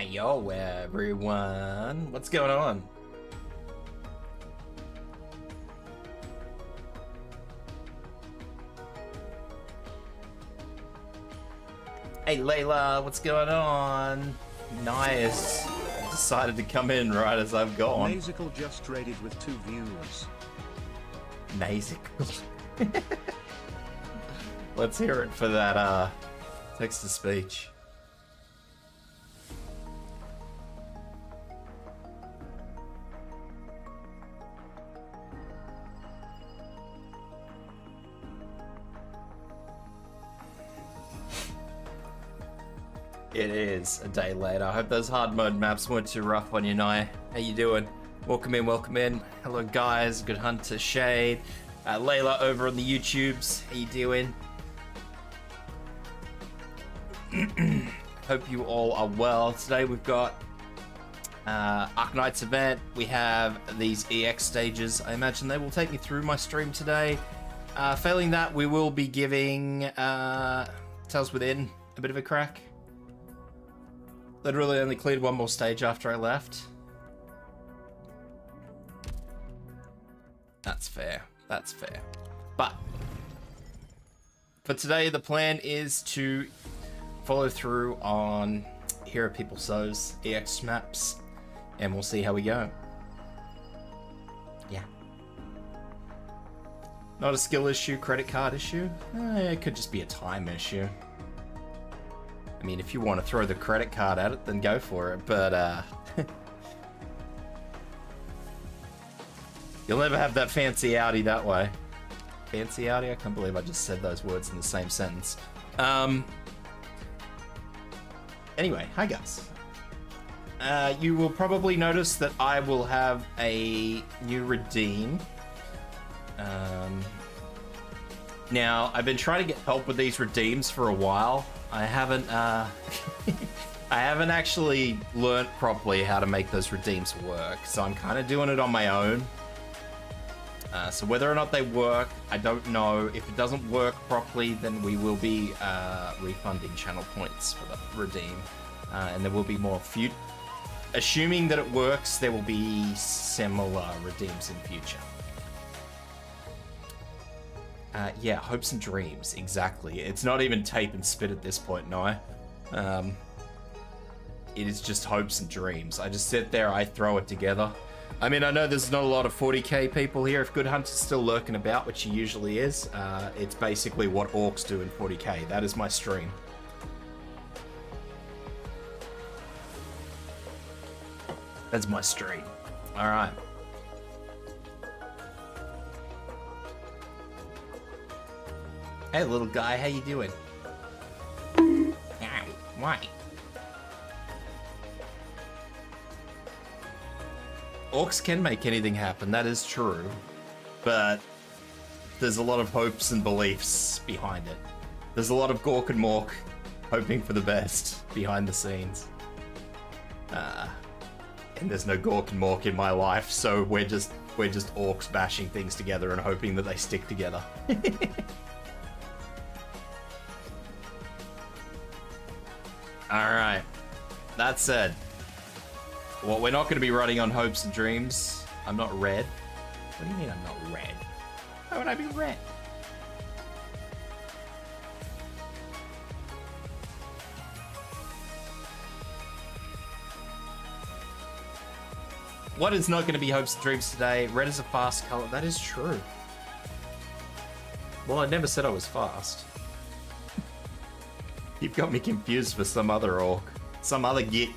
Yo, everyone. What's going on? Hey, Layla, what's going on? Nice. Decided to come in right as I've gone. Nazical just raided with 2 views. Nazical? Let's hear it for that text-to-speech. It is a day later. I hope those hard mode maps weren't too rough on you, Nye. How you doing? Welcome in, welcome in. Hello, guys. Good Hunter Shade. Layla over on the YouTubes. How you doing? Hope you all are well. Today we've got Arknights event. We have these EX stages. I imagine they will take me through my stream today. Failing that, we will be giving Tales Within a bit of a crack. Literally only cleared one more stage after I left. That's fair. That's fair. But for today, the plan is to follow through on Hero People So's EX maps, and we'll see how we go. Yeah. Not a skill issue, credit card issue. It could just be a time issue. I mean, if you want to throw the credit card at it, then go for it, but you'll never have that fancy Audi that way. Fancy Audi? I can't believe I just said those words in the same sentence. Anyway, hi guys. You will probably notice that I will have a new redeem. Now, I've been trying to get help with these redeems for a while. I haven't I haven't actually learnt properly how to make those redeems work, so I'm kind of doing it on my own. So whether or not they work, I don't know. If it doesn't work properly, then we will be refunding channel points for the redeem, and there will be more assuming that it works, there will be similar redeems in future. Yeah, hopes and dreams, exactly. It's not even tape and spit at this point, no. It is just hopes and dreams. I just sit there, I throw it together. I mean, I know there's not a lot of 40k people here. If Good Hunter's still lurking about, which he usually is, it's basically what orcs do in 40k. That is my stream. That's my stream. All right. Hey, little guy, how you doing? Why? Orcs can make anything happen, that is true. But there's a lot of hopes and beliefs behind it. There's a lot of Gork and Mork hoping for the best behind the scenes. And there's no Gork and Mork in my life, so we're just orcs bashing things together and hoping that they stick together. Alright, that said, well, we're not going to be running on hopes and dreams. I'm not red. What do you mean I'm not red? Why would I be red? What is not going to be hopes and dreams today? Red is a fast color. That is true. Well, I never said I was fast. You've got me confused for some other orc. Some other git.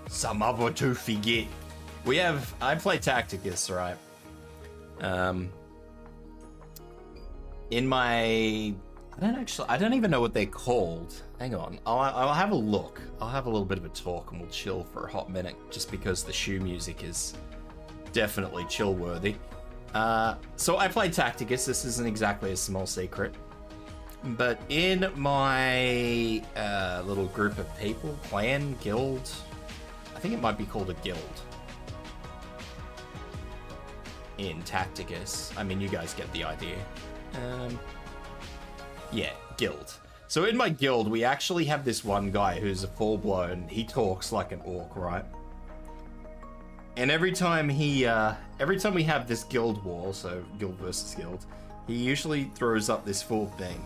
Some other toothy git. I play Tacticus, right? In my... I don't even know what they're called. Hang on, I'll have a look. I'll have a little bit of a talk and we'll chill for a hot minute, just because the Shu music is definitely chill worthy. So I play Tacticus. This isn't exactly a small secret. But in my little group of people, clan, guild, I think it might be called a guild in Tacticus. I mean, you guys get the idea. Yeah, guild. So in my guild, we actually have this one guy who's a full-blown, he talks like an orc, right? And every time we have this guild war, so guild versus guild, he usually throws up this full thing.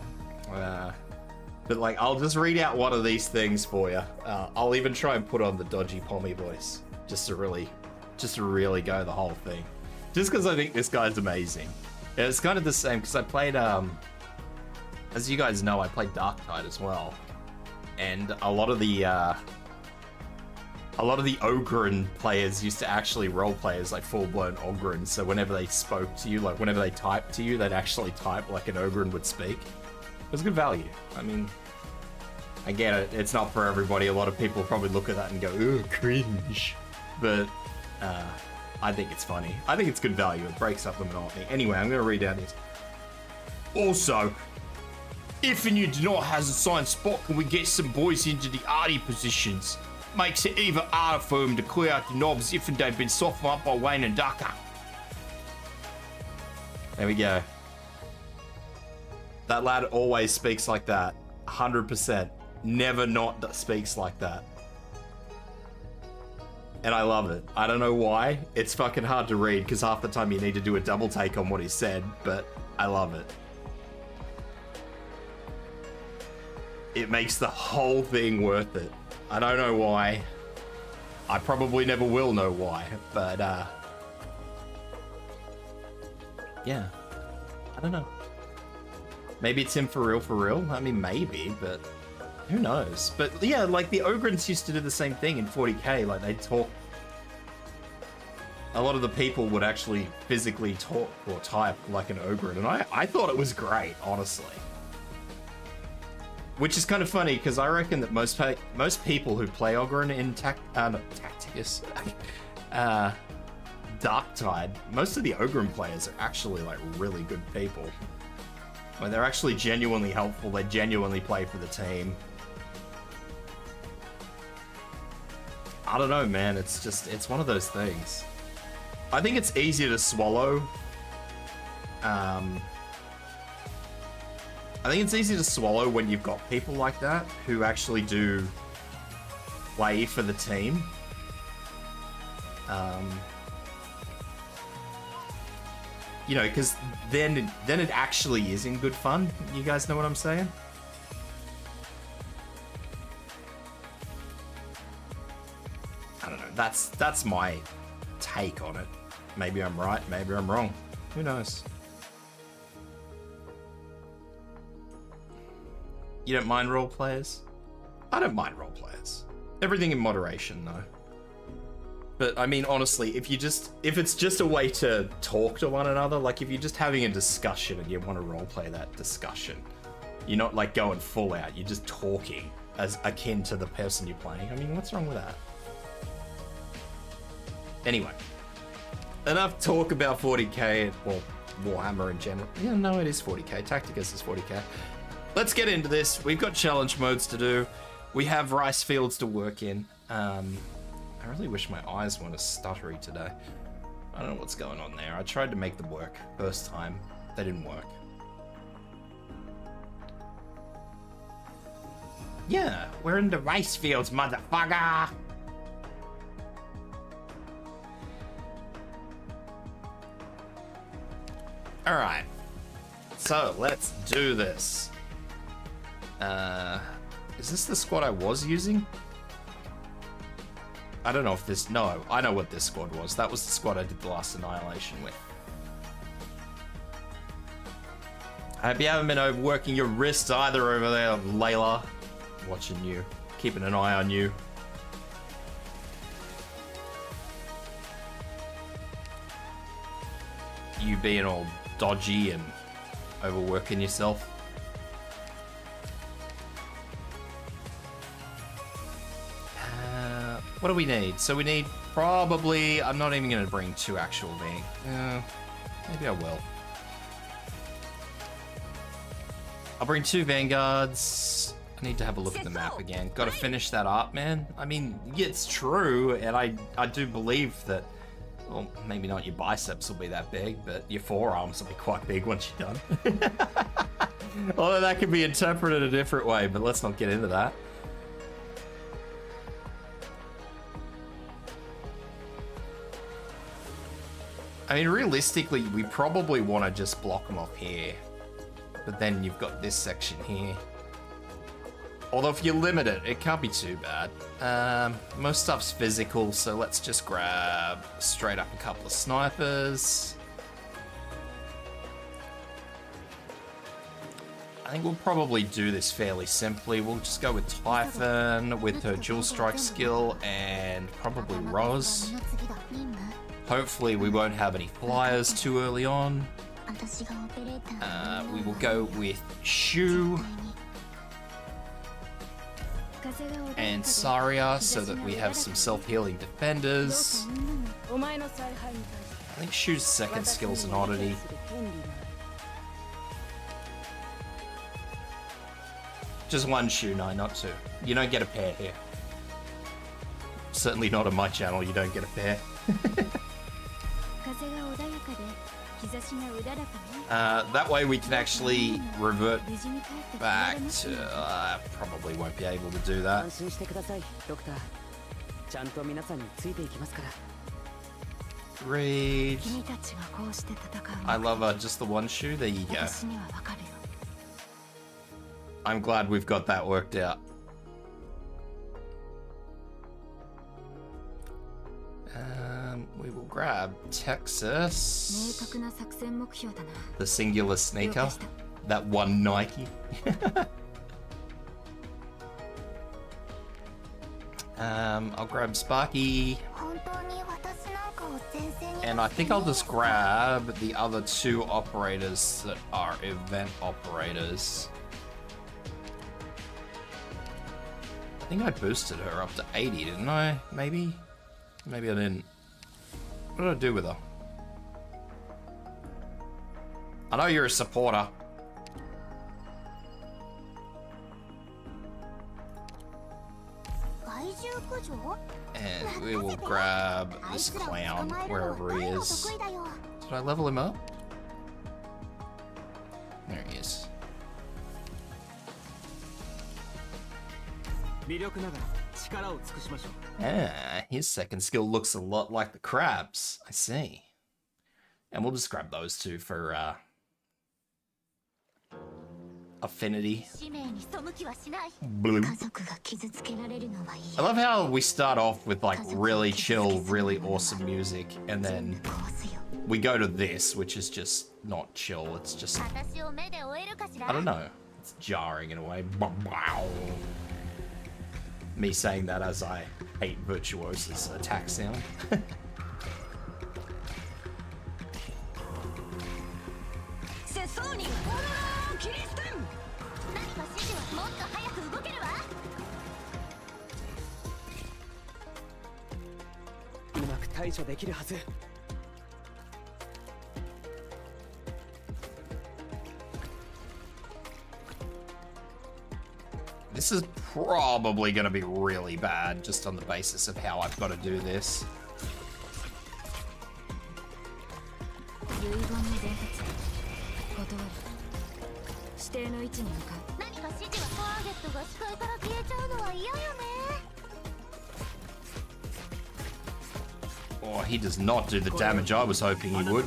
But like, I'll just read out one of these things for you. I'll even try and put on the dodgy pommy voice, just to really go the whole thing. Just because I think this guy's amazing. Yeah, it's kind of the same, because I played, as you guys know, I played Darktide as well. And a lot of the Ogryn players used to actually roleplay as like full-blown Ogryn, so whenever they spoke to you, like whenever they typed to you, they'd actually type like an Ogryn would speak. It was good value. I mean, I get it, it's not for everybody. A lot of people probably look at that and go, ooh, cringe. But I think it's funny. I think it's good value. It breaks up the monotony. Anyway, I'm going to read out this. Also, if and you do not has a signed spot, can we get some boys into the arty positions? Makes it even harder for them to clear out the knobs if they've been softened up by Wayne and Ducker. There we go. That lad always speaks like that. 100%. Never not speaks like that. And I love it. I don't know why. It's fucking hard to read because half the time you need to do a double take on what he said, but I love it. It makes the whole thing worth it. I don't know why. I probably never will know why, but yeah. I don't know. Maybe it's him for real? I mean, maybe, but who knows? But yeah, like the Ogryns used to do the same thing in 40k. Like they'd talk. A lot of the people would actually physically talk or type like an Ogryn, and I thought it was great, honestly. Which is kind of funny because I reckon that most people who play Ogryn in Tacticus, Darktide, most of the Ogryn players are actually like really good people. Like they're actually genuinely helpful. They genuinely play for the team. I don't know, man. It's one of those things. I think it's easier to swallow. I think it's easy to swallow when you've got people like that who actually do play for the team. You know, because then it actually is in good fun. You guys know what I'm saying? I don't know. That's my take on it. Maybe I'm right. Maybe I'm wrong. Who knows? You don't mind role players? I don't mind role players. Everything in moderation, though. But I mean, honestly, if it's just a way to talk to one another, like if you're just having a discussion and you want to roleplay that discussion, you're not like going full out, you're just talking as akin to the person you're playing. I mean, what's wrong with that? Anyway, enough talk about 40k, or Warhammer in general. Yeah, no, it is 40k. Tacticus is 40k. Let's get into this. We've got challenge modes to do. We have rice fields to work in. I really wish my eyes weren't as stuttery today. I don't know what's going on there. I tried to make them work first time. They didn't work. Yeah, we're in the rice fields, motherfucker! Alright. So, let's do this. Is this the squad I was using? I don't know if this... No, I know what this squad was. That was the squad I did the last Annihilation with. I hope you haven't been overworking your wrists either over there, Layla. Watching you. Keeping an eye on you. You being all dodgy and overworking yourself. What do we need? So we need probably... I'm not even going to bring 2 actual being. Maybe I will. I'll bring 2 vanguards. I need to have a look at the map again. Got to finish that up, man. I mean, yeah, it's true, and I do believe that... Well, maybe not your biceps will be that big, but your forearms will be quite big once you're done. Although that could be interpreted a different way, but let's not get into that. I mean, realistically, we probably want to just block them off here. But then you've got this section here. Although if you limit it, it can't be too bad. Most stuff's physical, so let's just grab straight up a couple of snipers. I think we'll probably do this fairly simply. We'll just go with Typhon with her dual strike skill and probably Roz. Hopefully we won't have any flyers too early on. We will go with Shu and Saria so that we have some self-healing defenders. I think Shu's second skill's an oddity. Just one Shu, no, not two. You don't get a pair here. Certainly not on my channel, you don't get a pair. That way we can actually revert back to... probably won't be able to do that. Read. I love her, just the one Shu, there you go. I'm glad we've got that worked out. We will grab Texas, the singular sneaker, that one Nike. I'll grab Sparky, and I think I'll just grab the other two operators that are event operators. I think I boosted her up to 80, didn't I? Maybe? Maybe I didn't. What did I do with her? I know you're a supporter. And we will grab this clown wherever he is. Did I level him up? There he is. Ah, his second skill looks a lot like the crabs. I see. And we'll just grab those two for affinity. Blue. I love how we start off with like really chill, really awesome music, and then we go to this, which is just not chill. It's just, I don't know. It's jarring in a way. Me saying that as I hate Virtuoso's attack sound. This is probably going to be really bad, just on the basis of how I've got to do this. Oh, he does not do the damage I was hoping he would.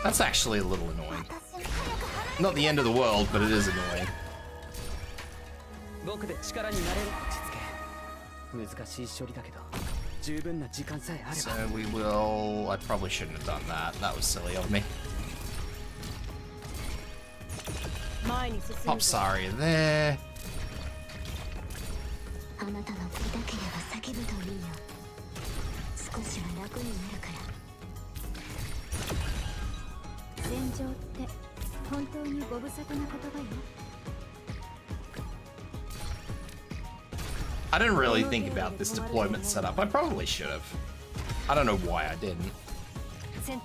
That's actually a little annoying. Not the end of the world, but it is annoying. So we will... I probably shouldn't have done that. That was silly of me. Pop Saria there. I didn't really think about this deployment setup. I probably should have. I don't know why I didn't. The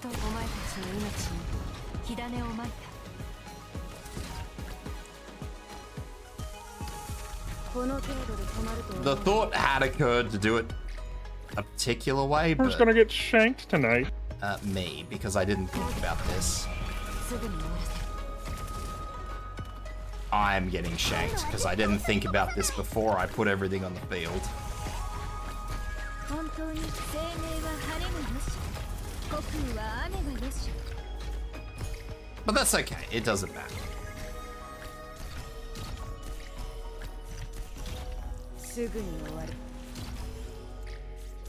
thought had occurred to do it a particular way, Who's but gonna get shanked tonight? me, because I didn't think about this. I'm getting shanked because I didn't think about this before I put everything on the field. But that's okay, it doesn't matter.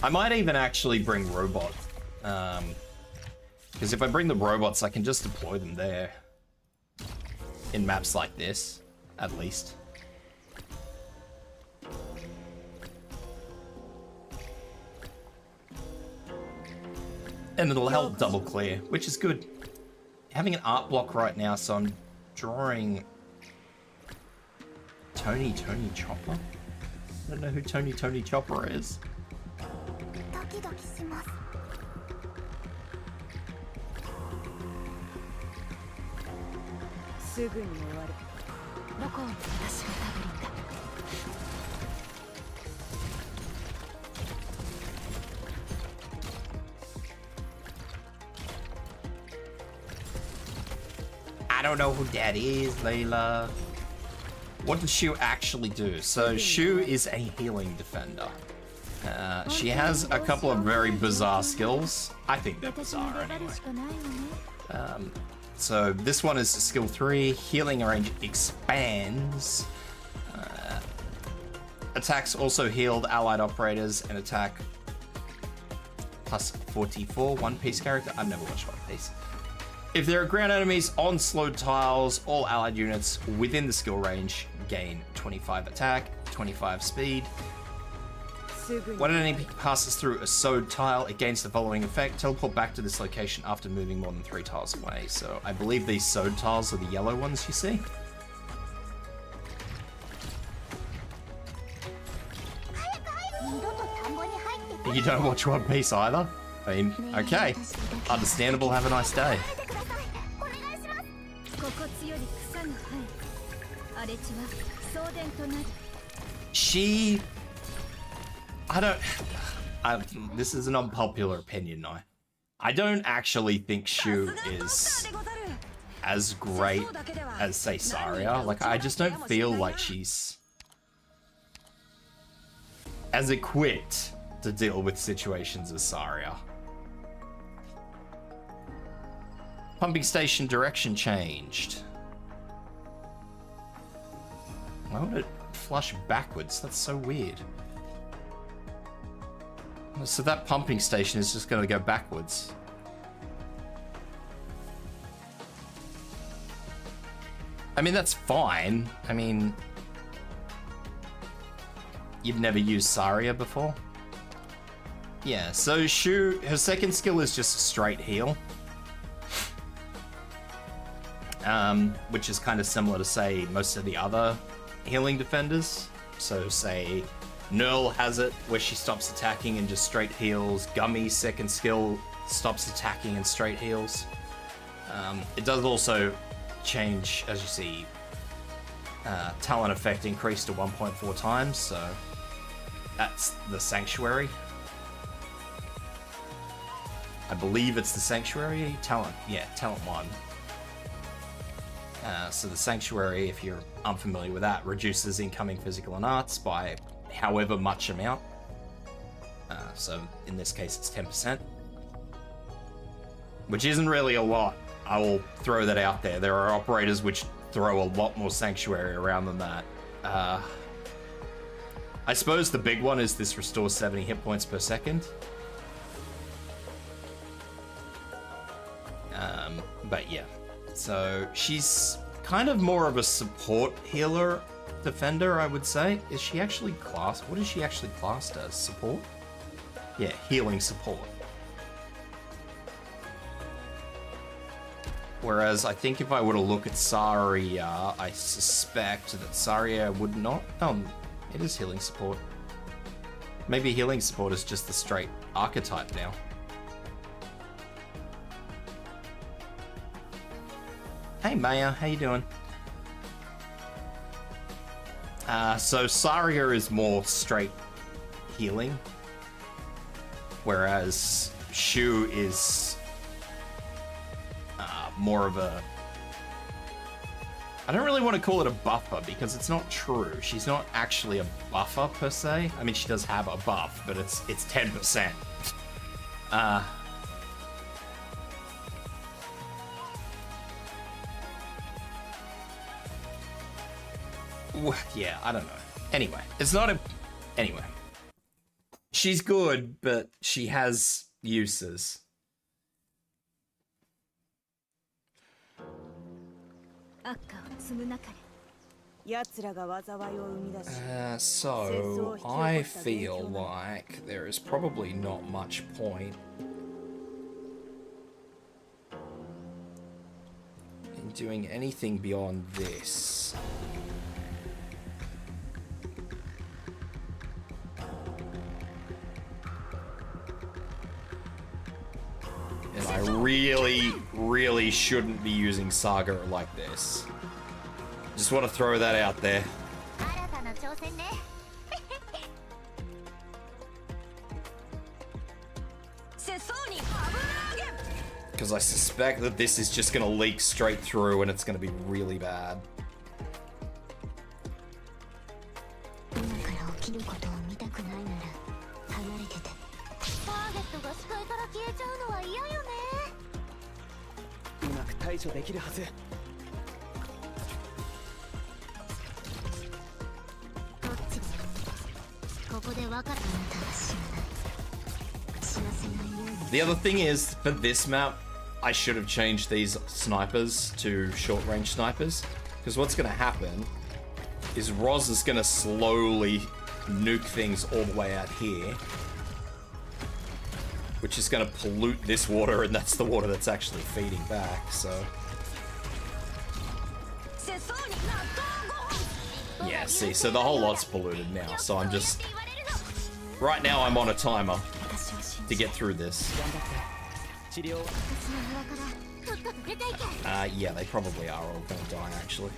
I might even actually bring robots. Because if I bring the robots, I can just deploy them there. In maps like this, at least. And it'll help double clear, which is good. Having an art block right now, so I'm drawing Tony Chopper. I don't know who Tony Chopper is. I don't know who that is, Layla. What does Shu actually do? So Shu is a healing defender. She has a couple of very bizarre skills. I think they're bizarre anyway. So this one is skill 3, healing range expands. Attacks also healed allied operators and attack plus 44, One Piece character. I've never watched One Piece. If there are ground enemies on slowed tiles, all allied units within the skill range gain 25 attack, 25 speed. When an enemy passes through a sewed tile, it gains the following effect. Teleport back to this location after moving more than 3 tiles away. So I believe these sewed tiles are the yellow ones you see. You don't watch One Piece either? I mean, okay. Understandable, have a nice day. She... this is an unpopular opinion now. I don't actually think Shu is as great as, say, Saria. Like, I just don't feel like she's as equipped to deal with situations as Saria. Pumping station direction changed. Why would it flush backwards? That's so weird. So that pumping station is just going to go backwards. I mean, that's fine. I mean, you've never used Saria before? Yeah, so Shu, her second skill is just a straight heal. Which is kind of similar to, say, most of the other healing defenders. So, say, Nerl has it where she stops attacking and just straight heals. Gummy's second skill stops attacking and straight heals. It does also change, as you see, talent effect increased to 1.4 times, so that's the Sanctuary. I believe it's the Sanctuary. Talent 1. So the Sanctuary, if you're unfamiliar with that, reduces incoming physical and arts by however much amount. So in this case it's 10%. Which isn't really a lot. I will throw that out there. There are operators which throw a lot more Sanctuary around than that. I suppose the big one is this restores 70 hit points per second. But yeah. So she's kind of more of a support healer defender, I would say. Is she actually classed? What is she actually classed as? Support? Yeah, healing support. Whereas I think if I were to look at Saria, I suspect that Saria would not. It is healing support. Maybe healing support is just the straight archetype now. Hey Maya, how you doing? So Saria is more straight healing, whereas Shu is more of a... I don't really want to call it a buffer because it's not true. She's not actually a buffer per se. I mean, she does have a buff, but it's 10%. Yeah, I don't know. Anyway, it's not a... Anyway. She's good, but she has uses. So, I feel like there is probably not much point in doing anything beyond this. And I really shouldn't be using Saga like this. Just want to throw that out there. Because I suspect that this is just going to leak straight through and it's going to be really bad. The other thing is, for this map, I should have changed these snipers to short-range snipers, because what's going to happen is Roz is going to slowly nuke things all the way out here, which is going to pollute this water, and that's the water that's actually feeding back, so... Yeah, see, so the whole lot's polluted now, so I'm just... Right now I'm on a timer to get through this. Yeah, they probably are all gonna die, actually.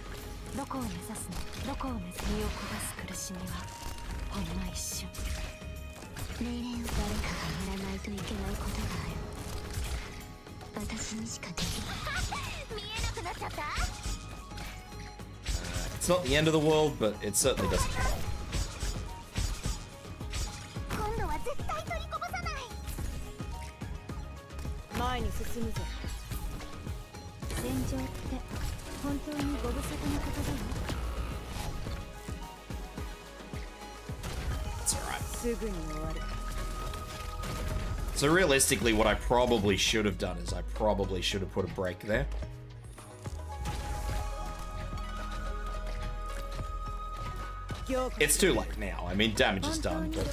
It's not the end of the world, but it certainly doesn't help. It's alright. So realistically, what I probably should have done is I probably should have put a break there. It's too late now. I mean, damage is done, but...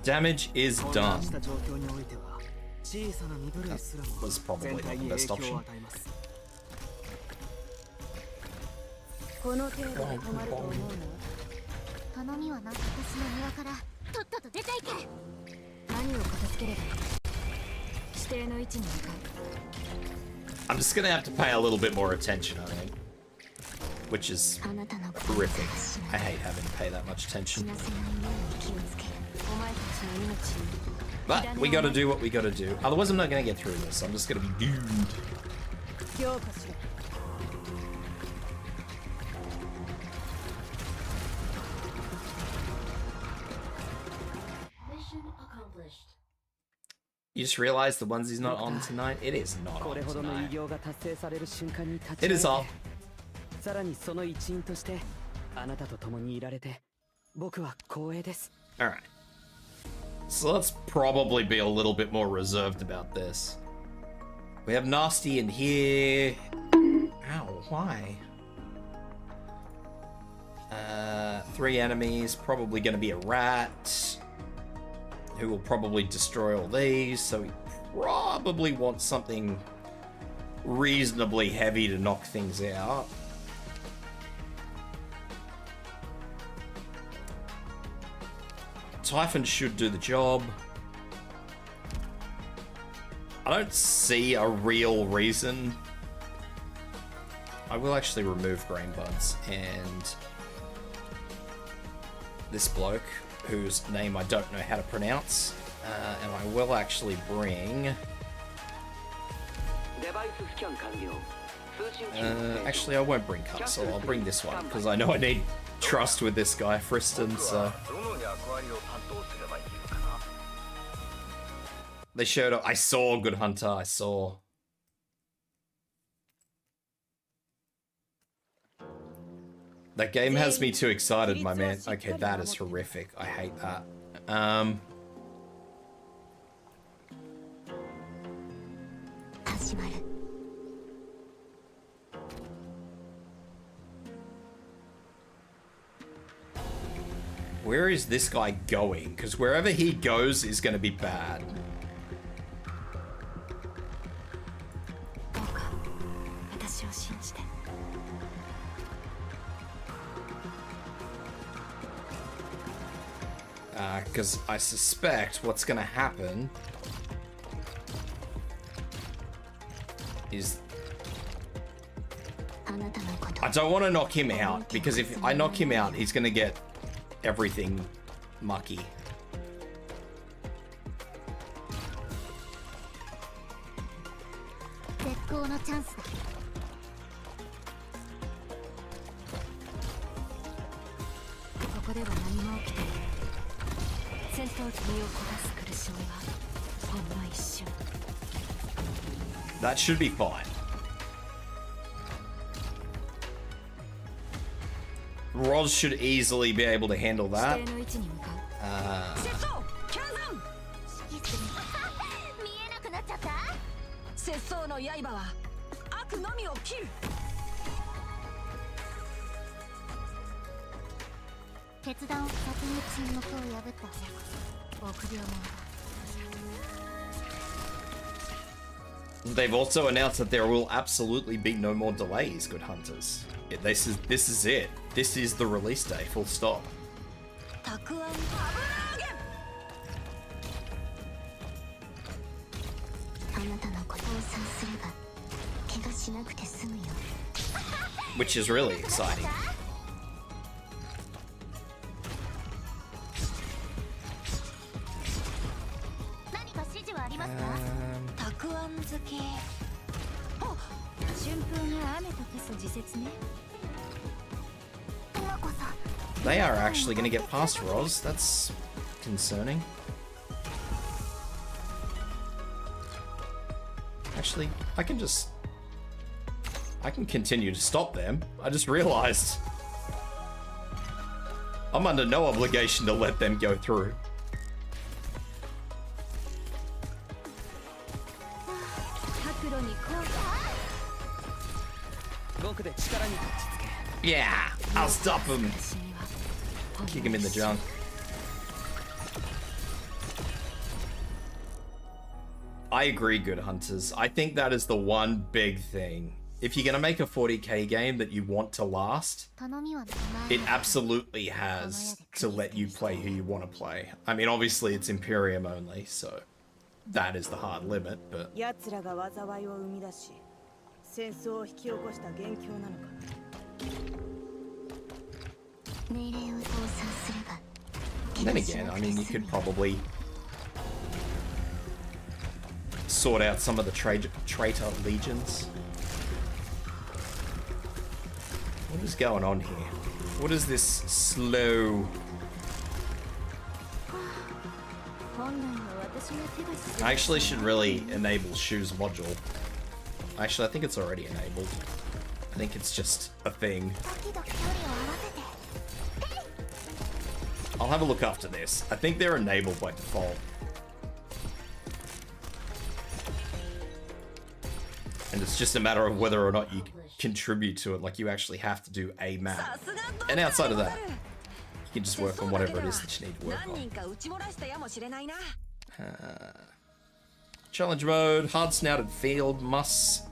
Damage is done. That was probably not the best option. I'm just gonna have to pay a little bit more attention, I think. Which is horrific. I hate having to pay that much attention. But we gotta do what we gotta do. Otherwise I'm not gonna get through this. I'm just gonna be doomed. You just realized the onesie's not on tonight? It is not on tonight. It is off. Alright. So let's probably be a little bit more reserved about this. We have Nasty in here. Ow, why? 3 enemies, probably gonna be a rat, who will probably destroy all these, so we probably want something reasonably heavy to knock things out. Typhon should do the job. I don't see a real reason. I will actually remove Grain Buds and this bloke, whose name I don't know how to pronounce, and I will actually bring... actually, I won't bring Castle, I'll bring this one, because I know I need trust with this guy, Friston, so... They showed up. I saw Good Hunter, I saw... That game has me too excited, my man. Okay, that is horrific. I hate that. Where is this guy going? Because wherever he goes is going to be bad. Because I suspect what's going to happen is... I don't want to knock him out, because if I knock him out, he's going to get everything mucky. That should be fine. Roz should easily be able to handle that. They've also announced that there will absolutely be no more delays, Good Hunters. Yeah, this is it. This is the release day, full stop. Which is really exciting. They are actually going to get past Roz. That's concerning. Actually, I can continue to stop them. I just realized I'm under no obligation to let them go through. Yeah, I'll stop him. Kick him in the junk. I agree, Good Hunters. I think that is the one big thing. If you're going to make a 40k game that you want to last, it absolutely has to let you play who you want to play. I mean, obviously it's Imperium only, so that is the hard limit, but... Then again, I mean, you could probably sort out some of the traitor legions. What is going on here? What is this slow... I actually should really enable Shu's module. Actually, I think it's already enabled. I think it's just a thing. I'll have a look after this. I think they're enabled by default. And it's just a matter of whether or not you contribute to it. Like, you actually have to do a map. And outside of that, you can just work on whatever it is that you need to work on. Challenge mode, hard snouted field, must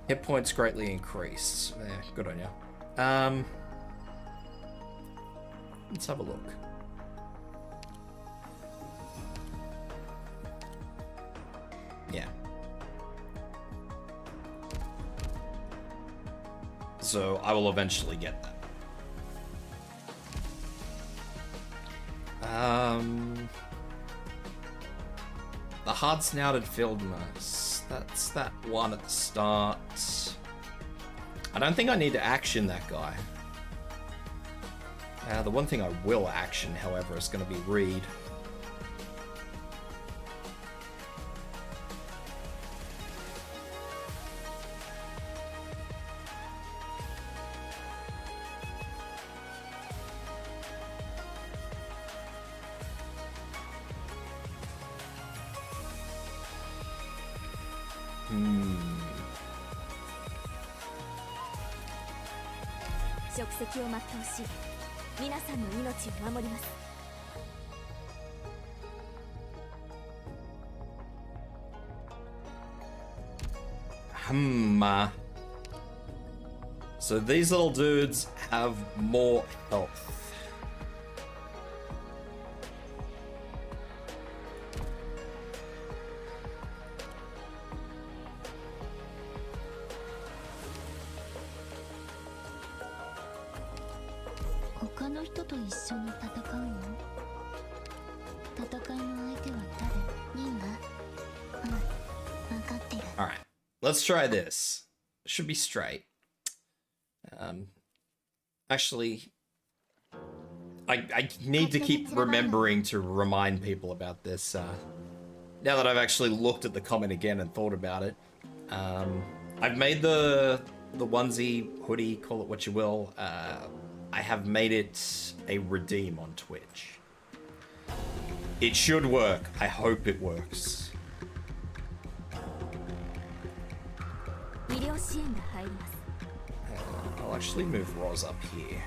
Hit points greatly increased. Yeah, good on you. Let's have a look. Yeah. So I will eventually get that. The hard-snouted field mouse. That's that one at the start. I don't think I need to action that guy. The one thing I will action, however, is going to be Reed. So these little dudes have more health. Alright, let's try this. Should be straight. Actually, I need to keep remembering to remind people about this. Now that I've actually looked at the comment again and thought about it. I've made the onesie, hoodie, call it what you will. I have made it a redeem on Twitch. It should work. I hope it works. I'll actually move Roz up here.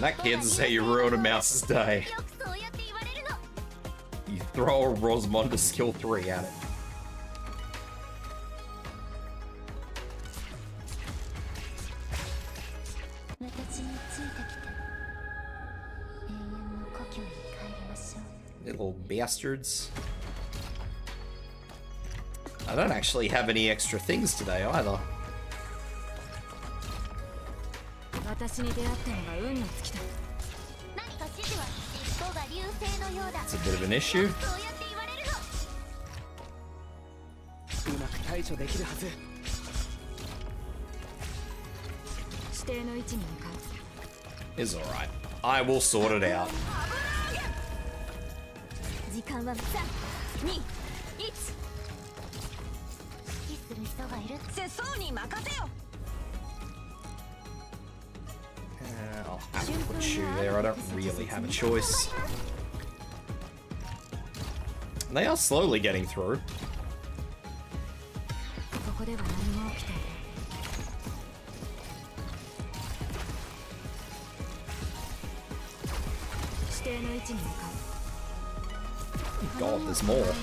That, kids, is how you ruin a mouse's day. You throw a Rosamonda skill 3 at it. Little bastards. I don't actually have any extra things today either. It's a bit of an issue. It's alright. I will sort it out. I'll have to put Shu there. I don't really have a choice. They are slowly getting through. God, there's more.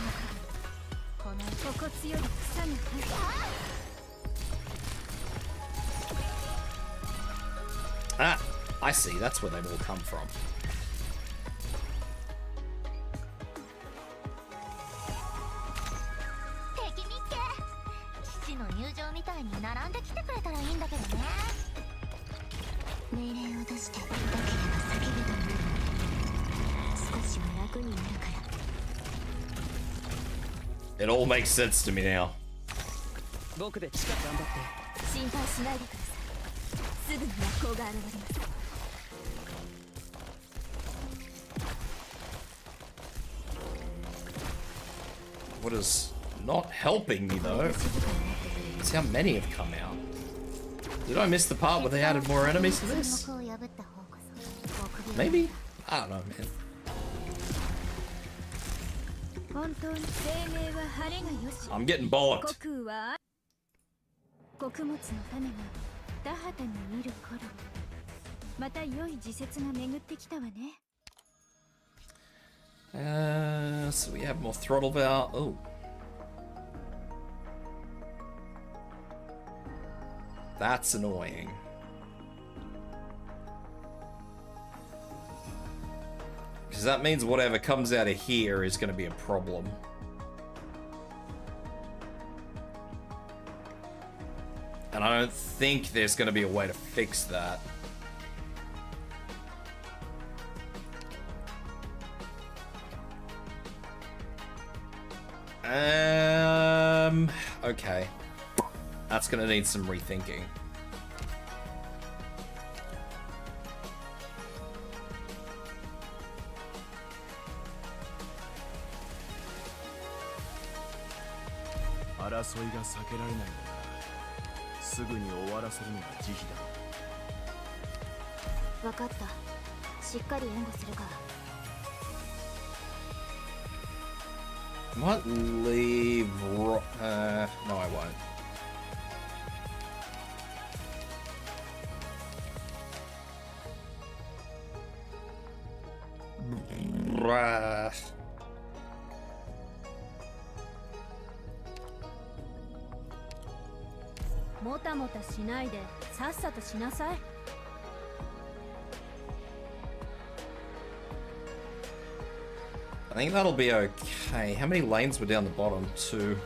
Ah, I see. That's where they've all come from. It all makes sense to me now. What is not helping me though is how many have come out. Did I miss the part where they added more enemies to this? Maybe? I don't know, man. I'm getting bollocked. So we have more throttle valve. Oh. That's annoying. Because that means whatever comes out of here is going to be a problem. And I don't think there's going to be a way to fix that. Okay. That's going to need some rethinking. I might leave. No, I won't. I think that'll be okay. How many lanes were down the bottom? 2.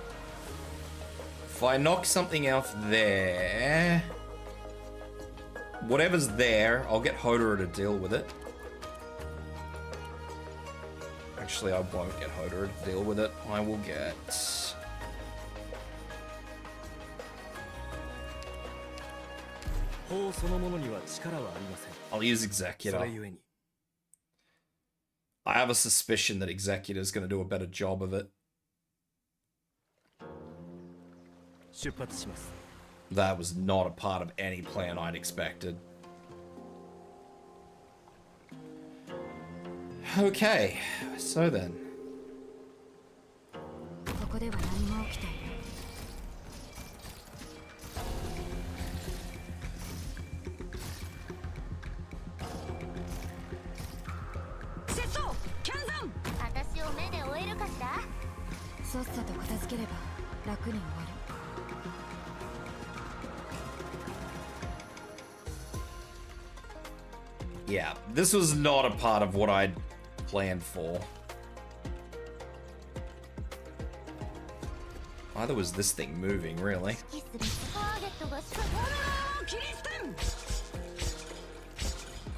If I knock something out there, whatever's there, I'll get Hodor to deal with it. Actually, I won't get Hodor to deal with it. I will get... I'll use Executor. I have a suspicion that Executor is going to do a better job of it. That was not a part of any plan I'd expected. Okay, so then. Yeah, this was not a part of what I'd planned for. Either was this thing moving, really.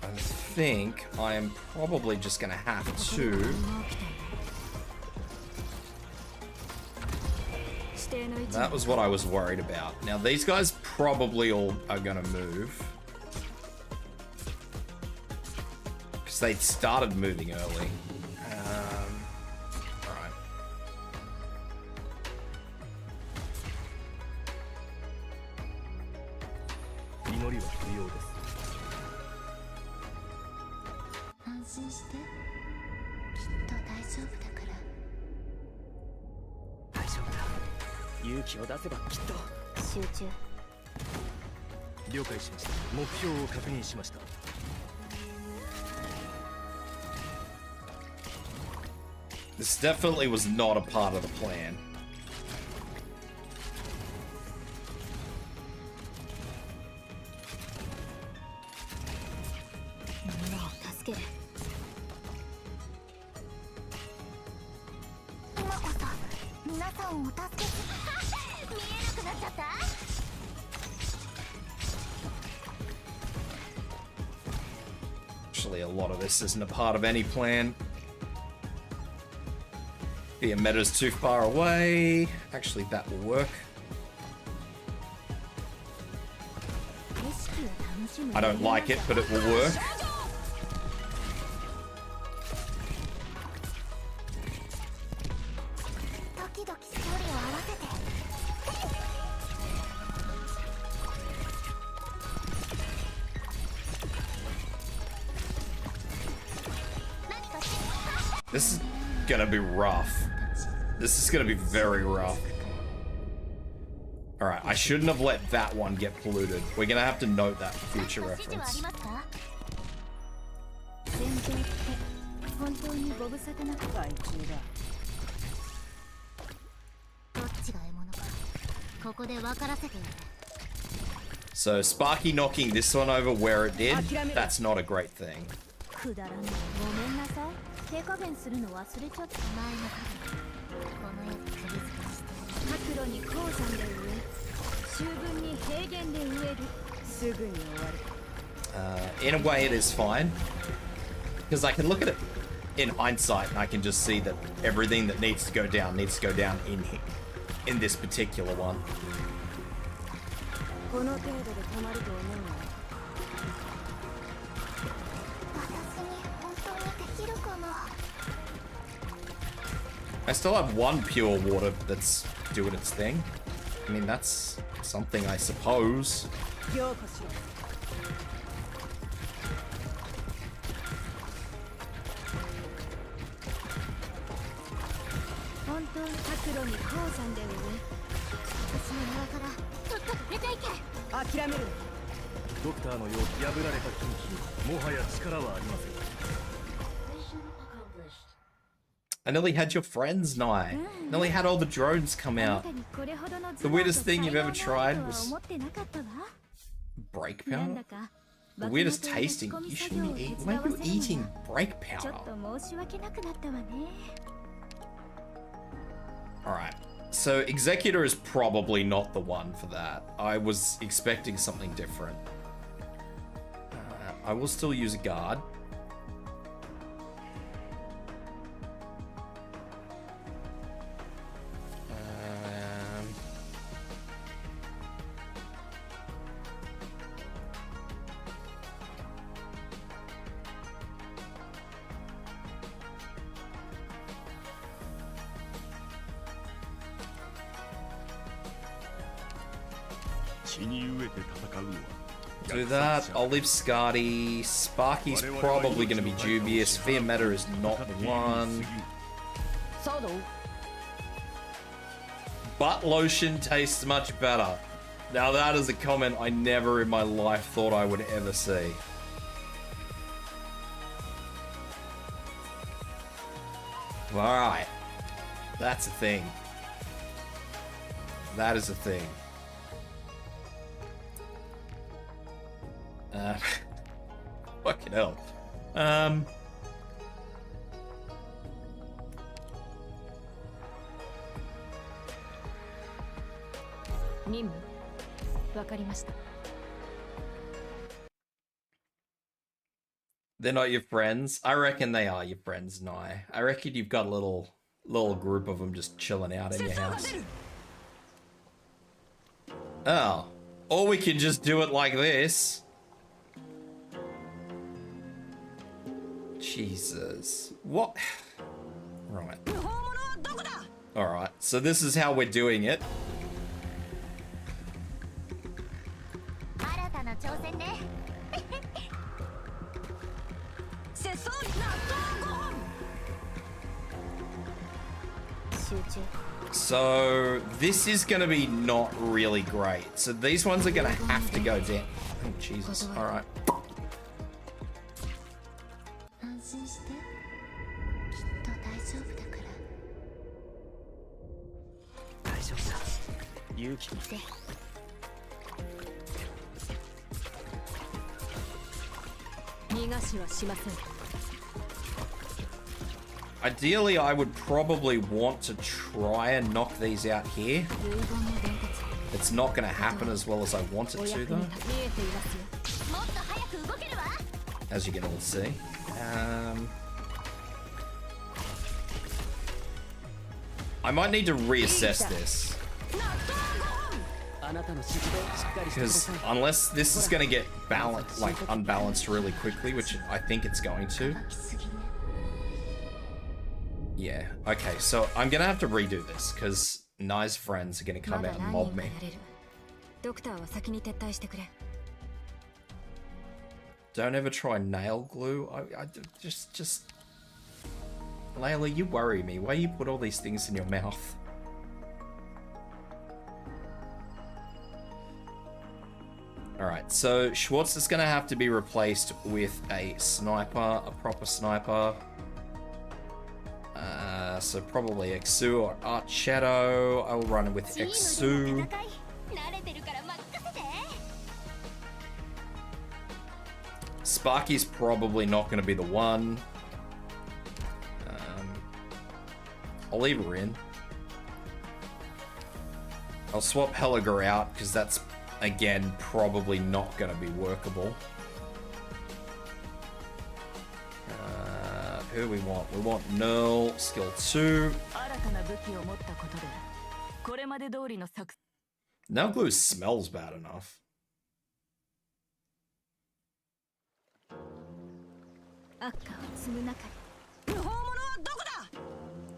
I think I am probably just gonna have to... That was what I was worried about. Now these guys probably all are gonna move. Because they started moving early. Alright. This definitely was not a part of the plan. Actually, a lot of this isn't a part of any plan. The meta's too far away. Actually, that will work. I don't like it, but it will work. This is gonna be rough. This is gonna be very rough. Alright, I shouldn't have let that one get polluted. We're gonna have to note that for future reference. So Sparky knocking this one over where it did, that's not a great thing. In a way it is fine, because I can look at it in hindsight and I can just see that everything that needs to go down in this particular one. I still have one pure water that's doing its thing. I mean, that's something, I suppose. I nearly had your friends, Nai. Nearly had all the drones come out. The weirdest thing you've ever tried was brake powder? The weirdest tasting. You shouldn't be eating. Why are you eating brake powder? Alright. So Executor is probably not the one for that. I was expecting something different. I will still use a guard. Do that. I'll leave Scardy. Sparky's probably going to be dubious. Fear Meta is not the one. Butt lotion tastes much better. Now that is a comment I never in my life thought I would ever see. Alright. That's a thing. That is a thing. Fucking hell. They're not your friends. I reckon they are your friends, Nai. I reckon you've got a little group of them just chilling out in your house. Oh. Or we can just do it like this. Jesus. What? Right. Alright, so this is how we're doing it. So this is going to be not really great. So these ones are going to have to go down. Oh, Jesus. Alright. Ideally, I would probably want to try and knock these out here. It's not going to happen as well as I want it to, though. As you can all see. I might need to reassess this. Because unless this is going to get balanced, like unbalanced really quickly, which I think it's going to. Yeah, okay, so I'm going to have to redo this because Nai's friends are going to come out and mob me. Don't ever try nail glue. Layla, you worry me. Why you put all these things in your mouth? Alright, so Schwartz is going to have to be replaced with a sniper, a proper sniper. So probably Exu or Art Shadow. I will run with Exu. Sparky's probably not going to be the one. I'll leave her in. I'll swap Helliger out because that's, again, probably not going to be workable. Who we want? We want Null, skill 2. Null glue smells bad enough.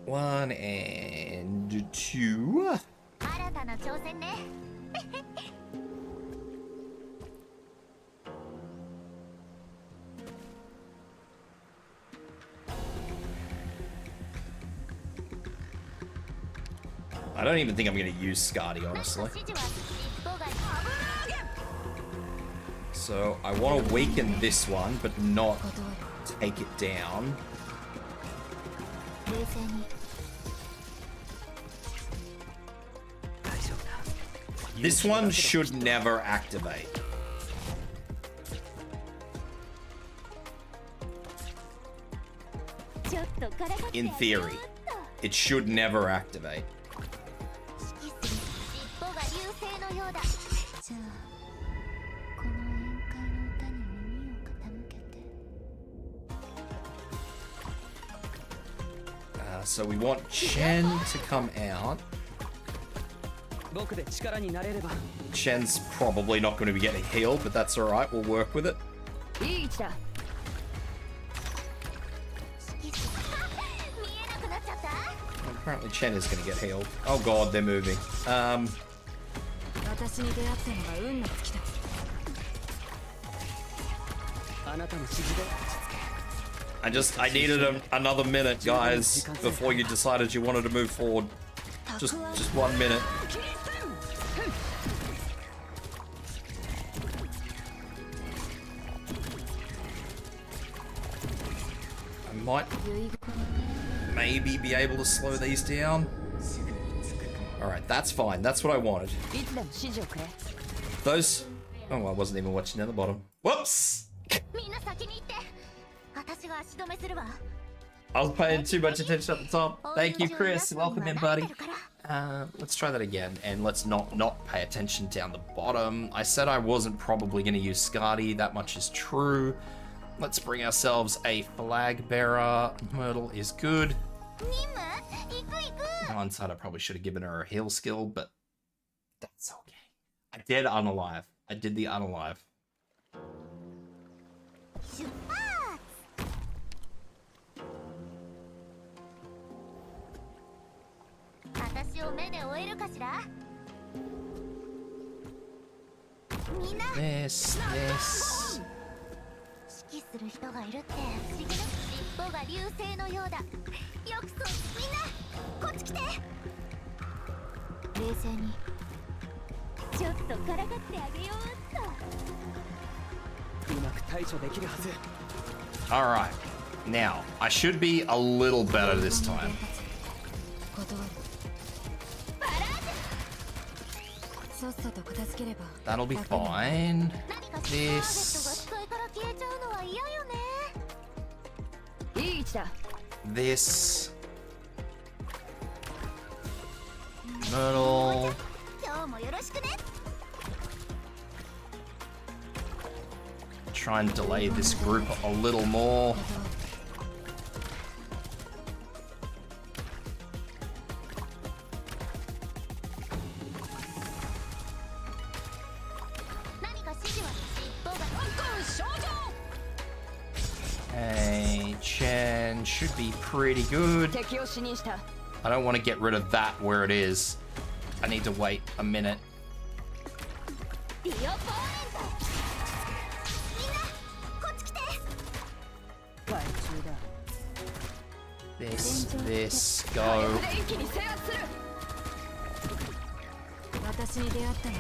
One and two. I don't even think I'm going to use Skadi, honestly. So I want to weaken this one, but not take it down. This one should never activate. In theory, it should never activate. So we want Chen to come out. Chen's probably not going to be getting healed, but that's alright, we'll work with it. Apparently Chen is going to get healed. Oh god, they're moving. I needed another minute, guys, before you decided you wanted to move forward. Just 1 minute. I might maybe be able to slow these down. Alright, that's fine. That's what I wanted. Those... Oh, I wasn't even watching down the bottom. Whoops! I was paying too much attention at the top. Thank you, Chris. Welcome in, buddy. Let's try that again, and let's not pay attention down the bottom. I said I wasn't probably going to use Skadi. That much is true. Let's bring ourselves a flag bearer. Myrtle is good. On one side, I probably should have given her a heal skill, but that's okay. I did unalive. I did the unalive. This. Alright, now, I should be a little better this time. That'll be fine. This. This. Myrtle. Try and delay this group a little more. Hey, Chen should be pretty good. I don't want to get rid of that where it is. I need to wait a minute. This, go.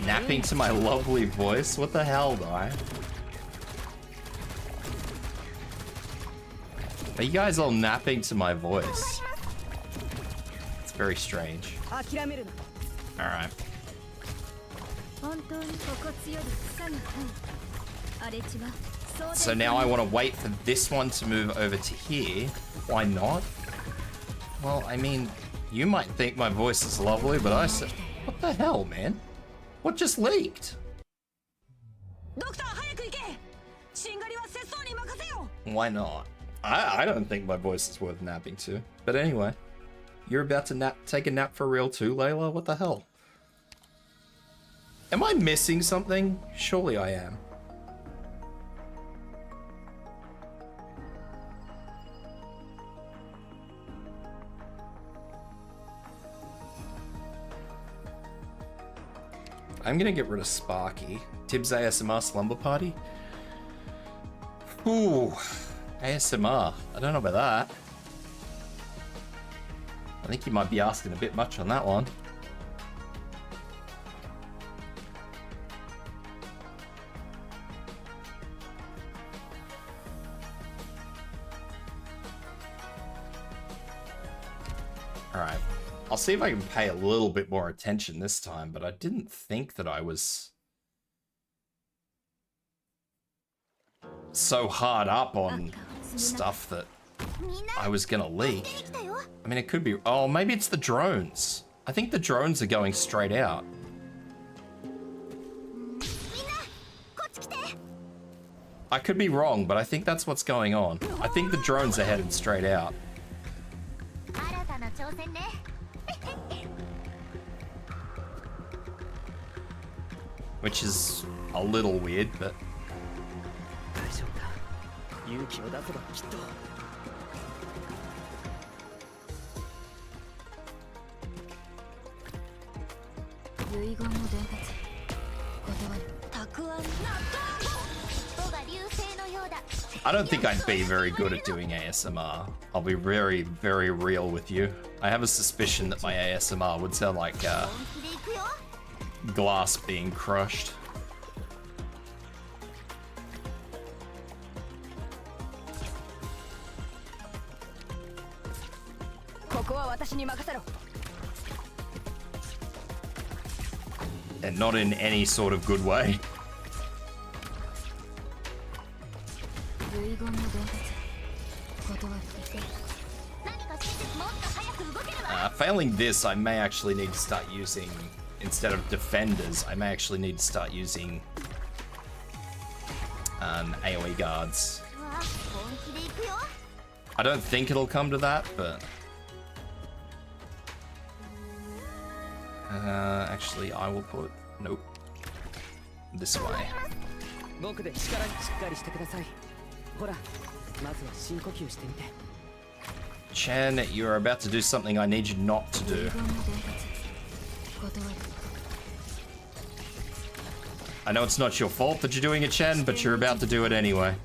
Napping to my lovely voice? What the hell, Dai? Are you guys all napping to my voice? It's very strange. Alright. So now I want to wait for this one to move over to here. Why not? Well, I mean, you might think my voice is lovely, but I said... What the hell, man? What just leaked? Why not? I don't think my voice is worth napping to. But anyway, you're about to take a nap for real too, Layla? What the hell? Am I missing something? Surely I am. I'm gonna get rid of Sparky. Tibs ASMR Slumber Party? Ooh, ASMR. I don't know about that. I think you might be asking a bit much on that one. Alright. I'll see if I can pay a little bit more attention this time, but I didn't think that I was so hard up on stuff that I was gonna leak. I mean, it could be... Oh, maybe it's the drones. I think the drones are going straight out. I could be wrong, but I think that's what's going on. I think the drones are headed straight out. Which is a little weird, but... I don't think I'd be very good at doing ASMR. I'll be very, very real with you. I have a suspicion that my ASMR would sound like glass being crushed. And not in any sort of good way. Failing this, I may actually need to start using, instead of defenders, I may actually need to start using AoE guards. I don't think it'll come to that, but... actually, I will put... Nope. This way. Chen, you're about to do something I need you not to do. I know it's not your fault that you're doing it, Chen, but you're about to do it anyway.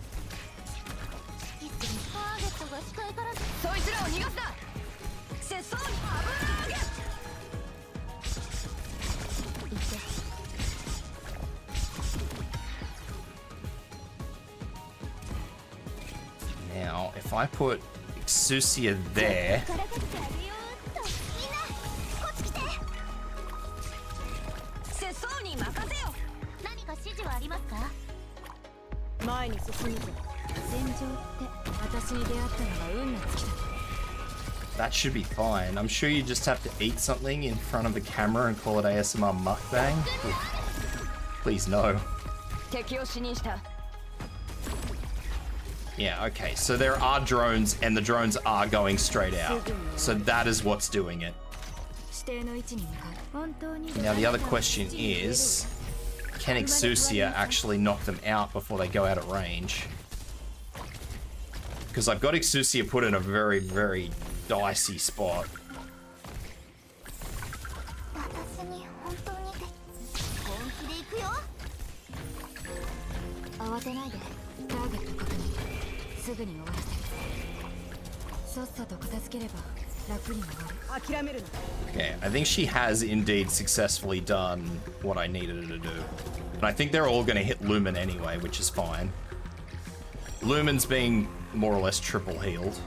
Now, if I put Exusia there... That should be fine. I'm sure you just have to eat something in front of the camera and call it ASMR mukbang. Please no. Yeah, okay, so there are drones and the drones are going straight out. So that is what's doing it. Now the other question is, can Exusia actually knock them out before they go out at range? Because I've got Exusia put in a very, very dicey spot. Okay, I think she has indeed successfully done what I needed her to do. And I think they're all going to hit Lumen anyway, which is fine. Lumen's being more or less triple healed.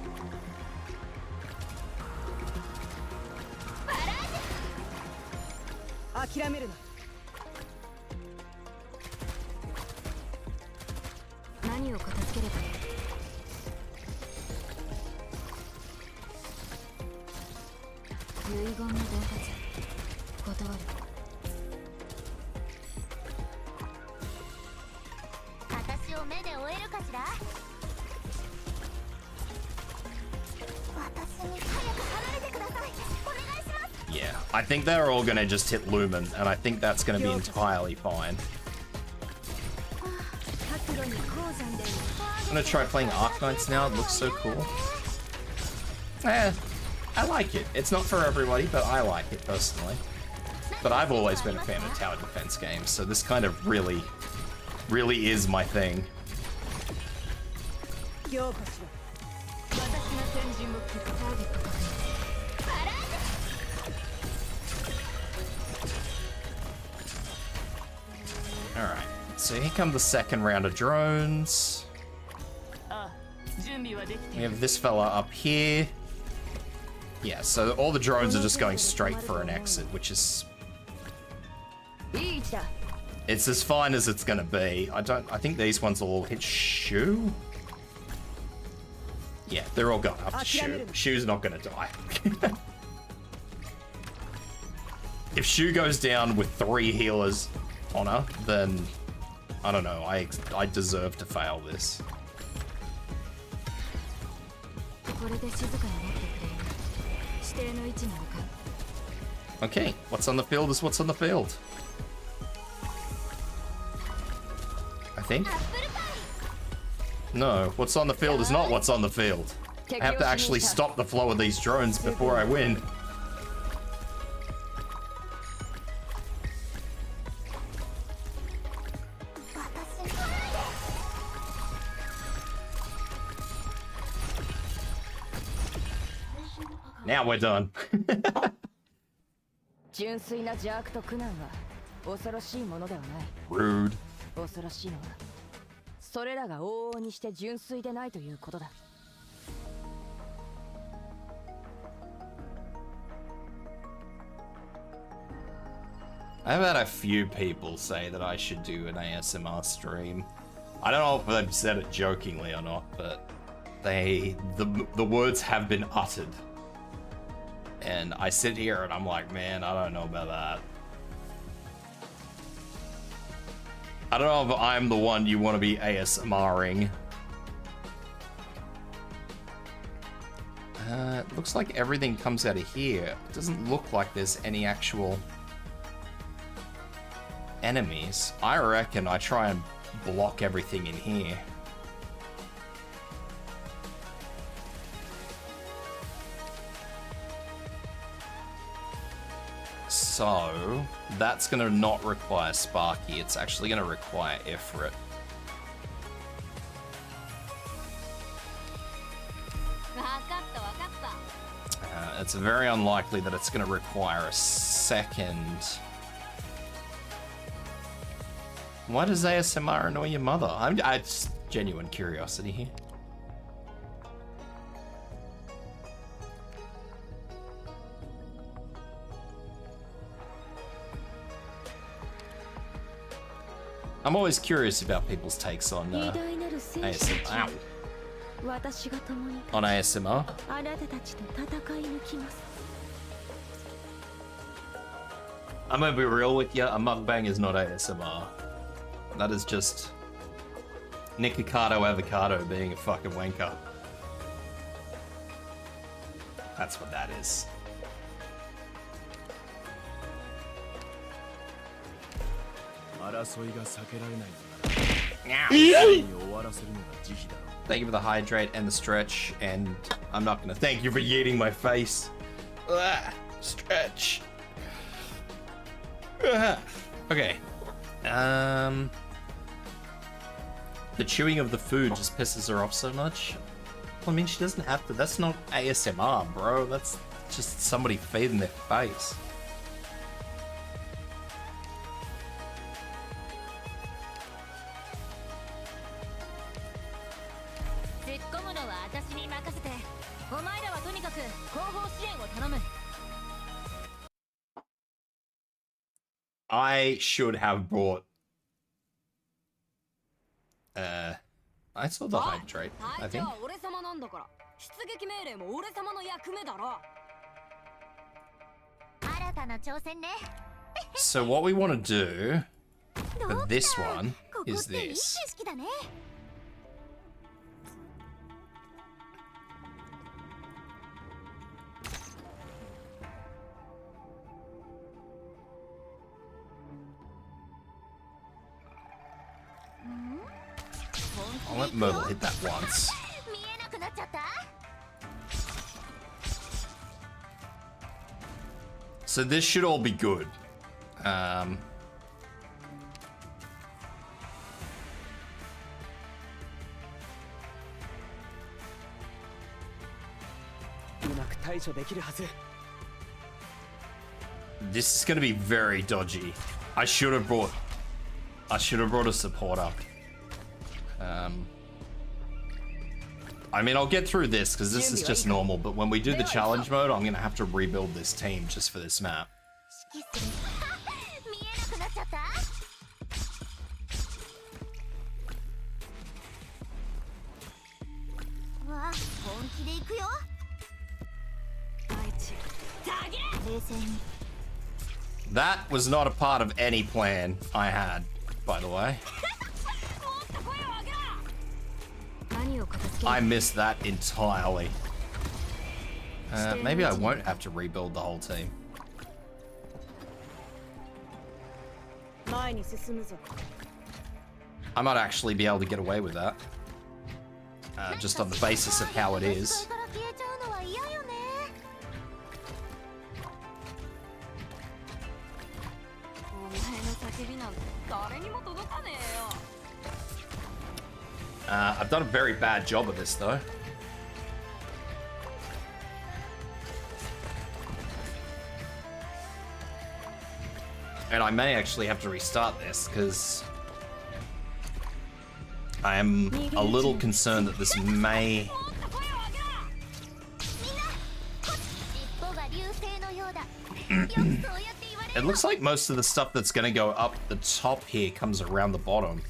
Yeah, I think they're all gonna just hit Lumen, and I think that's gonna be entirely fine. I'm gonna try playing Arknights now, it looks so cool. I like it. It's not for everybody, but I like it personally. But I've always been a fan of tower defense games, so this kind of really is my thing. Alright, so here come the second round of drones. We have this fella up here. Yeah, so all the drones are just going straight for an exit, which is... It's as fine as it's gonna be. I think these ones will all hit Shu. Yeah, they're all going up to Shu. Shu's not gonna die. If Shu goes down with 3 healers on her, then I don't know, I deserve to fail this. Okay, what's on the field is what's on the field. I think. No, what's on the field is not what's on the field. I have to actually stop the flow of these drones before I win. Now we're done. Rude. I've had a few people say that I should do an ASMR stream. I don't know if they've said it jokingly or not, but the words have been uttered. And I sit here and I'm like, man, I don't know about that. I don't know if I'm the one you want to be ASMRing. It looks like everything comes out of here. It doesn't look like there's any actual enemies. I reckon I try and block everything in here. So, that's going to not require Sparky, it's actually going to require Ifrit. It's very unlikely that it's going to require a second. Why does ASMR annoy your mother? It's genuine curiosity here. I'm always curious about people's takes on ASMR. Ow. On ASMR. I'm gonna be real with you, a mukbang is not ASMR. That is just Nikocado Avocado being a fucking wanker. That's what that is. Thank you for the hydrate and the stretch, and I'm not gonna thank you for yeeting my face. Ugh, stretch. Ugh. Okay. The chewing of the food just pisses her off so much. I mean, she doesn't have to. That's not ASMR, bro. That's just somebody feeding their face. I should have brought. I saw the hydrate, I think. So what we want to do for this one is this. I'll let Myrtle hit that once. So this should all be good. This is going to be very dodgy. I should have brought a supporter. I mean, I'll get through this because this is just normal, but when we do the challenge mode, I'm going to have to rebuild this team just for this map. That was not a part of any plan I had, by the way. I missed that entirely. Maybe I won't have to rebuild the whole team. I might actually be able to get away with that. Just on the basis of how it is. I've done a very bad job of this, though. And I may actually have to restart this, because I am a little concerned that this may... It looks like most of the stuff that's going to go up the top here comes around the bottom.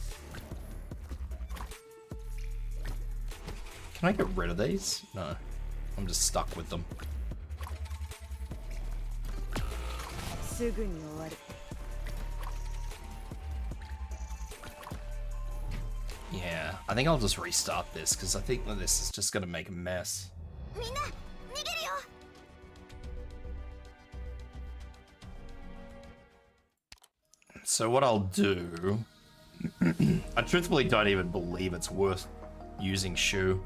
Can I get rid of these? No. I'm just stuck with them. Yeah, I think I'll just restart this because I think that this is just going to make a mess. So what I'll do... I truthfully don't even believe it's worth using Shu.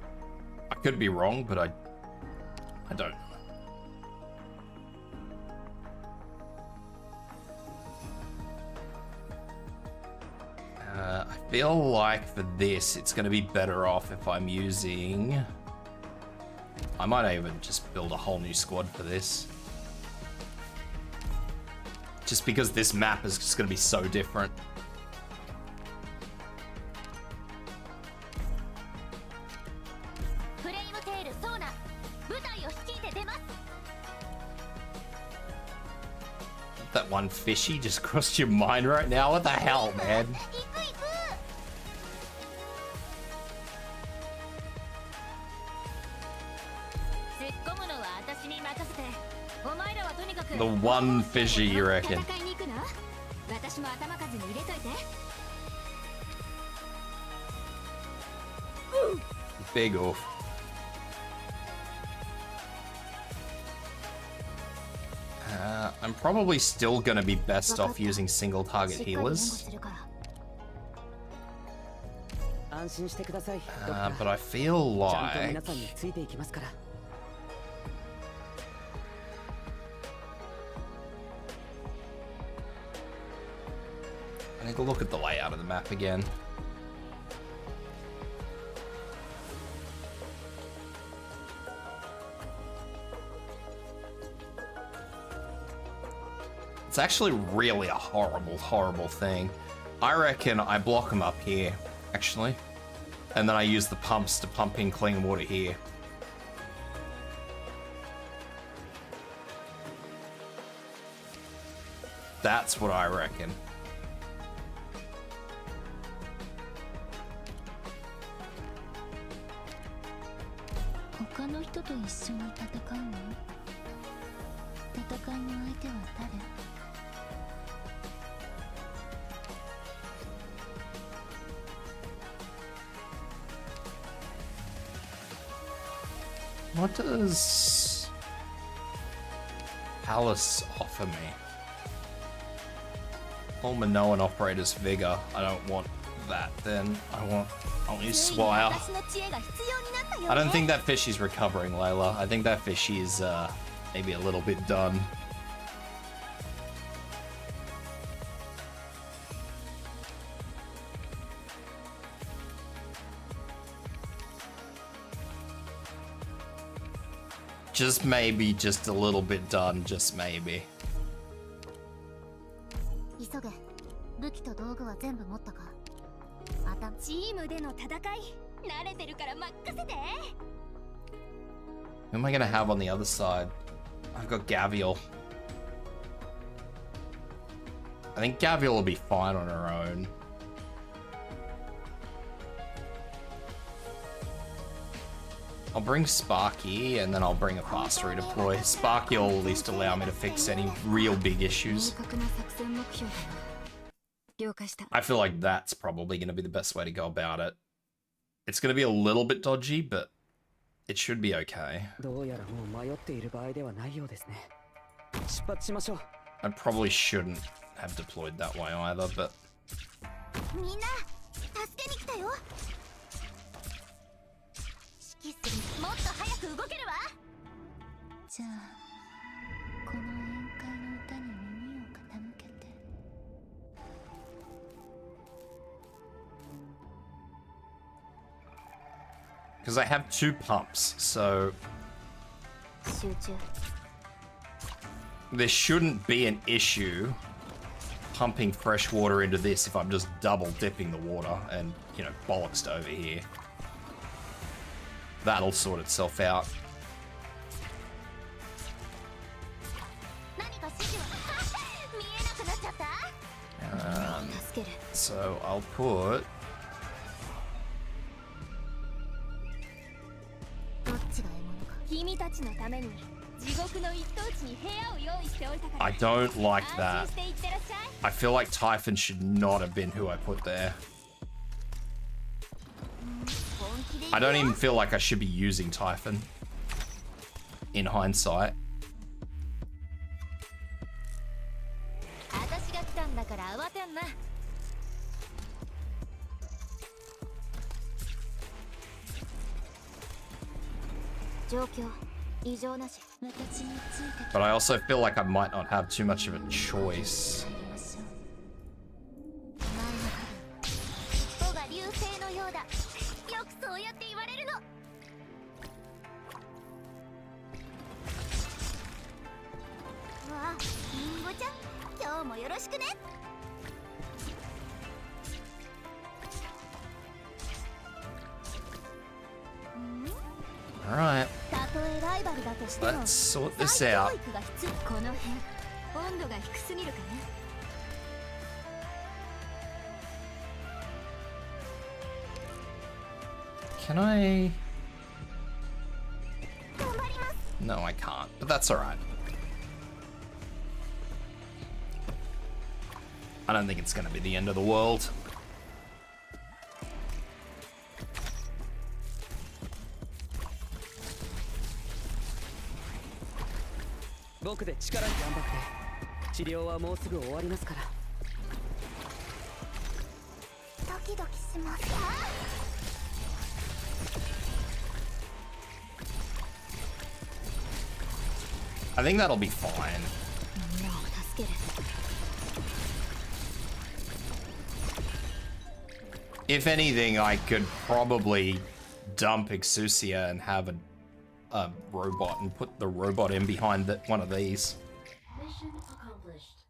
I could be wrong, but I don't. I feel like for this, it's going to be better off if I'm using... I might even just build a whole new squad for this. Just because this map is just going to be so different. That one fishy just crossed your mind right now? What the hell, man? The one fishy, you reckon? Big off. I'm probably still gonna be best off using single target healers. But I feel like... I need to look at the layout of the map again. It's actually really a horrible, horrible thing. I reckon I block them up here, actually. And then I use the pumps to pump in clean water here. That's what I reckon. What does Palace offer me? All Minoan operators vigor. I don't want that then. I'll use Swire. I don't think that fishy's recovering, Layla. I think that fishy's maybe a little bit done. Just maybe, just a little bit done, just maybe. Who am I gonna have on the other side? I've got Gavial. I think Gavial will be fine on her own. I'll bring Sparky, and then I'll bring a faster redeploy. Sparky will at least allow me to fix any real big issues. I feel like that's probably going to be the best way to go about it. It's going to be a little bit dodgy, but it should be okay. I probably shouldn't have deployed that way either, but... Because I have 2 pumps, so there shouldn't be an issue pumping fresh water into this if I'm just double dipping the water and, you know, bollocks over here. That'll sort itself out. So I'll put... I don't like that. I feel like Typhon should not have been who I put there. I don't even feel like I should be using Typhon in hindsight. But I also feel like I might not have too much of a choice. Alright. Let's sort this out. Can I? No, I can't, but that's alright. I don't think it's going to be the end of the world. I think that'll be fine. If anything, I could probably dump Exousia and have a robot and put the robot in behind one of these. Mission accomplished.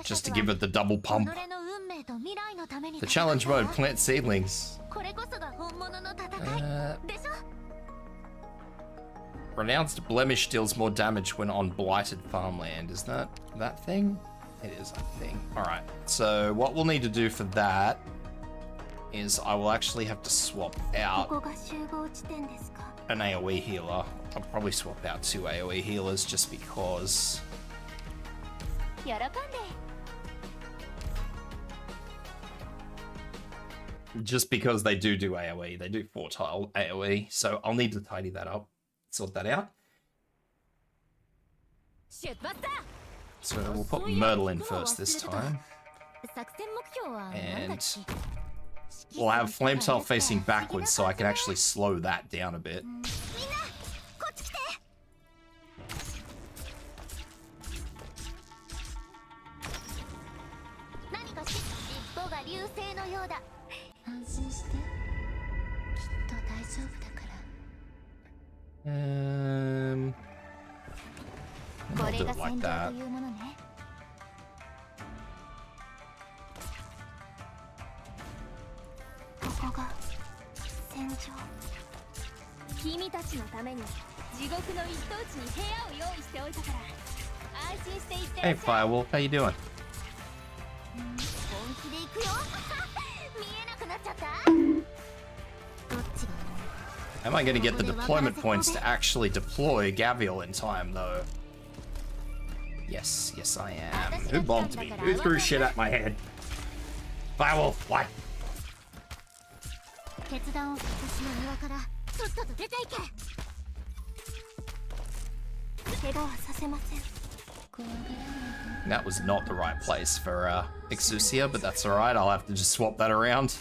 Just to give it the double pump. The challenge mode, plant seedlings. Renounced blemish deals more damage when on blighted farmland. Is that thing? It is, I think. Alright, so what we'll need to do for that is I will actually have to swap out an AoE healer. I'll probably swap out 2 AoE healers just because. Just because they do AoE. They do 4-tile AoE, so I'll need to tidy that up. Sort that out. So we'll put Myrtle in first this time. And we'll have Flametile facing backwards so I can actually slow that down a bit. I'll do it like that. Hey Firewolf, how you doing? Am I going to get the deployment points to actually deploy Gavial in time, though? Yes, yes I am. Who bombed me? Who threw shit at my head? Firewolf, what? That was not the right place for Exousia, but that's alright. I'll have to just swap that around.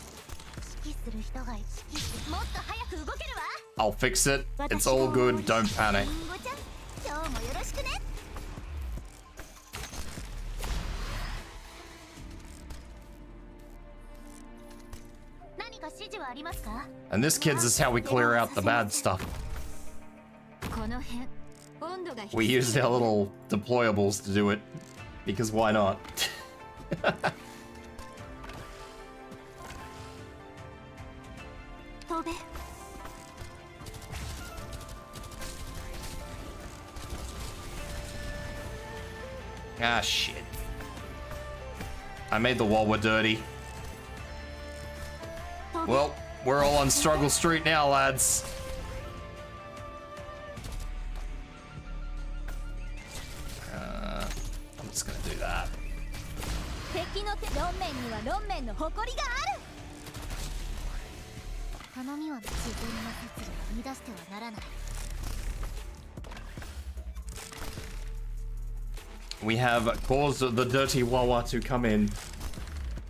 I'll fix it. It's all good. Don't panic. And this, kids, is how we clear out the bad stuff. We used our little deployables to do it, because why not? Ah, shit. I made the wall dirty. Well, we're all on Struggle Street now, lads. I'm just gonna do that. We have caused the dirty Wawa to come in.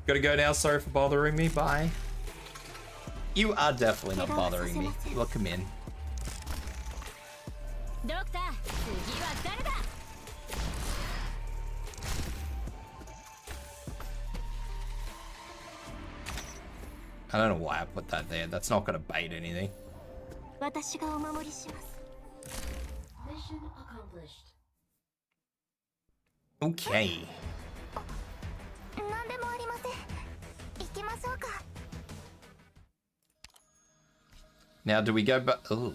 Gotta go now, sorry for bothering me, bye. You are definitely not bothering me. Welcome in. I don't know why I put that there. That's not gonna bait anything. Mission accomplished. Okay. Now, do we go back? Oh.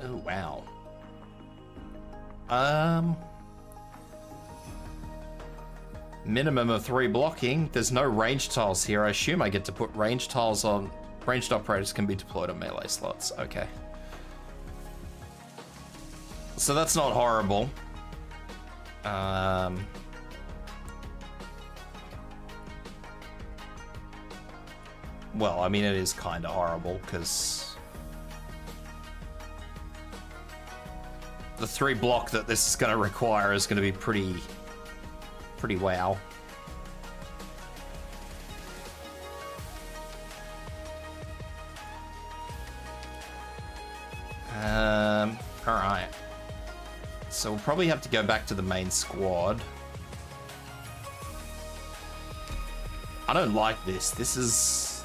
Oh, wow. Minimum of 3 blocking. There's no range tiles here. I assume I get to put range tiles on. Ranged operators can be deployed on melee slots. Okay. So that's not horrible. Well, I mean, it is kind of horrible because the 3 block that this is going to require is going to be pretty wow. Alright. So we'll probably have to go back to the main squad. I don't like this. This is...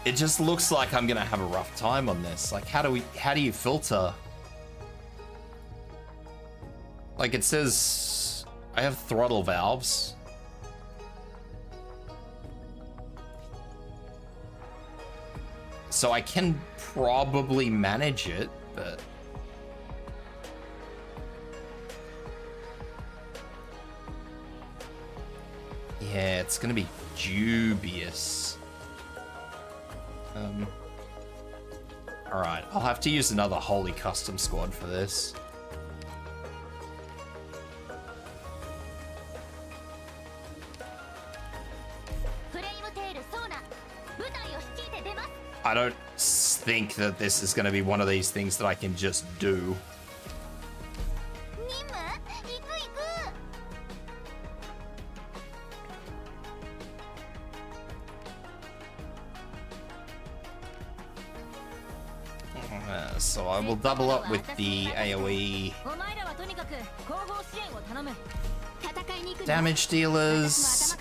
It just looks like I'm gonna have a rough time on this. Like, how do you filter? Like, it says I have throttle valves. So I can probably manage it, but... Yeah, it's gonna be dubious. Alright, I'll have to use another Holy Custom Squad for this. I don't think that this is going to be one of these things that I can just do. So I will double up with the AoE damage dealers.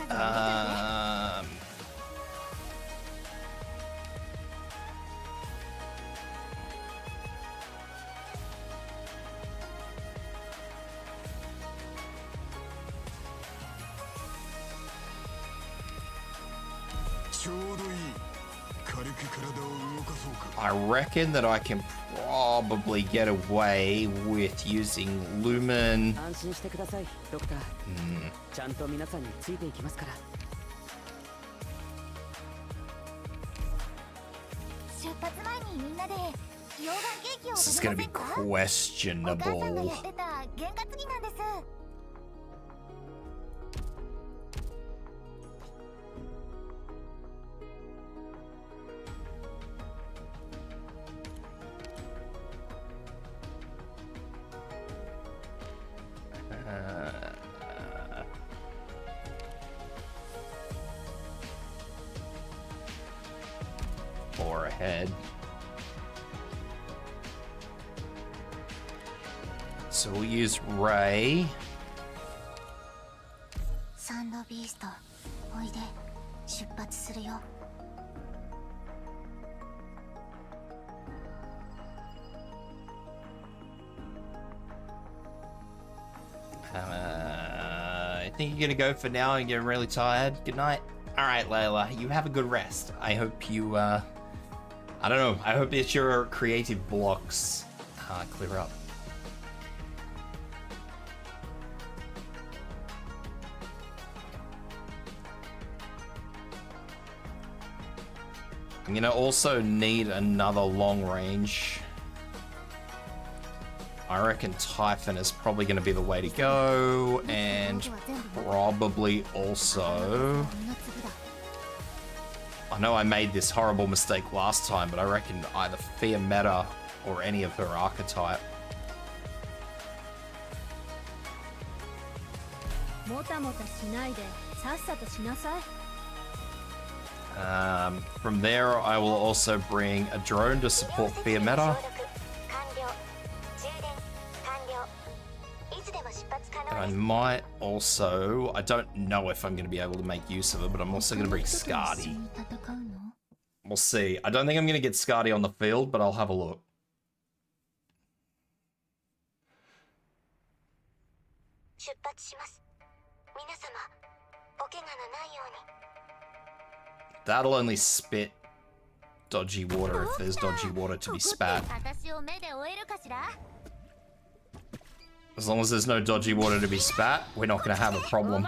I reckon that I can probably get away with using Lumen. This is going to be questionable. Four ahead. So we'll use Ray. I think you're gonna go for now and get really tired. Good night. All right, Layla, you have a good rest. I hope you, I don't know. I hope that your creative blocks clear up. I'm gonna also need another long range. I reckon Typhon is probably gonna be the way to go, and probably also... I know I made this horrible mistake last time, but I reckon either Fear Meta or any of her archetype. From there, I will also bring a drone to support Fear Meta. And I might also... I don't know if I'm going to be able to make use of it, but I'm also going to bring Skadi. We'll see. I don't think I'm going to get Skadi on the field, but I'll have a look. That'll only spit dodgy water if there's dodgy water to be spat. As long as there's no dodgy water to be spat, we're not going to have a problem.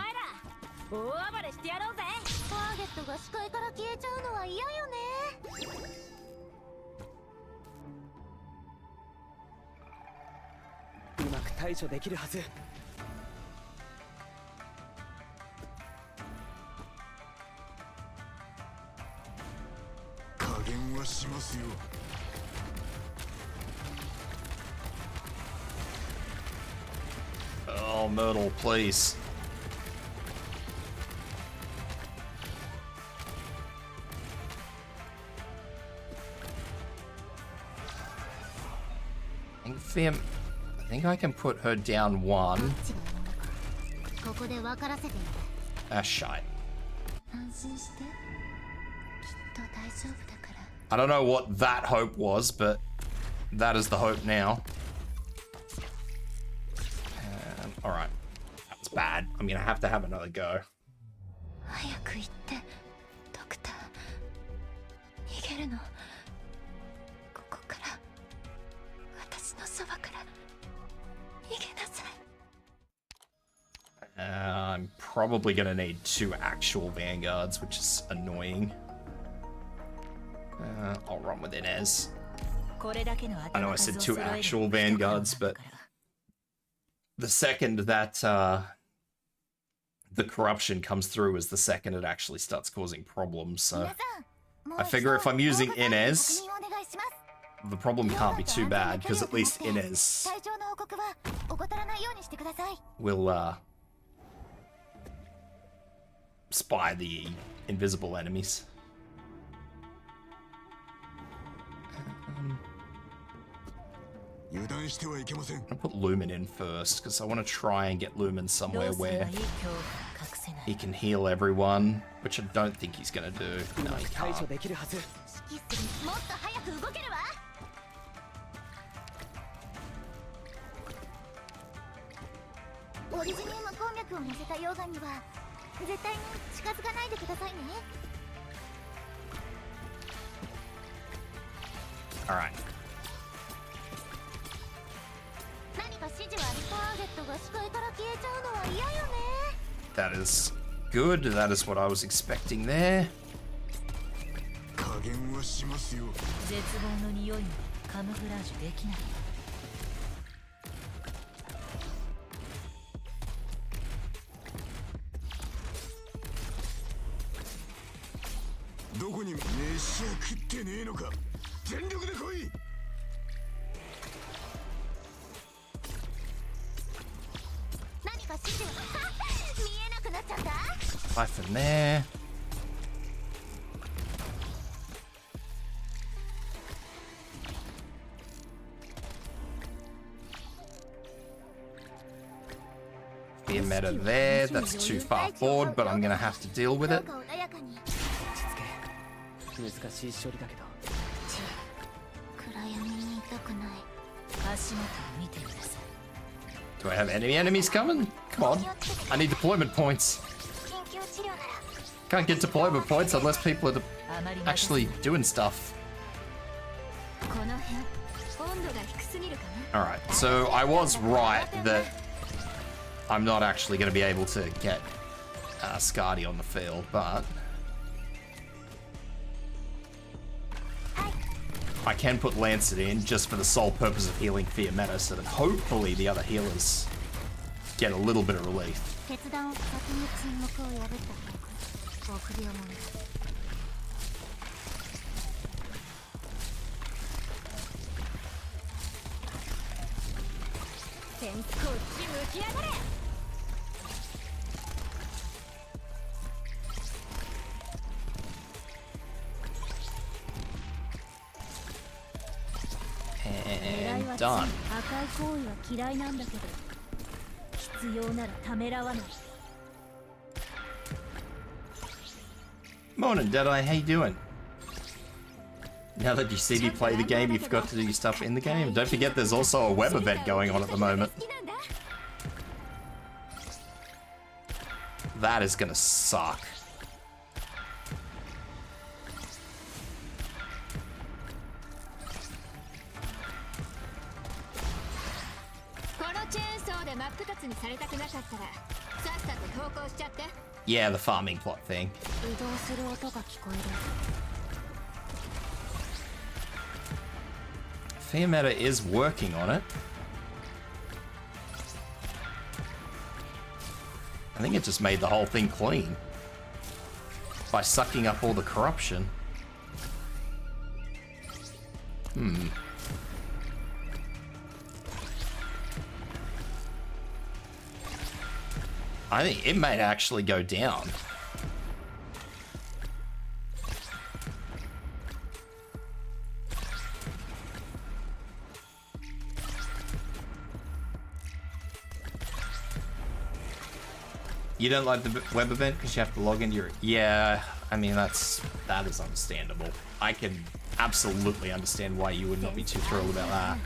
Oh, Myrtle, please. I think I can put her down one. Ah, shite. I don't know what that hope was, but that is the hope now. Alright. That was bad. I'm gonna have to have another go. I'm probably gonna need 2 actual vanguards, which is annoying. I'll run with Inez. I know I said 2 actual vanguards, but the second that the corruption comes through is the second it actually starts causing problems. So I figure if I'm using Inez, the problem can't be too bad, because at least Inez will spy the invisible enemies. I'll put Lumen in first, because I want to try and get Lumen somewhere where he can heal everyone, which I don't think he's going to do. No, he can't. Alright. That is good. That is what I was expecting there. Siphon there. Fear meta there. That's too far forward, but I'm gonna have to deal with it. Do I have any enemies coming? Come on. I need deployment points. Can't get deployment points unless people are actually doing stuff. Alright, so I was right that I'm not actually going to be able to get Skadi on the field, but I can put Lancet in just for the sole purpose of healing Fear Meta, so that hopefully the other healers get a little bit of relief. And done. Morning, Deadeye. How you doing? Now that you see me play the game, you forgot to do your stuff in the game. Don't forget there's also a web event going on at the moment. That is gonna suck. Yeah, the farming plot thing. Fear Meta is working on it. I think it just made the whole thing clean by sucking up all the corruption. I think it might actually go down. You don't like the web event because you have to log into your... Yeah, I mean, that is understandable. I can absolutely understand why you would not be too thrilled about that.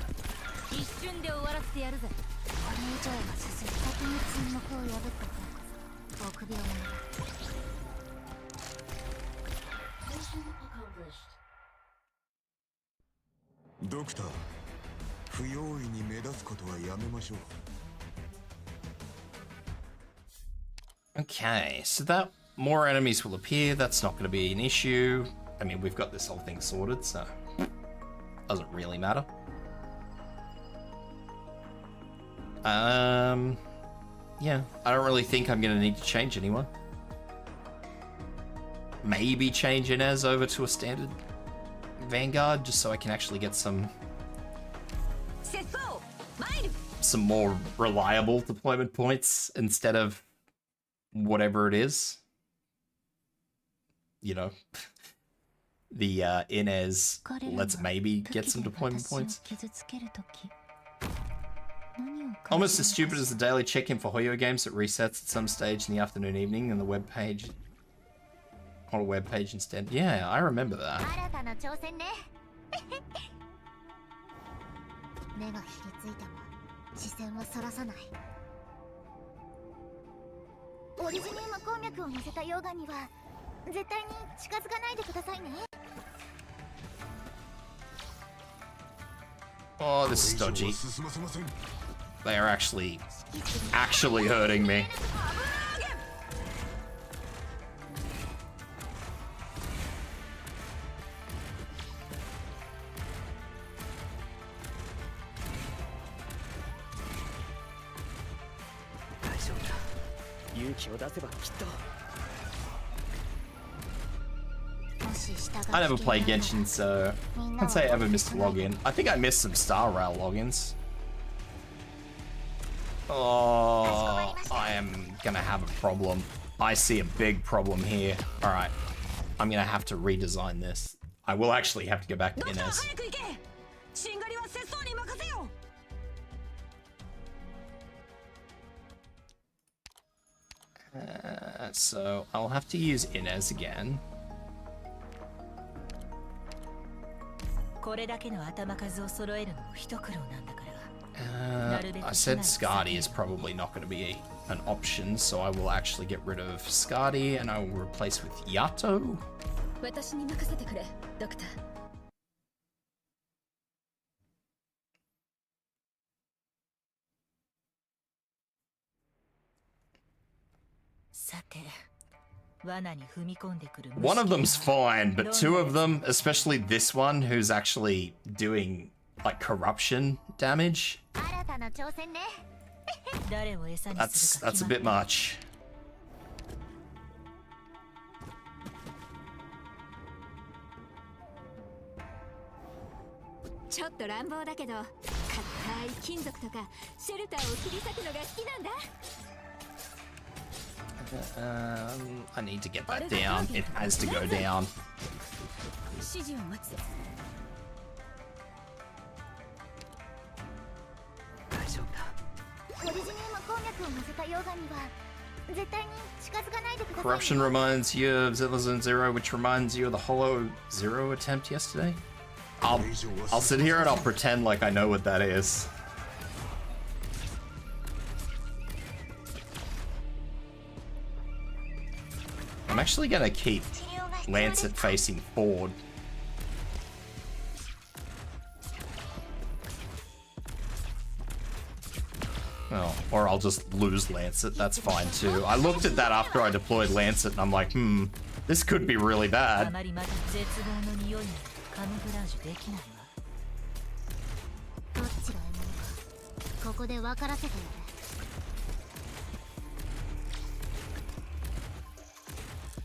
Doctor, 不用意に目立つことはやめましょう。 Okay, so that more enemies will appear. That's not going to be an issue. I mean, we've got this whole thing sorted, so doesn't really matter. Yeah, I don't really think I'm going to need to change anyone. Maybe change Inez over to a standard Vanguard, just so I can actually get some more reliable deployment points instead of whatever it is. You know, the Inez, let's maybe get some deployment points. Almost as stupid as the daily check-in for Hoyo games that resets at some stage in the afternoon, evening, and the web page on a web page instead. Yeah, I remember that. Oh, this is dodgy. They are actually hurting me. I never played Genshin, so I can't say I ever missed a login. I think I missed some Star Rail logins. Oh, I am gonna have a problem. I see a big problem here. Alright, I'm gonna have to redesign this. I will actually have to go back to Inez. So I'll have to use Inez again. I said Skadi is probably not going to be an option, so I will actually get rid of Skadi and I will replace with Yato. One of them's fine, but two of them, especially this one, who's actually doing like corruption damage, that's a bit much. I need to get that down. It has to go down. Corruption reminds you of Zilla Zone Zero, which reminds you of the Hollow Zero attempt yesterday. I'll sit here and I'll pretend like I know what that is. I'm actually gonna keep Lancet facing forward. Oh, or I'll just lose Lancet, that's fine too. I looked at that after I deployed Lancet and I'm like, this could be really bad.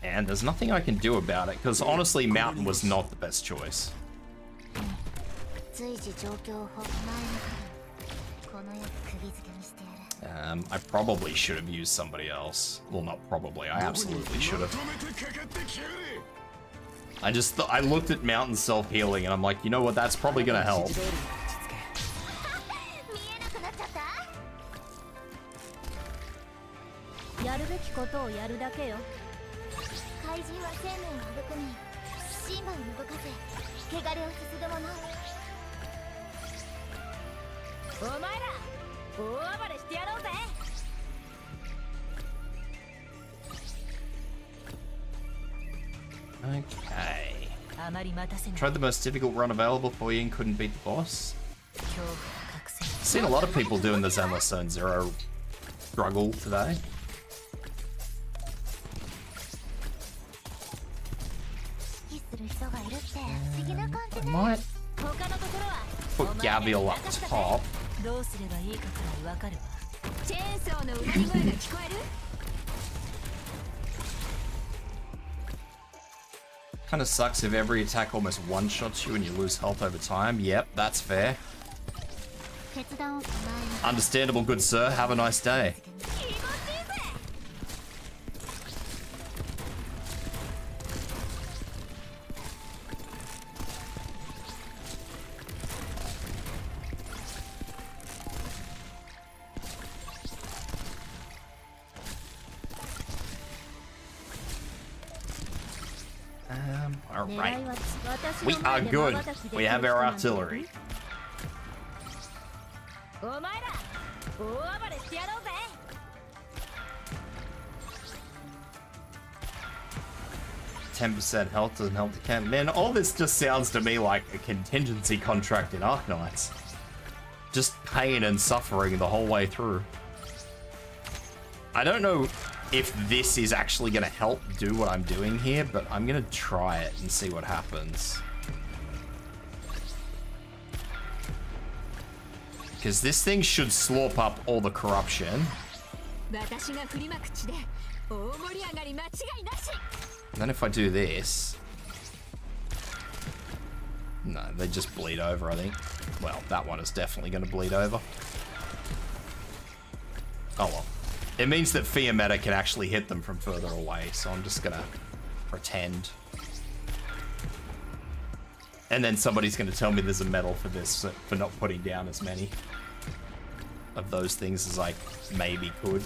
And there's nothing I can do about it, because honestly, Mountain was not the best choice. I probably should have used somebody else. Well, not probably, I absolutely should have. I looked at Mountain self-healing and I'm like, you know what, that's probably gonna help. をやるだけよ。怪人は生命を育み神馬を芽吹かせ汚れをすすぐもの。お前ら大暴れしてやろうぜ。 Okay. あまり待たせない。 Tried the most difficult run available for you and couldn't beat the boss. 恐怖を隠せ。 Seen a lot of people doing the Zenless Zone Zero struggle today. 指揮する人がいるって不思議な感じ I ね。 might 他のところは put Gabriel up top. どうすればいいかくらいわかるわ。チェーンソーのうなり声が聞こえる？ Kind of sucks if every attack almost one-shots you and you lose health over time. Yep, that's fair. 決断を備える。 Understandable, good sir. Have a nice day. 気持ちいいぜ。 Alright. 狙いは私 We の are 前で good. 瞬きで We have our artillery. お前ら大暴れしてやろうぜ。 10% health doesn't help the camp. Man, all this just sounds to me like a contingency contract in Arknights. Just pain and suffering the whole way through. I don't know if this is actually going to help do what I'm doing here, but I'm going to try it and see what happens. Because this thing should slurp up all the corruption. 私が振りまく地で大盛り上がり間違いなし。 And then if I do this... No, they just bleed over, I think. Well, that one is definitely going to bleed over. Oh well. It means that Fiametta can actually hit them from further away, so I'm just going to pretend. And then somebody's going to tell me there's a medal for this, for not putting down as many of those things as I maybe could.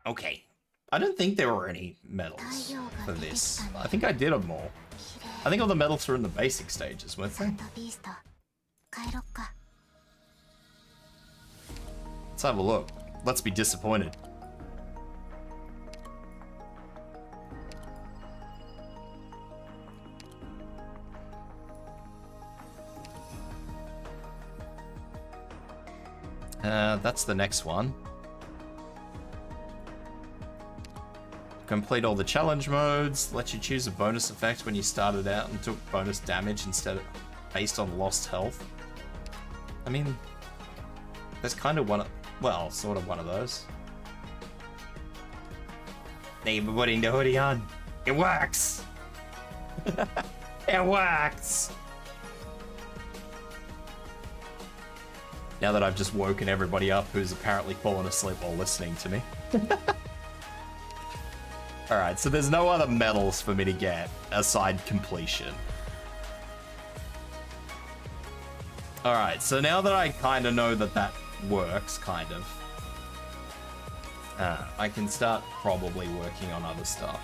Okay. I don't think there were any medals for this. I think I did them all. I think all the medals were in the basic stages, weren't they? ビースト帰ろっか。 Let's have a look. Let's be disappointed. That's the next one. Complete all the challenge modes. Let you choose a bonus effect when you started out and took bonus damage instead of based on lost health. I mean, there's kind of one, well, sort of one of those. Thank you for putting the hoodie on. It works. It works. Now that I've just woken everybody up who's apparently fallen asleep while listening to me. Alright, so there's no other medals for me to get aside completion. Alright, so now that I kind of know that that works, kind of, I can start probably working on other stuff.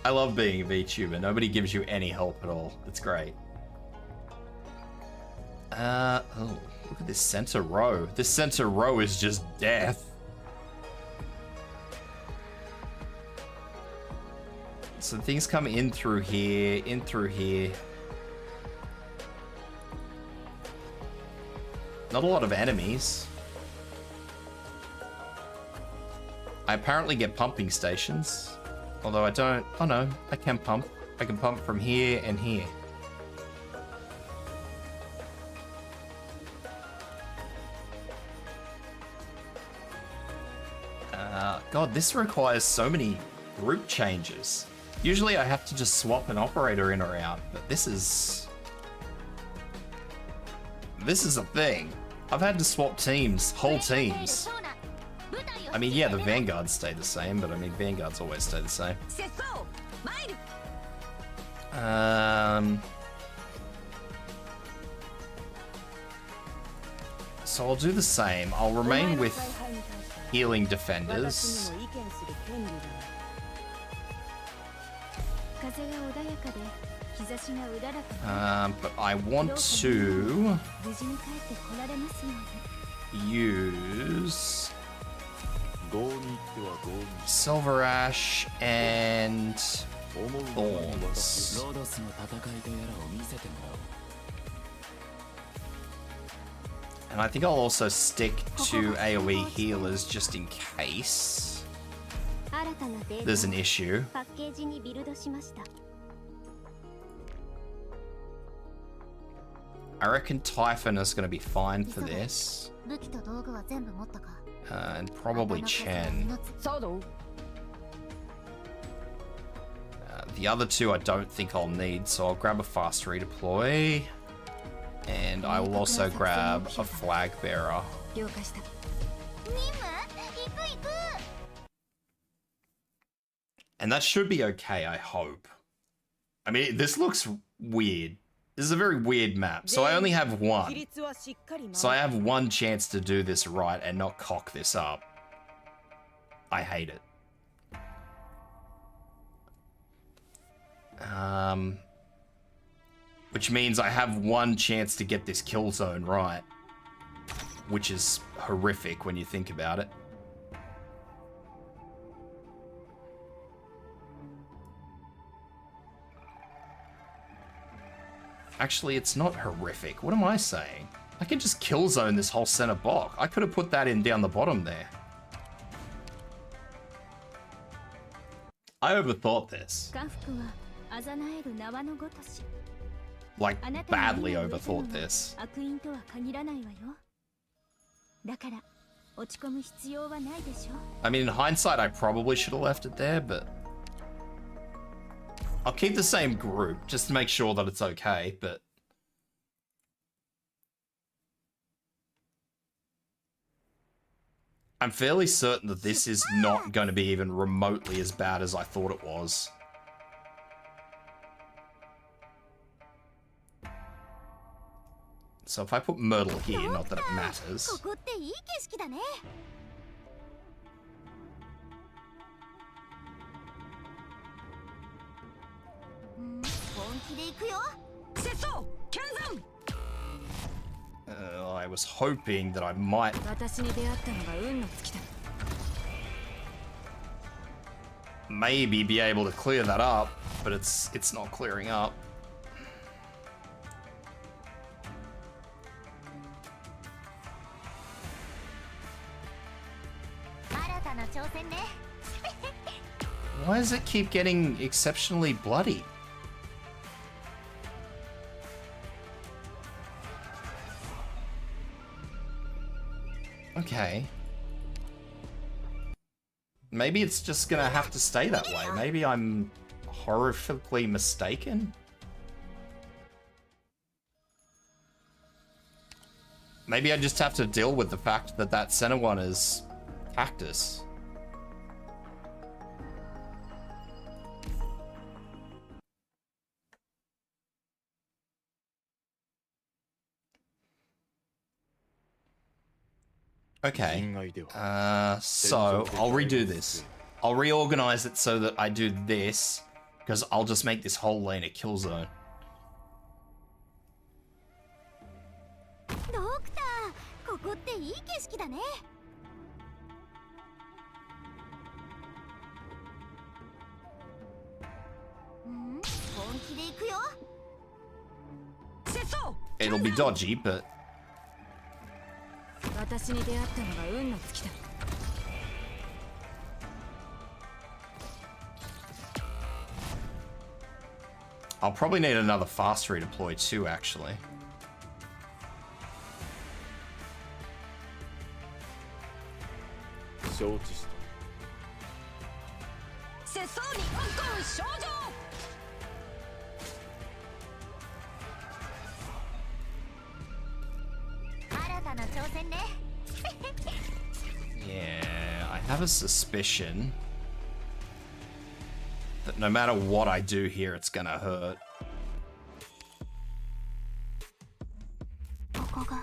I love being a VTuber. Nobody gives you any help at all. It's great. Oh, look at this center row. This center row is just death. So things come in through here, in through here. Not a lot of enemies. I apparently get pumping stations. Although I don't... Oh no, I can pump. I can pump from here and here. God, this requires so many group changes. Usually I have to just swap an operator in or out, but this is a thing. I've had to swap teams, whole teams. I mean, yeah, the Vanguards stay the same, but I mean, Vanguards always stay the same. So I'll do the same. I'll remain with healing defenders. But I want to use Silver Ash and Thorns. And I think I'll also stick to AoE healers just in case there's an issue. I reckon Typhon is going to be fine for this. And probably Chen. The other two I don't think I'll need, so I'll grab a fast redeploy. And I will also grab a flag bearer. And that should be okay, I hope. I mean, this looks weird. This is a very weird map, so I only have one. So I have one chance to do this right and not cock this up. I hate it. Which means I have one chance to get this kill zone right. Which is horrific when you think about it. Actually, it's not horrific. What am I saying? I can just kill zone this whole center block. I could have put that in down the bottom there. I overthought this. Like, badly overthought this. I mean, in hindsight, I probably should have left it there, but I'll keep the same group just to make sure that it's okay, but I'm fairly certain that this is not going to be even remotely as bad as I thought it was. So if I put Myrtle here, not that it matters. I was hoping that I might maybe be able to clear that up, but it's not clearing up. Why does it keep getting exceptionally bloody? Okay. Maybe it's just gonna have to stay that way. Maybe I'm horrifically mistaken. Maybe I just have to deal with the fact that that center one is cactus. Okay, so I'll redo this. I'll reorganize it so that I do this, because I'll just make this whole lane a kill zone. It'll be dodgy, but I'll probably need another fast redeploy too, actually. たな挑戦ね Yeah, I have a suspicion that no matter what I do here, it's gonna hurt. ここが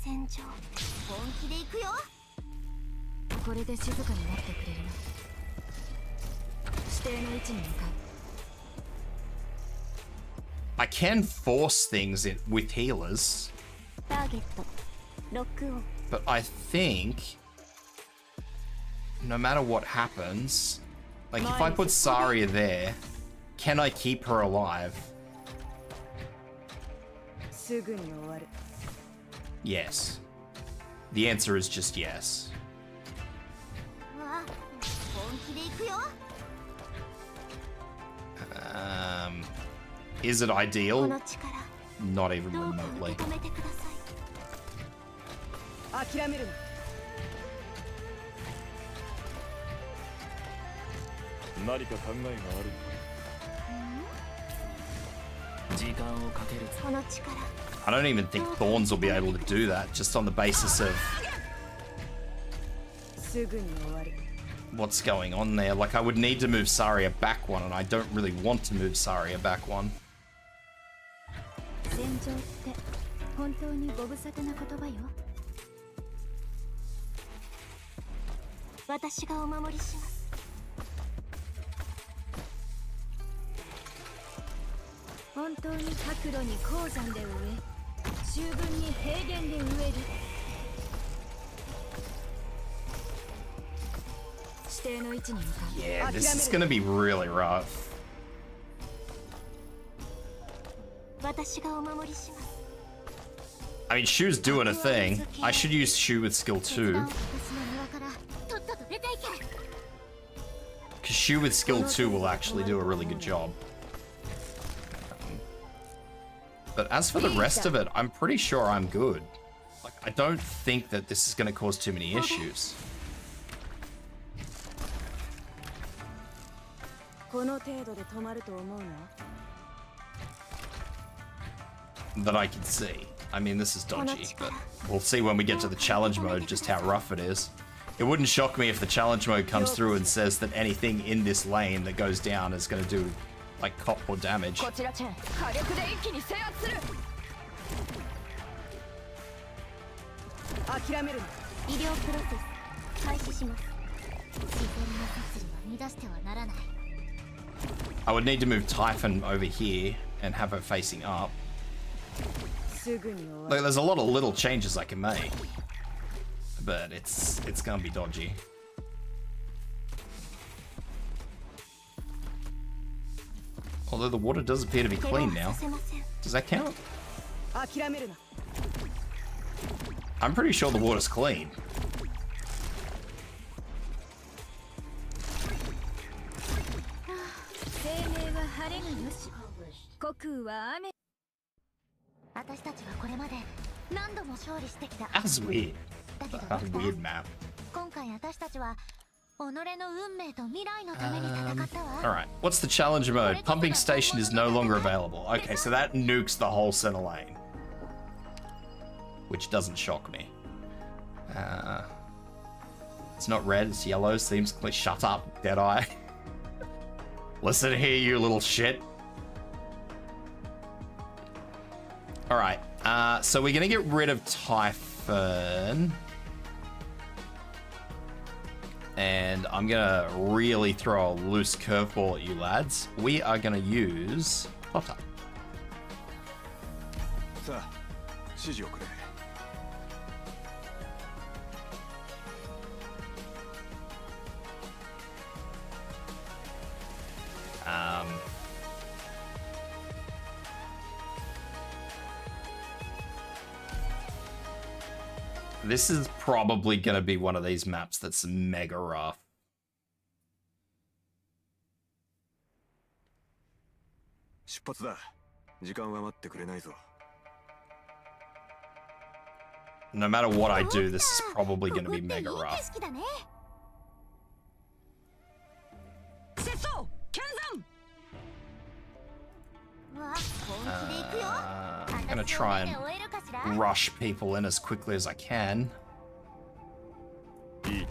戦場本気で行くよこれで静かになってくれるな指定の位置に向かう I can force things with healers, ターゲットロックオン but I think no matter what happens, like if I put Saria there, can I keep her alive? すぐに終わる Yes. The answer is just yes. わ本気で行くよ Is it こ ideal? の力 Not even どうか remotely. 受け止めてください 諦めるな 何か考えがある時間をかけるこの力 I don't even think Thorns will be able to do that, just on the basis of すぐに終わる what's going on there. Like, I would need to move Saria back one, and I don't really want to move Saria back one. 戦場って本当にご無沙汰な言葉よ私がお守りします本当に白露に鉱山で植え秋分に平原で植える指定の位置に向かう Yeah, this is gonna be really rough. 私がお守りします I mean, Shu's doing a thing. I should use Shu with skill 2, 私の庭からとっとと出ていけ because Shu with skill 2 will actually do a really good job. But as for the rest of it, I'm pretty sure I'm good. Like, I don't think that this is gonna cause too many issues. この程度で止まると思うな That I can see. I mean, this is dodgy, but we'll see when we get to the challenge mode just how rough it is. It wouldn't shock me if the challenge mode comes through and says that anything in this lane that goes down is going to do, like, cop or damage. こちらチェン火力で一気に制圧する諦めるな医療プロセス開始します自然な摂理は乱してはならない I would need to move Typhon over here and have her facing up. すぐに終わ Like, る there's a lot of little changes I can make, but it's gonna be dodgy. Although the water does appear to be 怪我 clean は now. させません Does that count? 諦めるな I'm pretty sure the water's clean. 生命は晴れがよし虚空は雨私たちはこれまで何度も勝利してきた That's weird. だけど A weird map. 今回私たちは己の運命と未来のために戦ったわ Alright, what's the challenge mode? Pumping station is no longer available. Okay, so that nukes the whole center lane. Which doesn't shock me. It's not red, it's yellow. Seems clear. Shut up, Deadeye. Listen here, you little shit. Alright, so we're gonna get rid of Typhon. And I'm gonna really throw a loose curveball at you lads. We are gonna use Potter. さあ指示をくれ This is probably gonna be one of these maps that's mega rough. 出発だ時間は待ってくれないぞ No matter what I do, this is probably gonna be ここっていい mega 景 rough. 色だね節操剣山わあ本気で行くよ I'm gonna try and 私を見て終えるかしら rush people in as quickly as I can. いいだ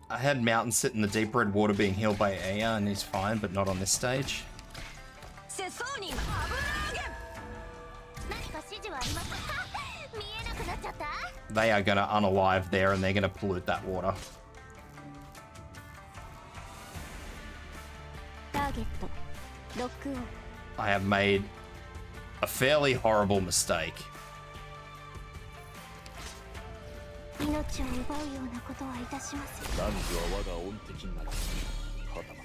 I had Mountain sit in the deep red water being healed by Aya, and he's fine, but not on this stage. 何か指示はありますか見えなくなっちゃった They are gonna unalive there, and they're gonna pollute that water. ターゲットロックオン I have made a fairly horrible mistake. 命を奪うようなことはいたしません男女は我が恩敵なりはたま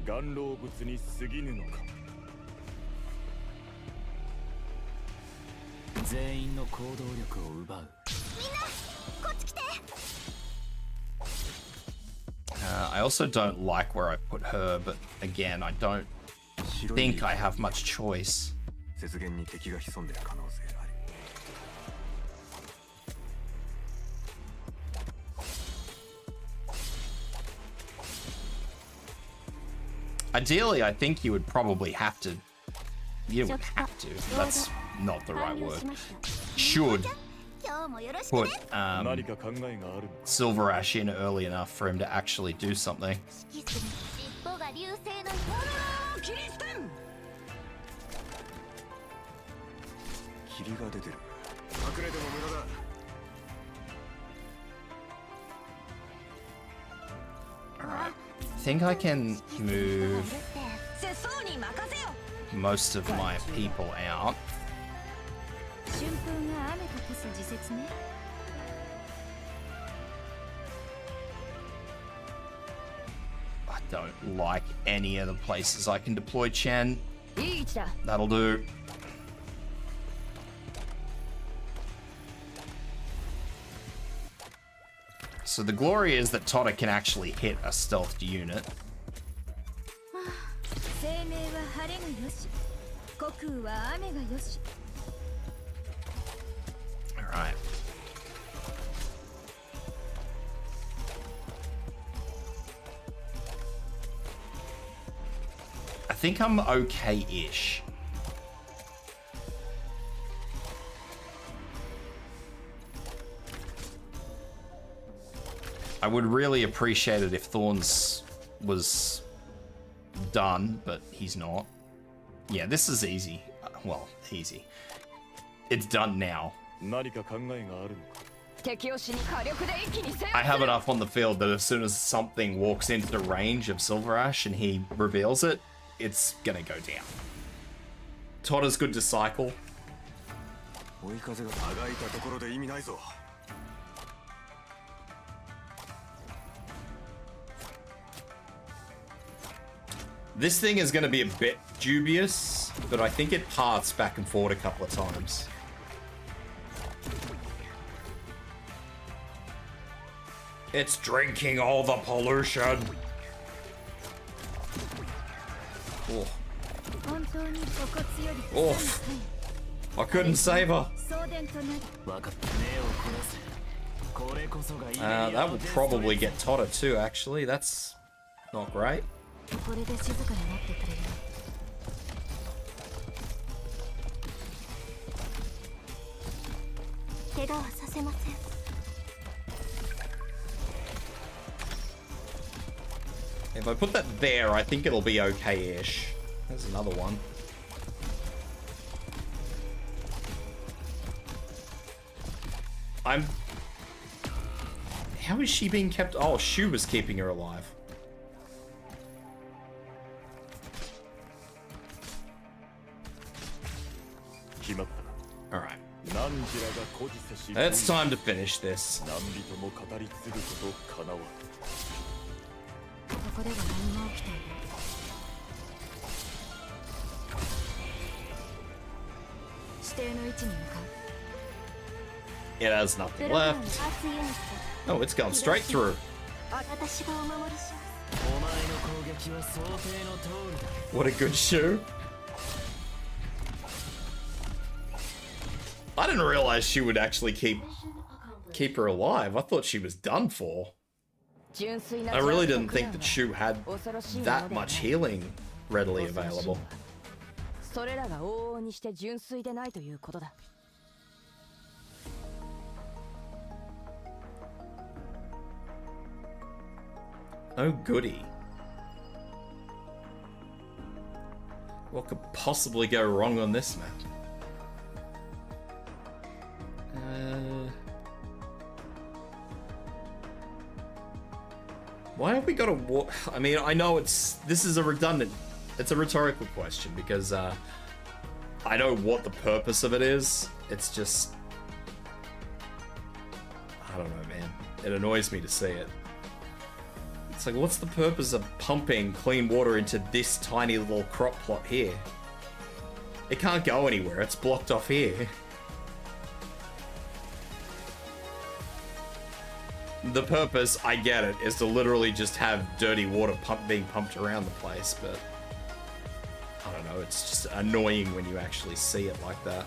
た眼老物に過ぎぬのか全員の行動力を奪う I also don't like where I put her, but again, I don't think I have much choice. 雪原に敵が潜んでる可能性あり Ideally, I think you would probably have to. You would have to. That's not the right word. Should 今日もよろしく put ね 何か考えがあるのか Silver Ash in early enough for him to actually do something. 指揮する尻尾が流星のキリステン霧が出てる隠れても無駄だ Alright. I think I can move 世相に任せよ most of my people out. 春風が雨かけす時節ね I don't like any of the places I can deploy Chen. いい位置だ That'll do. So the glory is that Totta can actually hit a stealthed unit. 生命は晴れがよし虚空は雨がよし Alright. I think I'm okay-ish. I would really appreciate it if Thorns was done, but he's not. Yeah, this is easy. Well, easy. It's done now. 何か考えがあるのか 敵を死に火力で一気に制 I have enough on the field that as soon as something walks into the range of Silver Ash and he reveals it, it's gonna go down. Totta's good to cycle. 追い風があがいたところで意味ないぞ This thing is gonna be a bit dubious, but I think it paths back and forth a couple of times. It's drinking all the pollution. Oh, 本当に心地より Oof. I couldn't save her. 送電となり分かった目を凝らせこれこそがイメージ That will probably get Totta too, actually. That's not great. これで静かになってくれる 怪我はさせません If I put that there, I think it'll be okay-ish. There's another one. How is she being kept? Oh, Shu was keeping her alive. All right. It's time to finish this. 何人も語り継ぐことかなわここでは何も起きていない指定の位置に向かう It has nothing left. Oh, it's gone straight through. 私がお守りしますお前の攻撃は想定の通りだ What a good Shu. I didn't realize she would actually keep her alive. I thought she was done for. I really didn't think that Shu had that much healing readily available. それらが往々にして純粋でないということだ。 Oh goody. What could possibly go wrong on this map? Why have we got a war? I mean, I know this is a redundant, it's a rhetorical question because I know what the purpose of it is. It's just, I don't know, man. It annoys me to see it. It's like, what's the purpose of pumping clean water into this tiny little crop plot here? It can't go anywhere, it's blocked off here. The purpose, I get it, is to literally just have dirty water being pumped around the place, but I don't know, it's just annoying when you actually see it like that.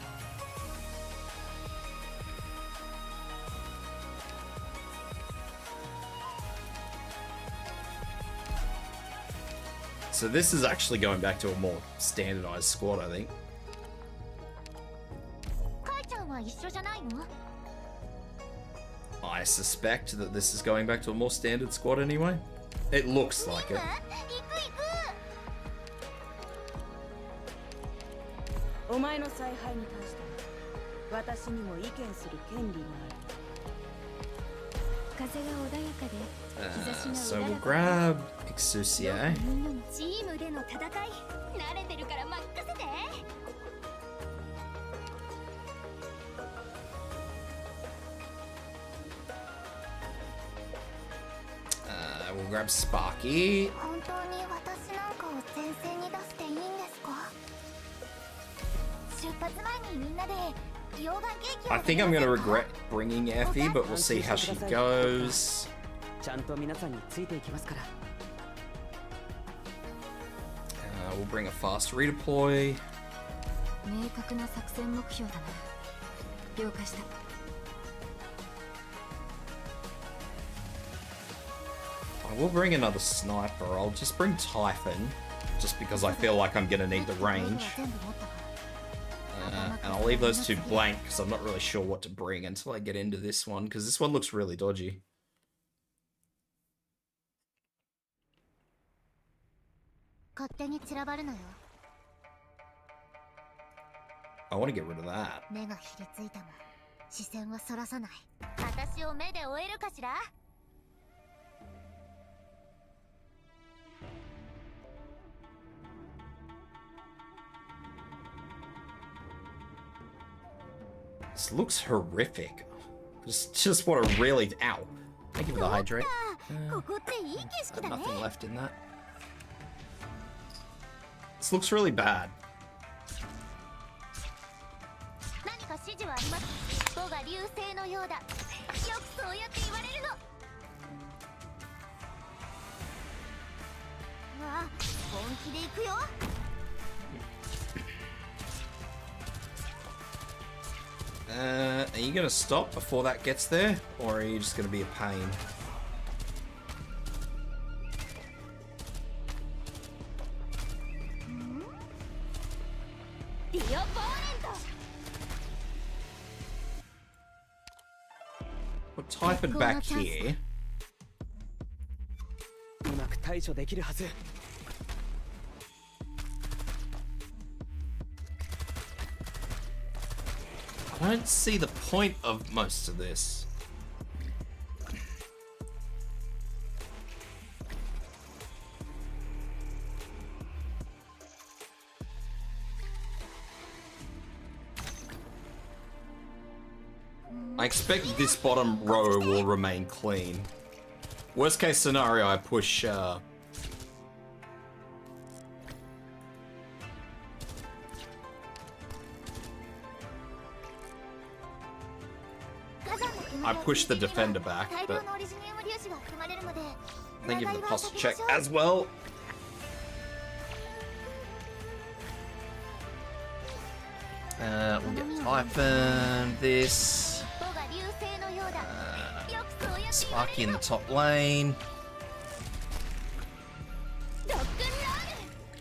So this is actually going back to a more standardized squad, I think. I suspect that this is going back to a more standard squad anyway. It looks like it. お前の采配に関して私にも意見する権利がある。風が穏やかで日差しが So うら we'll らか grab Exusia. みんなにチームでの戦い慣れてるから任せて。 We'll grab Sparky. 本当に私なんかを前線に出していいんですか？出発前にみんなで溶岩ケーキを I think I'm gonna regret bringing Effie, but we'll see how she goes. ちゃんと皆さんについていきますから。 We'll bring a fast redeploy. 明確な作戦目標だな。了解した。 I will bring another sniper. I'll just bring Typhon, just because I feel like I'm gonna need the range. And I'll leave those two blank because I'm not really sure what to bring until I get into this one, because this one looks really dodgy. I want to get rid of that. 目がひりついたもん。視線はそらさない。私を目で追えるかしら？ This looks horrific. Just want to really... Ow. Thank you for the hydrate. Nothing left in that. This looks really bad. Are you gonna stop before that gets there, or are you just gonna be a pain? We'll type it back here. うまく対処できるはず。 I don't see the point of most of this. I expect this bottom row will remain clean. Worst case scenario, I push I pushed the defender back, but thank you for the posture check as well. We'll get Typhon, this, Sparky in the top lane.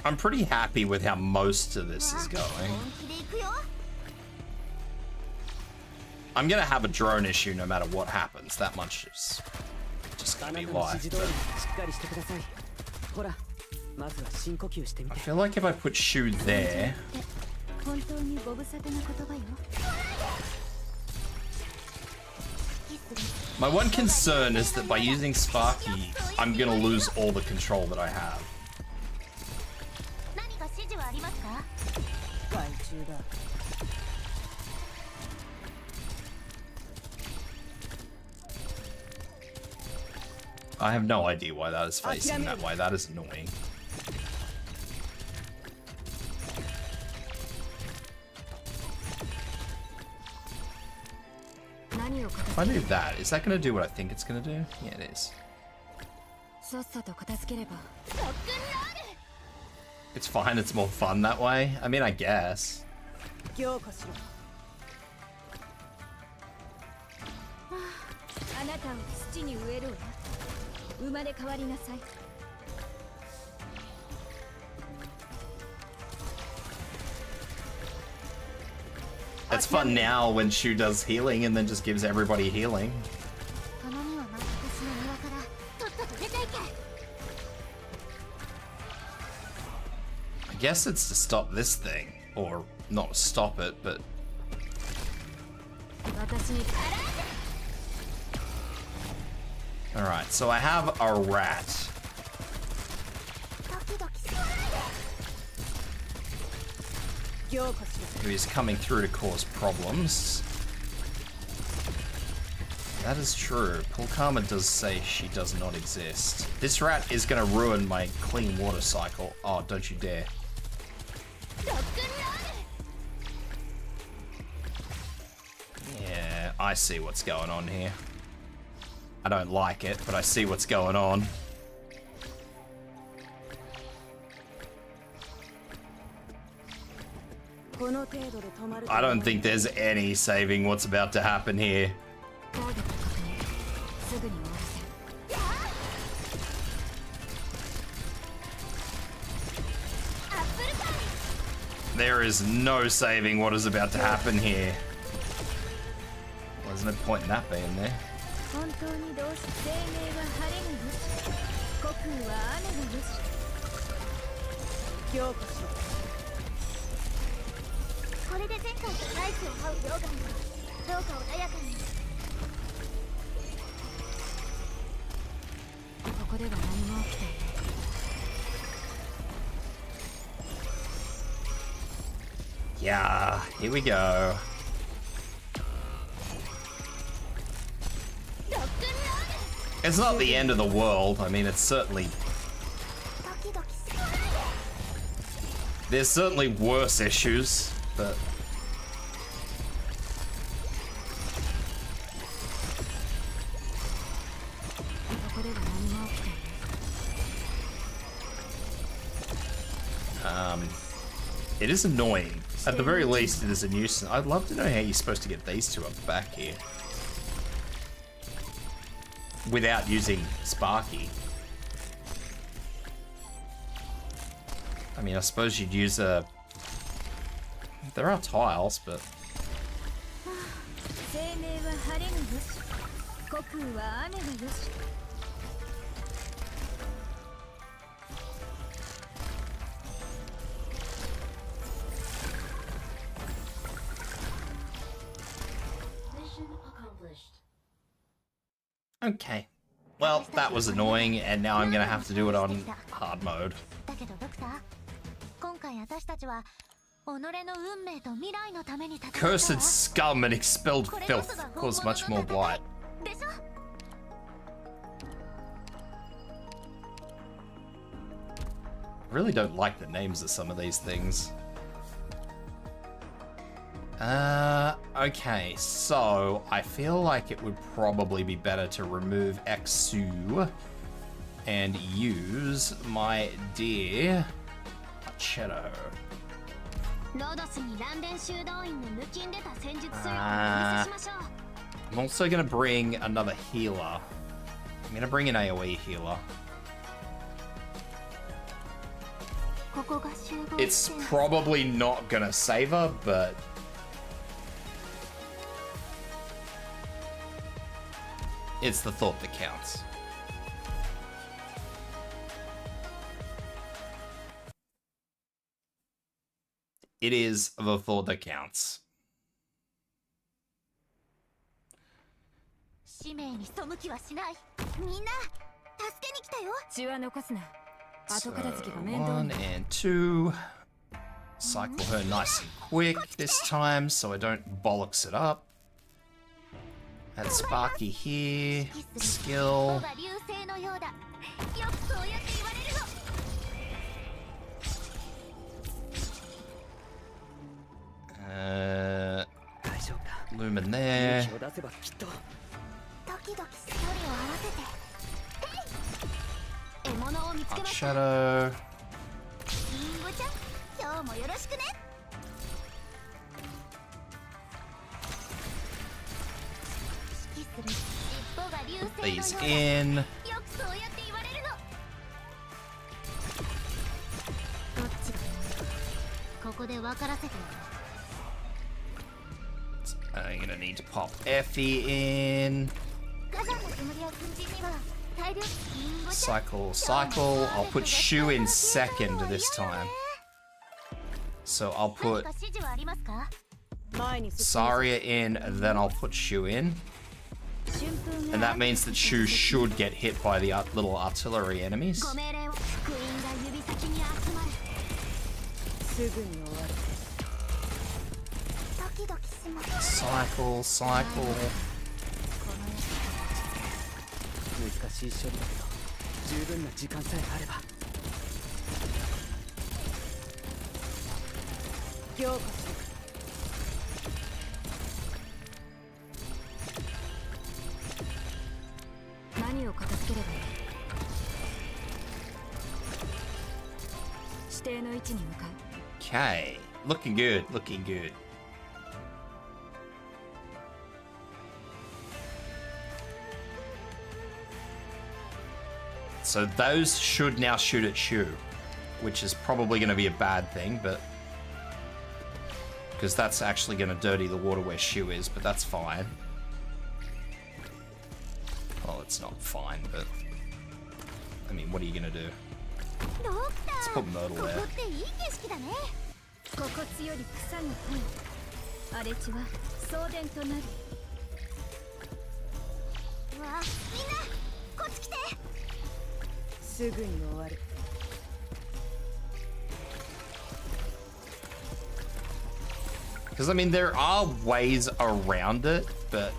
I'm pretty happy with how most of this is going. 本気で行くよ。 I'm gonna have a drone issue no matter what happens. That much is just あ gonna な be たの life. 指示通りにしっかりしてください。ほら、まずは深呼吸してみ I て。 feel like if I put Shu there, 本当にご無沙汰な言葉よ。 my one concern is that by using Sparky, I'm gonna lose all the control that I have. 何か指示はありますか？外中だ。 I have no idea why that is facing that way. That is annoying. If I do that, is that going to do what I think it's going to do? Yeah, it is. さっさと片付ければ。 It's fine, it's more fun that way. I mean, I guess. 強化しろ。あなたを土に植えるわ。生まれ変わりなさい。 It's fun now when Shu does healing and then just gives everybody healing. たまにはまた私の庭からとっとと出ていけ。 I guess it's to stop this thing. Or not stop it, but 私に alright, so I have a rat. ドキドキする。 強化しろ。 Who is coming through to cause problems. That is true. Paul Karma does say she does not exist. This rat is going to ruin my clean water cycle. Oh, don't you dare. ロックンロール。 Yeah, I see what's going on here. I don't like it, but I see what's going on. I don't think there's any saving what's about to happen here. ターゲット確認。すぐに終わらせる。 アップルパイ。 There is no saving what is about to happen here. Well, there's no point in that being there. 本当にどうし生命は晴れがよし。虚空は雨がよし。強化しろ。 これで前回とライフを這う溶岩がどうか穏やかに。 ここでは何も起きていない。 Yeah, here we go. ロックンロール。 It's not the end of the world. I mean, it's certainly... ドキドキする。 There's certainly worse issues, but... ここでは何も起きていない。 It is annoying. At the very least, it is a nuisance. I'd love to know how you're supposed to get these two up back here. Without using Sparky. I mean, I suppose you'd use a... There are tiles, but... 生命は晴れがよし。虚空は雨がよし。 Okay. Well, that was annoying, and now I'm gonna have to do it on hard mode. だけどドクター、今回私たちは己の運命と未来のために戦ったわ。 Cursed scum and expelled filth cause much more blight. でしょ？ I really don't like the names of some of these things. Okay, so I feel like it would probably be better to remove Xu and use my dear Shadow. ロードスにランデン修道院の抜きんでた戦術水をお見せしましょう。 I'm also gonna bring another healer. I'm gonna bring an AoE healer. ここが集合 It's 地点 probably not gonna save her, but it's the thought that counts. It is the thought that counts. 使命に背きはしない。みんな助けに来たよ。血は残すな。 So, 後片付けが面倒 1 に。 and 2. Cycle her nice and quick this time so I don't bollocks it up. Add Sparky here. こ Skill. が流星のようだ。よくそうやって言われるの。 Lumen there. 気を出せばきっと。ドキドキ距離を合わせて。獲物を見つけ Arc ました。 Shadow. リンゴちゃん、今日もよろしくね。指揮する尻尾が流星 These のよう in. だ。よくそうやって言われるの。どっちがここで分からせてよ。 I'm gonna need to pop Effie in. 火山の煙を粉塵には大量リンゴちゃん。 Cycle. I'll put Shu in second this time. So I'll 何 put か指示はありますか？ 前に進む。 Saria in, and then I'll put Shu in. 春風 And が that means that Shu should get hit by the little artillery enemies. ご命令を。福音が指先に集まる。すぐに終わる。ドキドキします。 Cycle. 難しい処理だけど十分な時間さえあれば。強化する。何を片付ければいい？指定の位置に向かう。 Okay. Looking good. Looking good. So those should now shoot at Shu, which is probably going to be a bad thing, but because that's actually going to dirty the water where Shu is, but that's fine. Well, it's not fine, but I mean, what are you going to do? ドクター、 Let's put Myrtle こ there. こっていい景色だね。ここ強り草の本荒れ地は送電となる。うわ、みんなこっち来て。すぐに終わる。 Because, I mean, there are ways around it, but,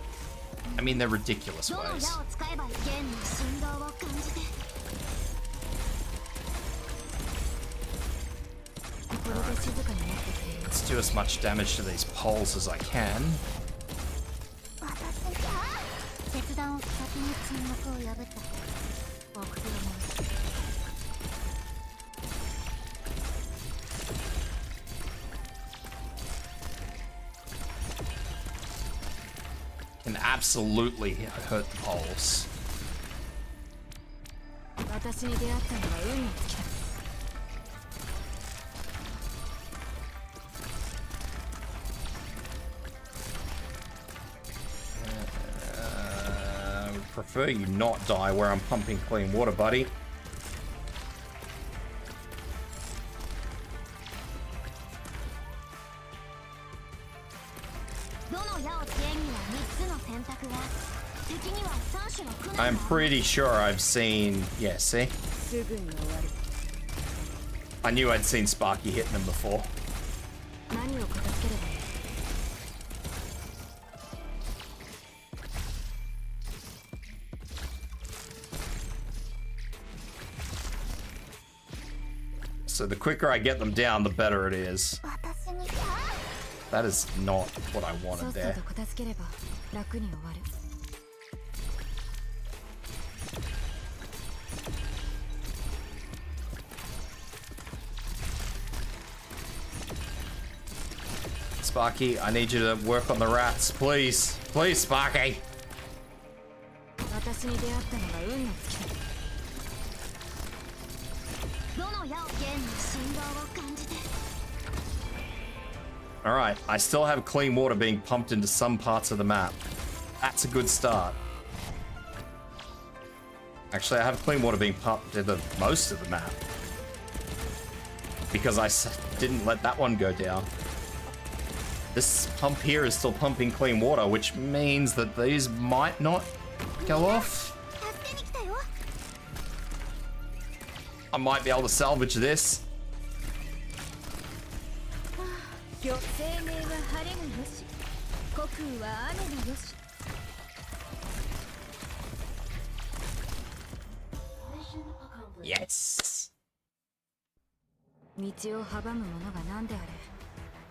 I mean, they're ridiculous どの矢を ways. 使えば弦の振動を感じて。これで静かになってくれる。 Let's do as much damage to these poles as I can. 切断を先に沈黙を破った。目標も Can absolutely hurt the poles. 私に出会ったのは運の尽きだ。 I would prefer you not die where I'm pumping clean water, buddy. どの矢を支援には3つの選択が。敵には3種の苦難 I'm pretty sure I've seen... Yeah, see? すぐに終わる。 I knew I'd seen Sparky hitting them before. 何を片付ければいい？ So the quicker I get them down, the better it is. 私に That is not what I さ wanted っさ there. と片付ければ楽に終わる。 Sparky, I need you to work on the rats, please. Please, Sparky. 私に出会ったのが運の尽きだ。Alright, I still have clean water being pumped into some parts of the map. That's a good start. Actually, I have clean water being pumped into most of the map. Because I didn't let that one go down. This pump here is still pumping clean water, which means that these might not go off. I might be able to salvage this. Yes. 道を阻むものが何であれ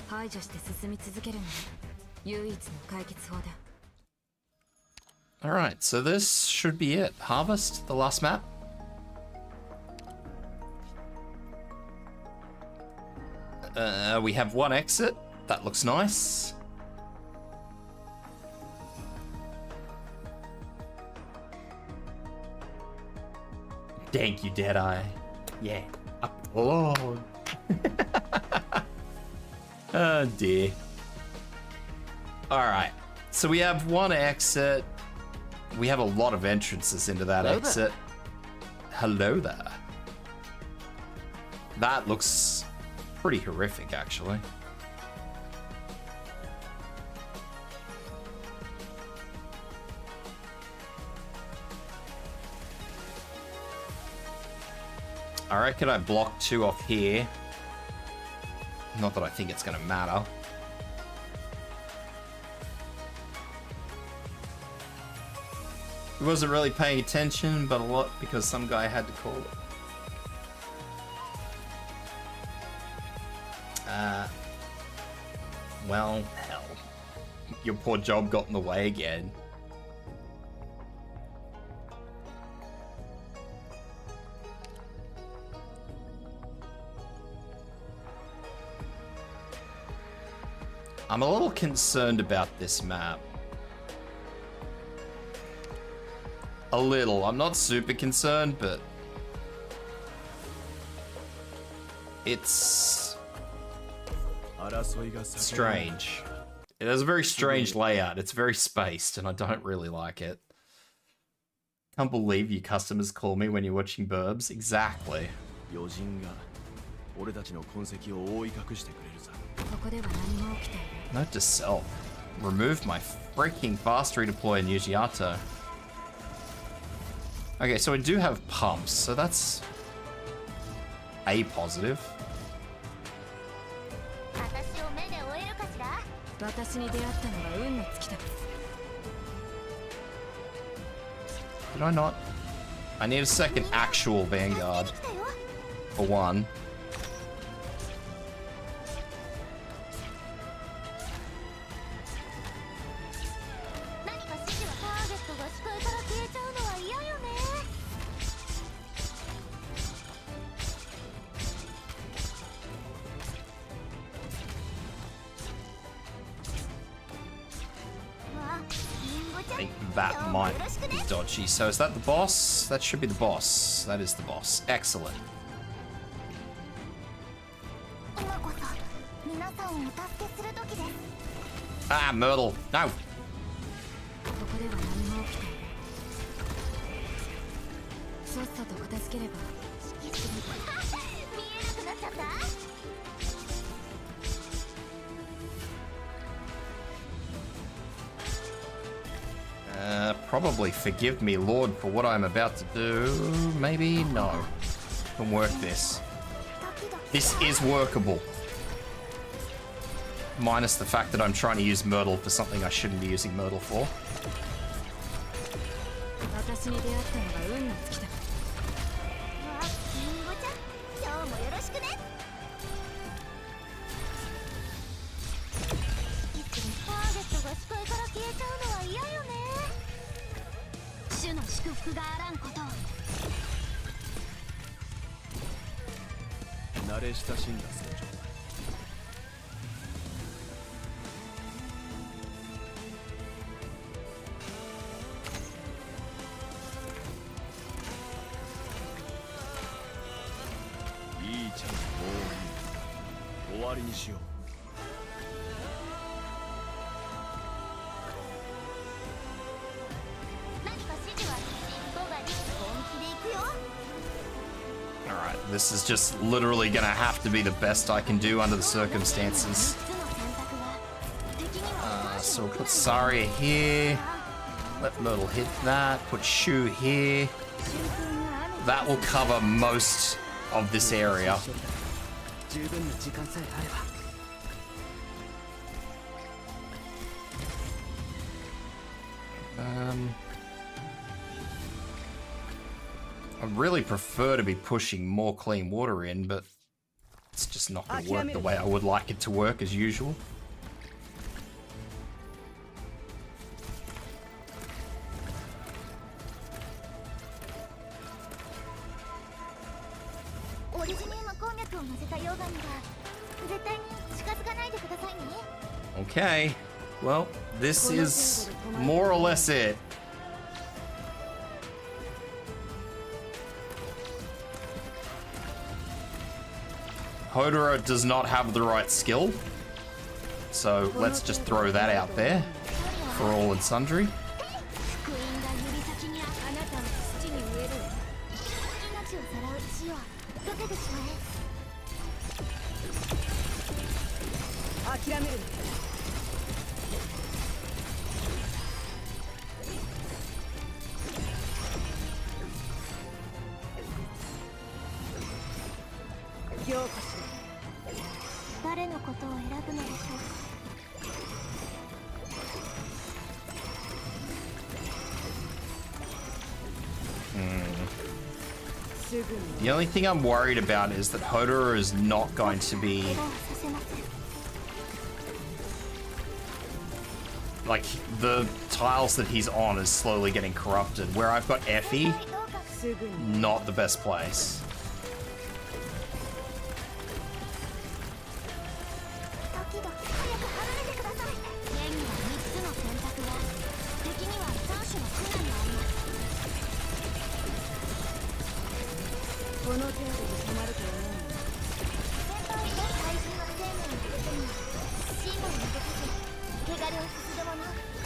排除して進み続けるのが唯一の解決法だ。Alright, so this should be it. Harvest, the last map. We have one exit. That looks nice. Thank you, Deadeye. Yeah. Applaud. Oh dear. Alright. So we have one exit. We have a lot of entrances into that exit. Hello there. That looks pretty horrific, actually. I reckon I block 2 off here. Not that I think it's gonna matter. He wasn't really paying attention, but a lot because some guy had to call it. Well, hell. Your poor job got in the way again. I'm a little concerned about this map. A little. I'm not super concerned, but it's strange. It has a very strange layout. It's very spaced, and I don't really like it. Can't believe you customers call me when you're watching Burbs. Exactly. Note to self. Remove my freaking fast redeploy in Yujiato. Okay, so we do have pumps, so that's a positive. Did I not? I need a second actual Vanguard. For one. That might be dodgy. So is that the boss? That should be the boss. That is the boss. Excellent. Ah, Myrtle. No. Probably forgive me, Lord, for what I'm about to do. Maybe? No. Can work this. This is workable. Minus the fact that I'm trying to use Myrtle for something I shouldn't be using Myrtle for. わりにしよう。何か指示は5が本気で行くよ。 Alright, this is just literally gonna have to be the best I can do under the circumstances. So we'll put Saria here. Let Myrtle hit that. Put Shu here. That will cover most of this area. I really prefer to be pushing more clean water in, but it's just not going to work the way I would like it to work as usual. Okay, well, this is more or less it. Hodora does not have the right skill, so let's just throw that out there for all and sundry. The only thing I'm worried about is that Hodora is not going to be... like, the tiles that he's on is slowly getting corrupted. Where I've got Effie, not the best place.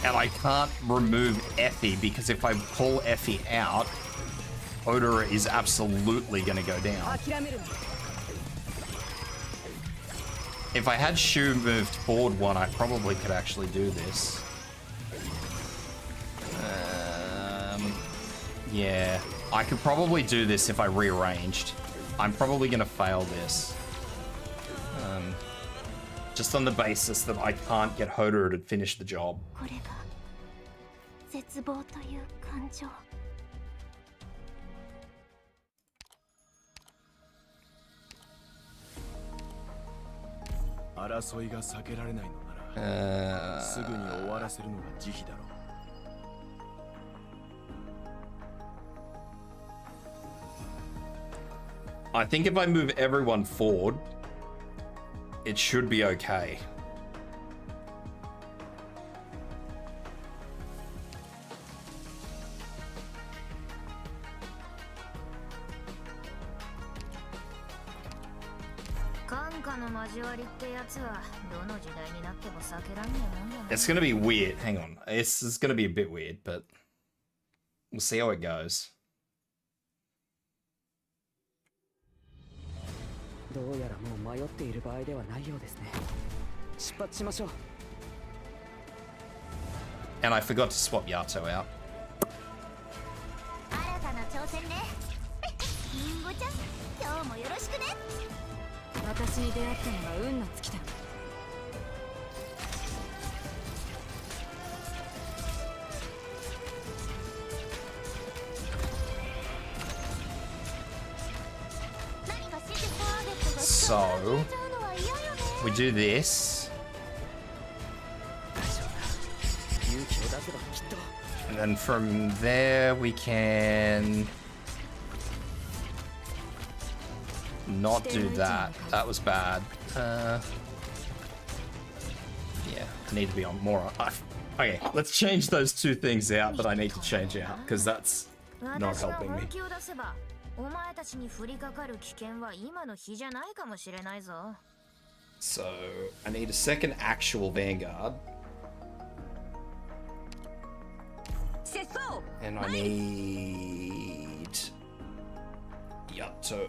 And I can't remove Effie because if I pull Effie out, Hodora is absolutely going to go down. If I had Shu moved forward one, I probably could actually do this. Yeah, I could probably do this if I rearranged. I'm probably going to fail this. Just on the basis that I can't get Hodora to finish the job. I think if I move everyone forward, it should be okay. It's gonna be weird. Hang on. It's gonna be a bit weird, but we'll see how it goes. And I forgot to swap Yato out. So we do this, and then from there we can not do that. That was bad. Yeah, I need to be on more. Okay, let's change those two things out that I need to change out because that's not helping me. So I need a second actual Vanguard. And I need Yato.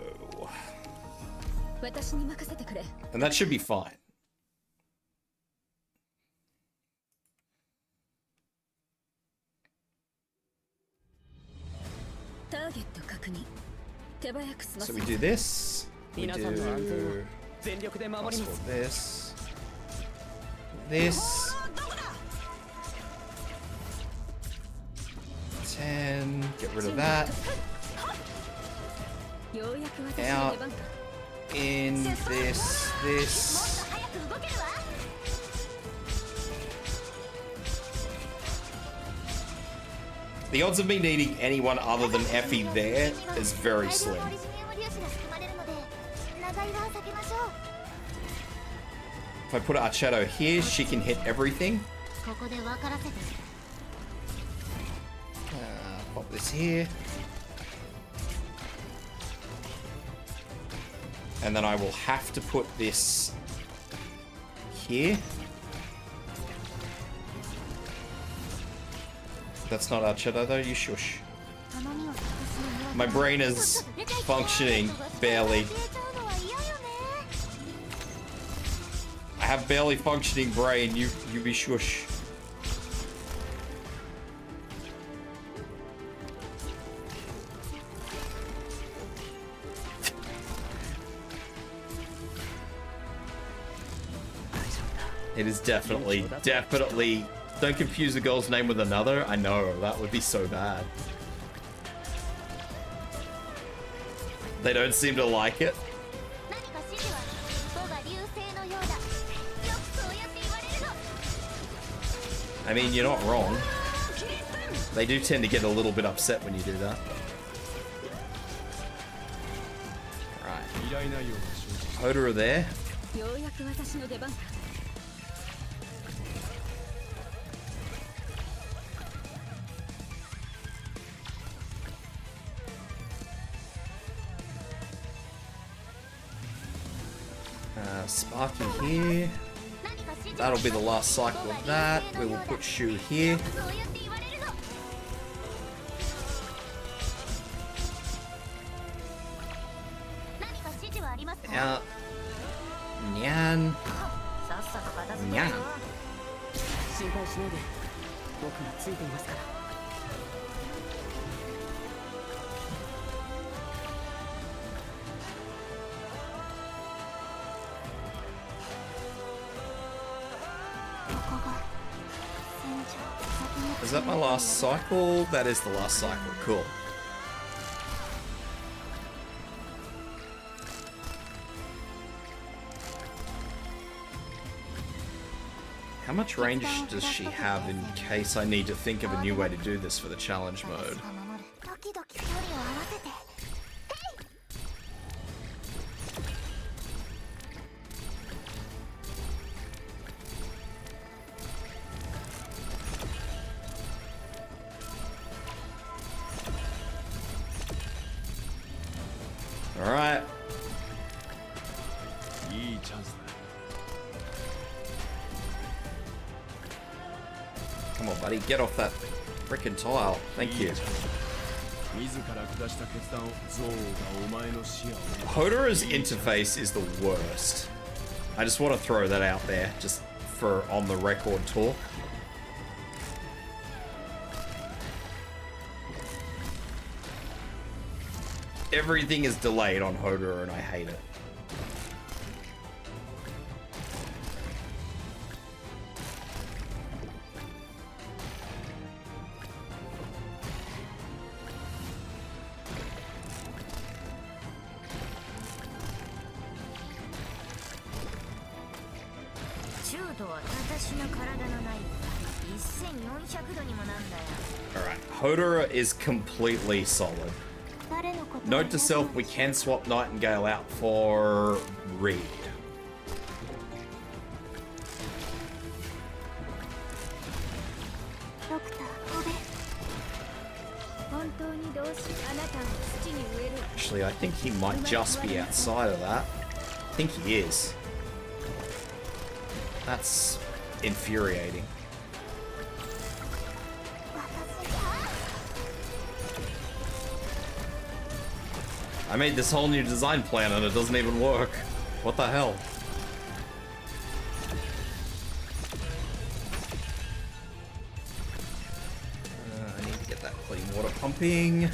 And that should be fine. So we do this. We do this. This. 10. Get rid of that. Out. In this. This. The odds of me needing anyone other than Effie there is very slim. If I put Archetto here, she can hit everything. Pop this here. And then I will have to put this here. That's not Archetto though, you shush. My brain is functioning barely. I have barely functioning brain, you be shush. It is definitely, don't confuse the girl's name with another. I know, that would be so bad. They don't seem to like it. I mean, you're not wrong. They do tend to get a little bit upset when you do that. Right. Hodor there. Sparky here. That'll be the last cycle of that. We will put Shu here. Out. Nyan. Nyan. Is that my last cycle? That is the last cycle. Cool. How much range does she have in case I need to think of a new way to do this for the challenge mode? Alright. Come on, buddy, get off that frickin' tile. Thank you. Hodor's interface is the worst. I just want to throw that out there, just for on the record talk. Everything is delayed on Hodor and I hate it. Alright, Hodor is completely solid. Note to self, we can swap Nightingale out for Reed. Actually, I think he might just be outside of that. I think he is. That's infuriating. I made this whole new design plan and it doesn't even work. What the hell? I need to get that clean water pumping.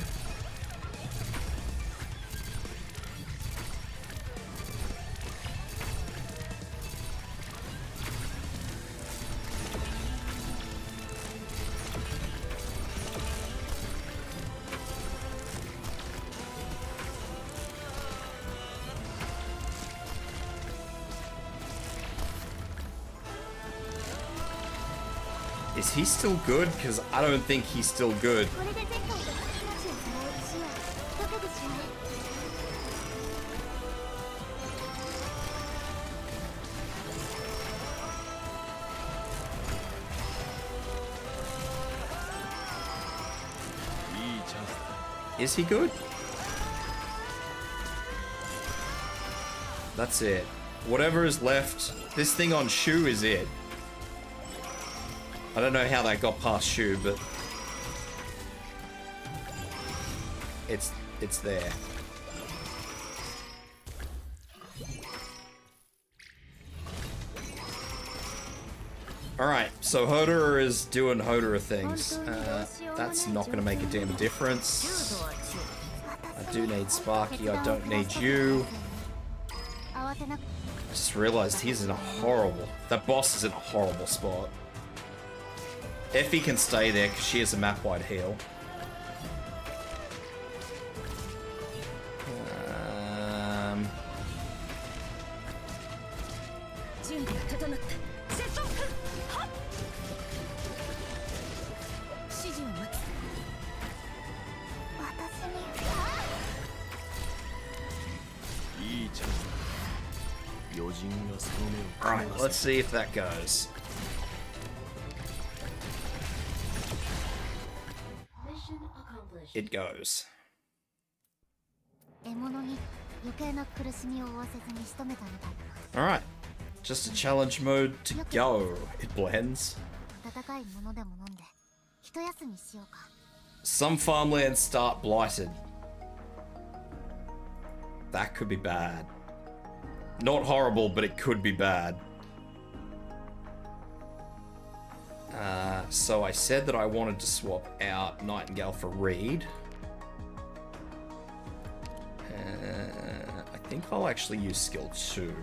Is he still good? Because I don't think he's still good. これで前回と話をさらう石はいかがでしょう。 Is he good? That's it. Whatever is left, this thing on Shu is it. I don't know how that got past Shu, but it's there. Alright, so Hodor is doing Hodor things. That's not going to make a damn difference. I do need Sparky, I don't need you. I just realized he's in a horrible... That boss is in a horrible spot. Effie can stay there because she has a map-wide heal. Alright, let's see if that goes. It goes. Alright, just a challenge mode to go. It blends. Some farmlands start blighted. That could be bad. Not horrible, but it could be bad. So I said that I wanted to swap out Nightingale for Reed. I think I'll actually use skill 2.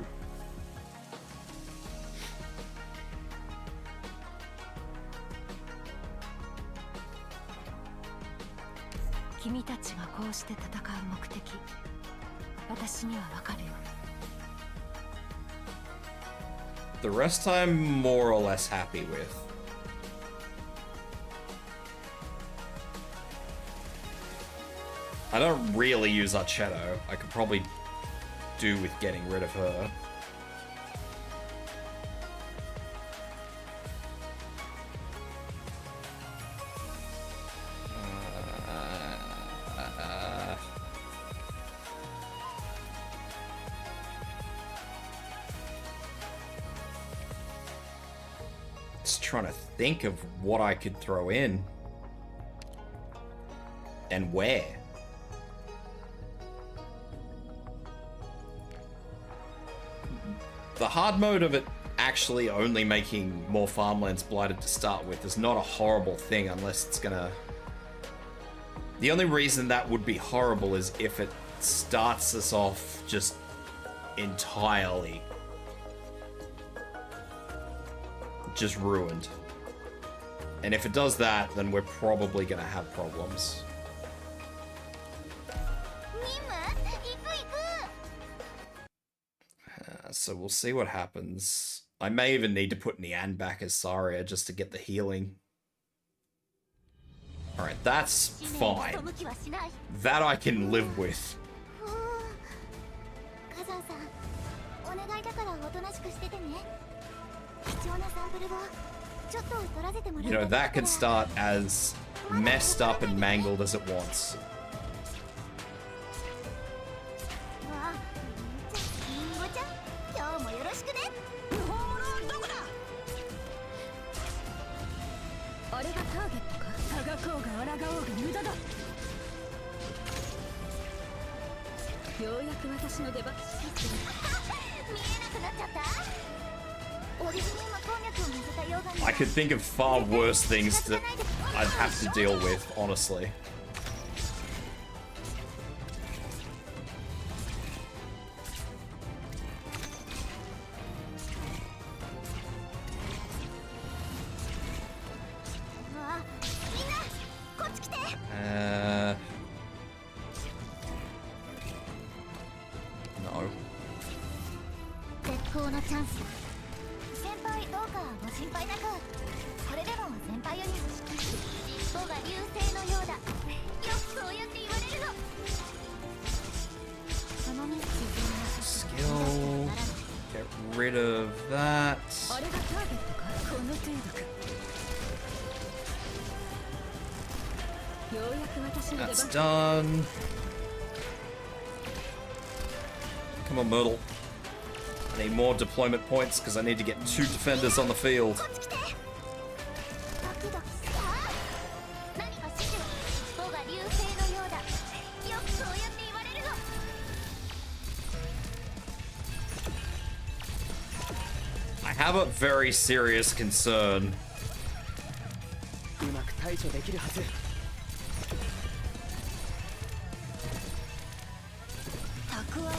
The rest I'm more or less happy with. I don't really use Archetto. I could probably do with getting rid of her. Just trying to think of what I could throw in. And where. The hard mode of it actually only making more farmlands blighted to start with is not a horrible thing unless it's gonna... The only reason that would be horrible is if it starts us off just entirely just ruined. And if it does that, then we're probably gonna have problems. So we'll see what happens. I may even need to put Nian back as Saria just to get the healing. Alright, that's fine. That I can live with. You know, that can start as messed up and mangled as it wants. I could think of far worse things that I'd have to deal with, honestly. No. 絶好のチャンスだ。先輩どうかご心配なく。それでも先輩より尻尾が流星のようだ。よくそうやって言われるの。そのね、自分の Skill. Get rid of that. あれがターゲットか。この程度か。ようやく私の出 That's 番。 done. Come on, Myrtle. I need more deployment points because I need to get 2 defenders on the field. こっち来て。ドキドキした。何か指示を。尻尾が流星のようだ。よくそうやって言われるの。 I have a very serious concern. うまく対処できるはず。たくあん。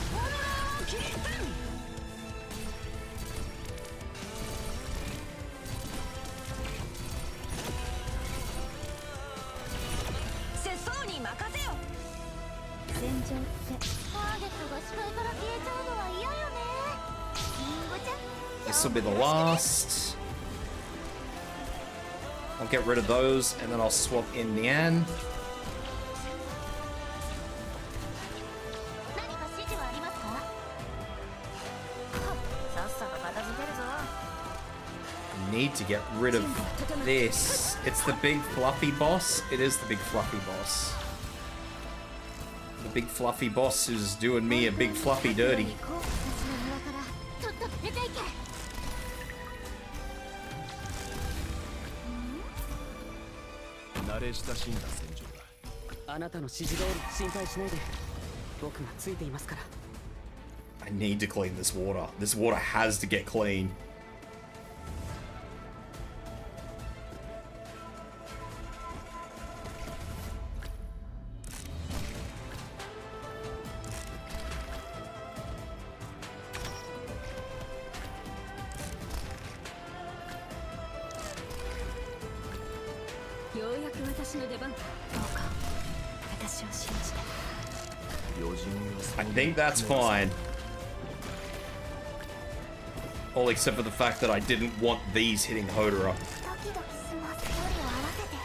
世相に任せよ。戦場ってターゲットが視界から消えちゃうのは嫌よね。リンゴちゃん。 This will be the last. I'll get rid of those and then I'll swap in Nian. 何か指示はありますか？さっさと片付けるぞ。 Need to get rid of this. It's the big fluffy boss. It is the big fluffy boss. The big fluffy boss who's doing me a big fluffy dirty. ちょっと出ていけ。慣れ親しんだ戦場だ。あなたの指示通り心配しないで。僕がついていますから。 I need to clean this water. This water has to get clean. I think that's fine. All except for the fact that I didn't want these hitting Hodora. ドキドキします。距離を合わせて。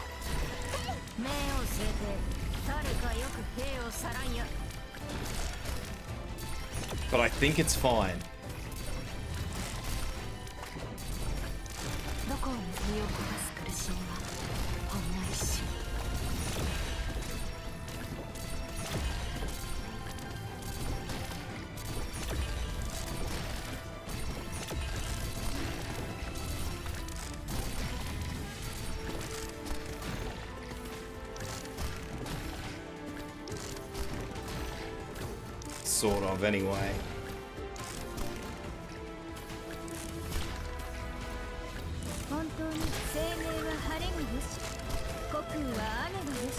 目を据えて誰かよく兵をさらんや。 But I think it's fine. どこを身を焦がす苦しみはほんの一瞬。 Sort of, anyway. 本当に生命は晴れによし、国空は雨のよし。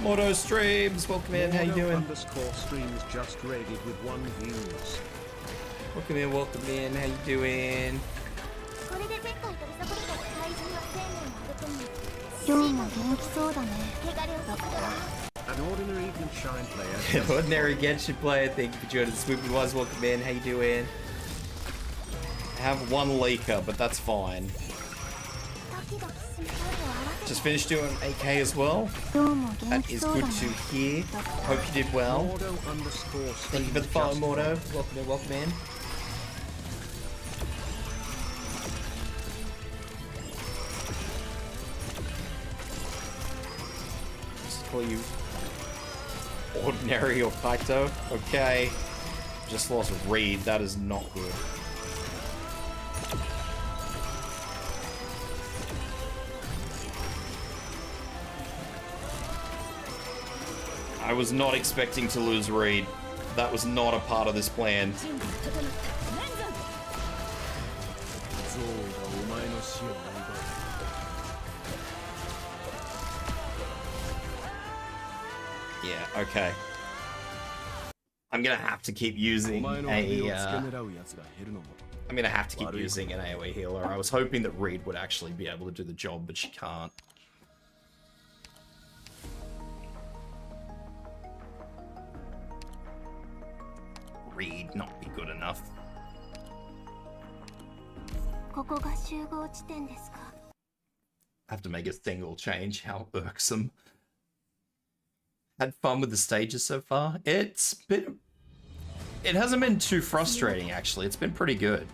Moto streams, welcome in. How you doing? _streams just raided with 1 views. Welcome in, welcome in. How you doing? これで前回取り損ねた怪人の生命を育み。今日も元気そうだね。汚れをさせろ。 An ordinary even shine player. Ordinary Genshin player. Thank you for joining the Swoopy Ones. Welcome in. How you doing? I have 1 leaker, but that's fine. ドキドキする距離を合わせて。 Just finished doing 8K as well. 今日も元 That 気 is そう good だね。 to hear. Hope you did well. Mordo _streams Thank you for the follow, just Mordo. raided. Welcome in, welcome in. Just call you Ordinary or Kaito. Okay. Just lost Reed. That is not good. I was not expecting to lose Reed. That was not a part of this plan. ゾウがお前の死を奪う Yeah, okay. I'm gonna have to keep using お前の a 首を付け狙う奴が減るのも I'm gonna have to keep using an AoE healer. I was hoping that Reed would actually be able to do the job, but she can't. Reed not be good enough. ここが集合地点ですか I have to make a single change. How irksome. Had fun with the stages so far. It hasn't been too frustrating, actually. It's been pretty good.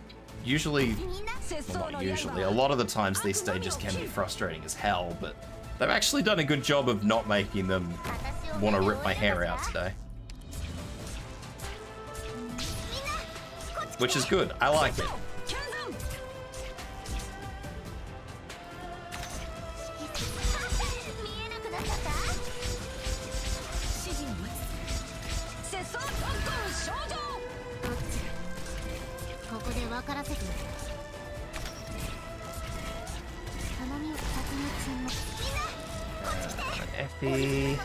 Usually, well, not usually, a lot of the times these stages can be frustrating as hell, but they've actually done a good job of not making them want to rip my hair out today. Which is good. I like it. Effie.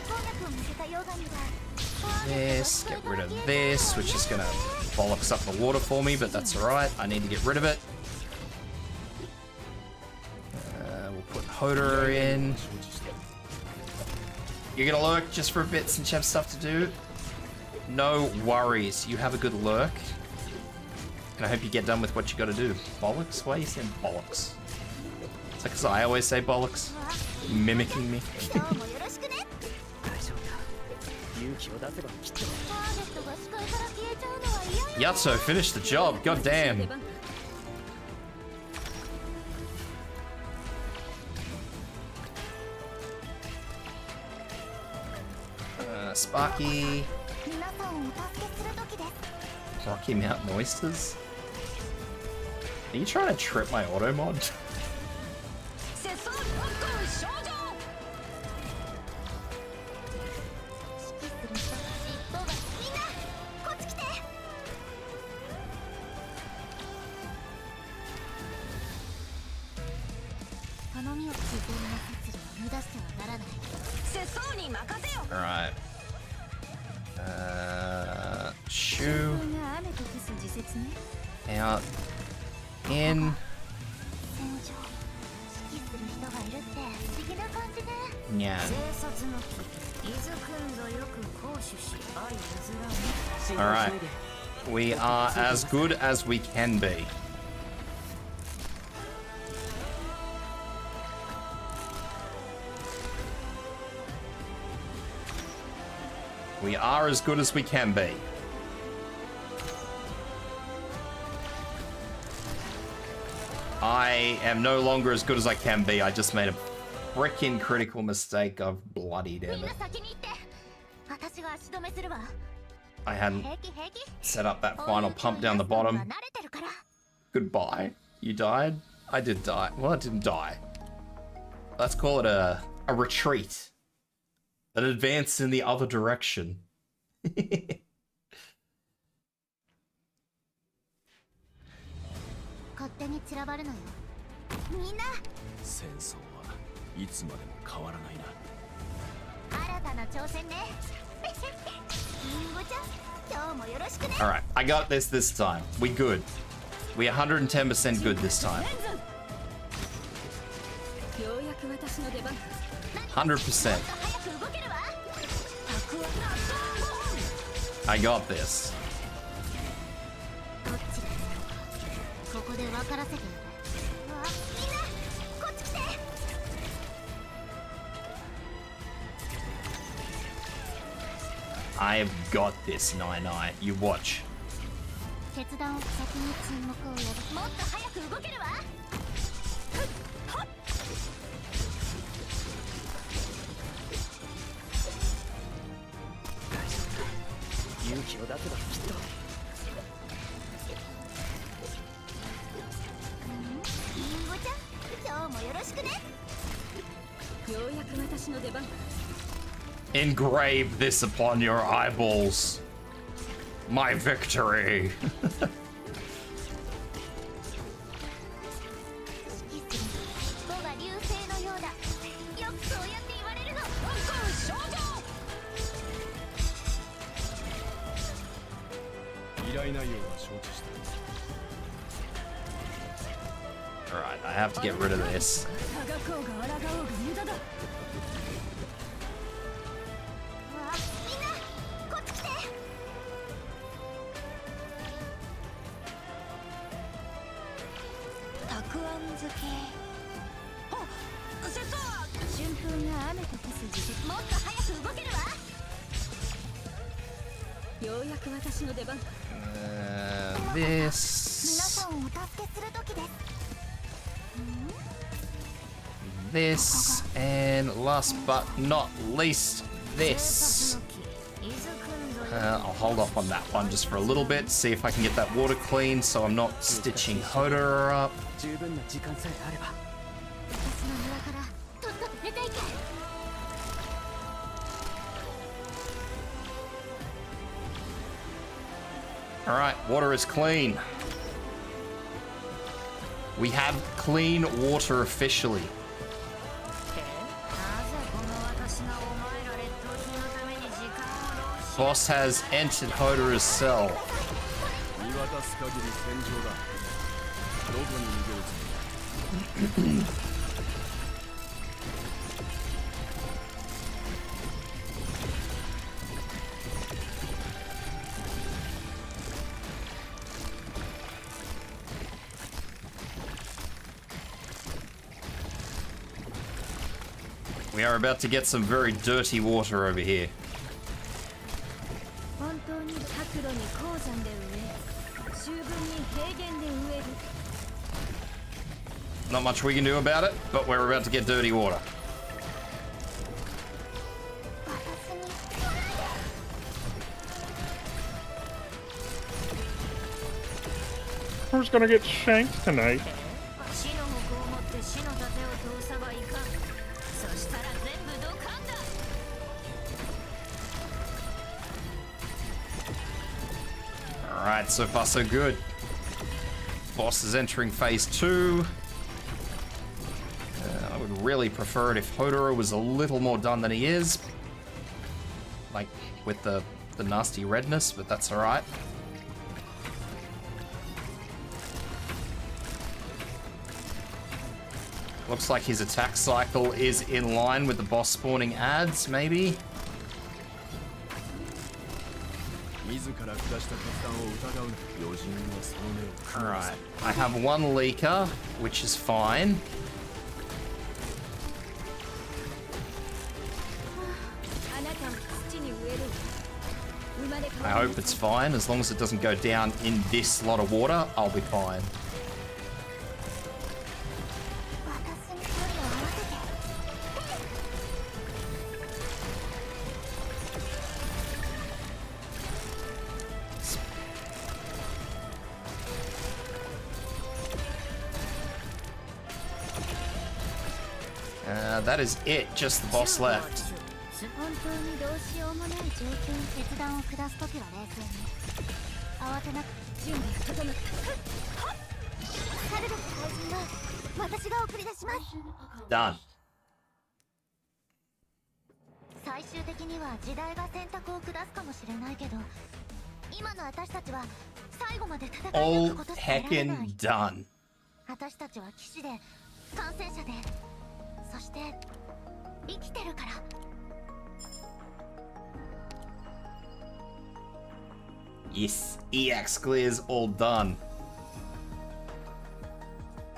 This, get rid of this, which is gonna bollocks up the water for me, but that's alright. I need to get rid of it. We'll put Hoder in. You're gonna lurk just for a bit since you have stuff to do? No worries, you have a good lurk. And I hope you get done with what you gotta do. Bollocks? Why are you saying bollocks? It's like 'cause I always say bollocks. Mimicking me. Yatso, finish the job, god damn. Sparky. Rocky Mountain Oysters? Are you trying to trip my auto mod? Alright. Shu. Out. In. Yeah. Alright. We are as good as we can be. We are as good as we can be. I am no longer as good as I can be. I just made a freaking critical mistake of bloody damn it. I hadn't set up that final pump down the bottom. Goodbye. You died? I did die. Well, I didn't die. Let's call it a retreat. An advance in the other direction. 勝手に散らばるのよ。みんな。戦争はいつまでも変わらないな。新たな挑戦ね。リンゴちゃん、今日もよろしくね。 All right, I got this time. We good. We 110% good this time. 100%. I got this. I have got this, Nine. You watch. Engrave this upon your eyeballs. My victory. Alright, I have to get rid of this. This, and last but not least, this. I'll hold off on that one just for a little bit, see if I can get that water clean so I'm not stitching Hodor up. Alright, water is clean. We have clean water officially. Boss has entered Hodor's cell. We are about to get some very dirty water over here. Not much we can do about it, but we're about to get dirty water. Who's gonna get shanked tonight? Alright, so far so good. Boss is entering phase 2. I would really prefer it if Hodor was a little more done than he is. Like, with the nasty redness, but that's alright. Looks like his attack cycle is in line with the boss spawning ads, maybe? Alright, I have one leaker, which is fine. I hope it's fine. As long as it doesn't go down in this lot of water, I'll be fine. That is it, just the boss left. Done. 最終的には時代が選択を下すかもしれないけど、今の私たちは最後まで戦い抜くことしか選べない。 Heckin' done. 私たちは騎士で、感染者で、そして生きてるから。 Yes, EX clears all done.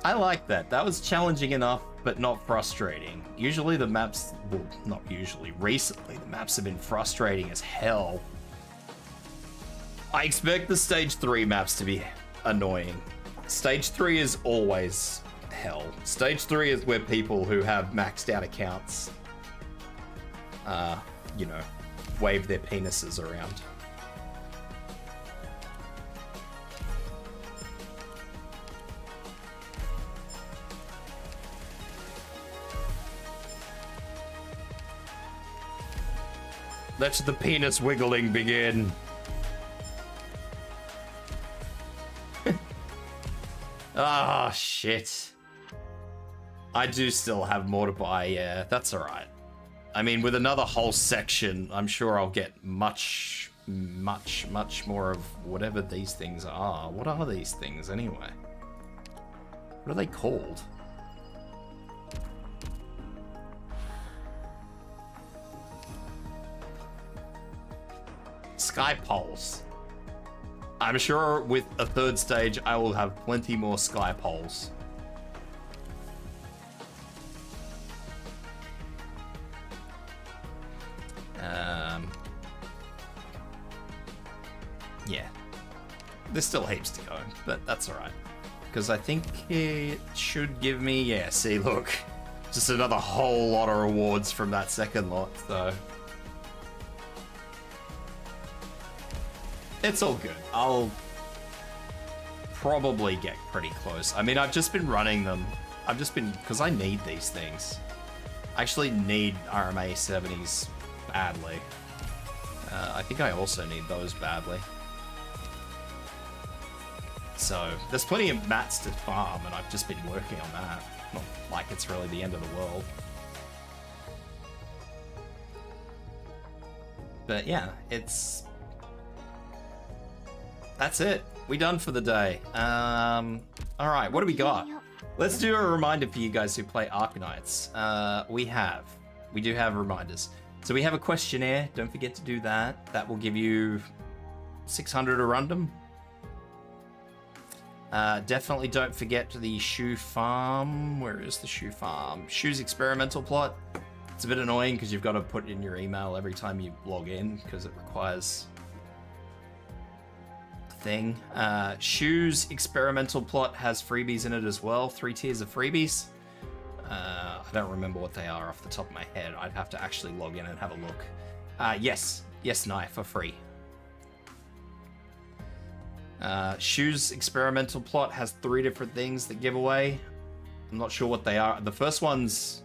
I like that. That was challenging enough, but not frustrating. Usually the maps, well, not usually, recently the maps have been frustrating as hell. I expect the stage 3 maps to be annoying. Stage 3 is always hell. Stage 3 is where people who have maxed out accounts, you know, wave their penises around. Let the penis wiggling begin. Ah, shit. I do still have more to buy, yeah, that's alright. I mean, with another whole section, I'm sure I'll get much more of whatever these things are. What are these things, anyway? What are they called? Sky poles. I'm sure with a third stage, I will have plenty more sky poles. Yeah. There's still heaps to go, but that's alright. Because I think it should give me, yeah, see, look. Just another whole lot of rewards from that second lot, so. It's all good. I'll probably get pretty close. I mean, I've just been running them. Because I need these things. I actually need RMA 70s badly. I think I also need those badly. So, there's plenty of mats to farm, and I've just been working on that. Not like it's really the end of the world. But yeah, that's it. We done for the day. Alright, what do we got? Let's do a reminder for you guys who play Arknights. We do have reminders. So we have a questionnaire. Don't forget to do that. That will give you 600 a random. Definitely don't forget the Shu farm. Where is the Shu farm? Shu's experimental plot. It's a bit annoying because you've got to put in your email every time you log in because it requires a thing. Shu's experimental plot has freebies in it as well. 3 tiers of freebies. I don't remember what they are off the top of my head. I'd have to actually log in and have a look. Yes, Nye, for free. Shu's experimental plot has 3 different things that give away. I'm not sure what they are. The first one's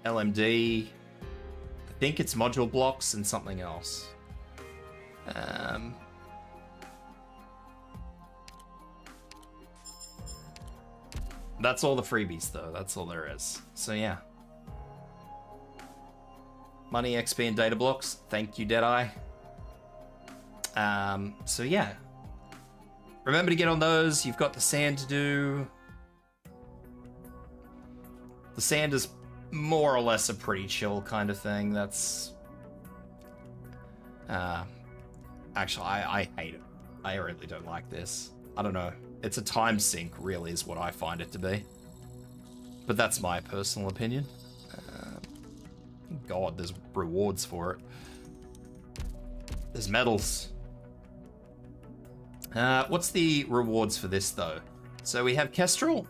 LMD. I think it's module blocks and something else. That's all the freebies, though. That's all there is. So, yeah. Money, XP, and data blocks. Thank you, Deadeye. So, yeah. Remember to get on those. You've got the sand to do. The sand is more or less a pretty chill kind of thing. That's... actually, I hate it. I really don't like this. I don't know. It's a time sink, really, is what I find it to be. But that's my personal opinion. God, there's rewards for it. There's medals. What's the rewards for this, though? So we have Kestrel.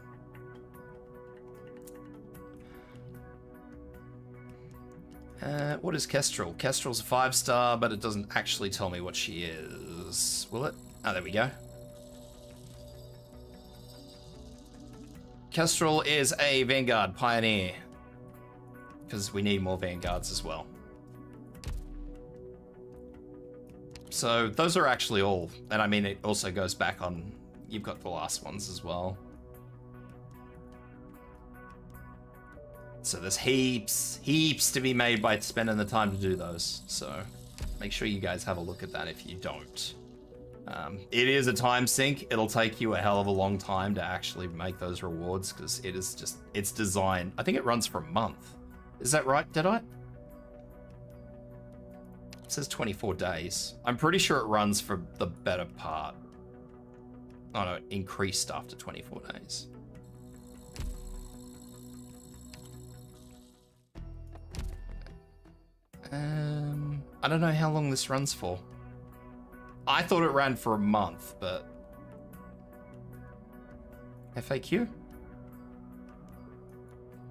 What is Kestrel? Kestrel's a 5-star, but it doesn't actually tell me what she is. Will it? Oh, there we go. Kestrel is a Vanguard Pioneer. Because we need more Vanguards as well. So those are actually all. And I mean, it also goes back on... You've got the last ones as well. So there's heaps to be made by spending the time to do those. So make sure you guys have a look at that if you don't. It is a time sink. It'll take you a hell of a long time to actually make those rewards because it is just, it's designed. I think it runs for a month. Is that right, Deadeye? It says 24 days. I'm pretty sure it runs for the better part. Oh no, it increased after 24 days. I don't know how long this runs for. I thought it ran for a month, but... FAQ?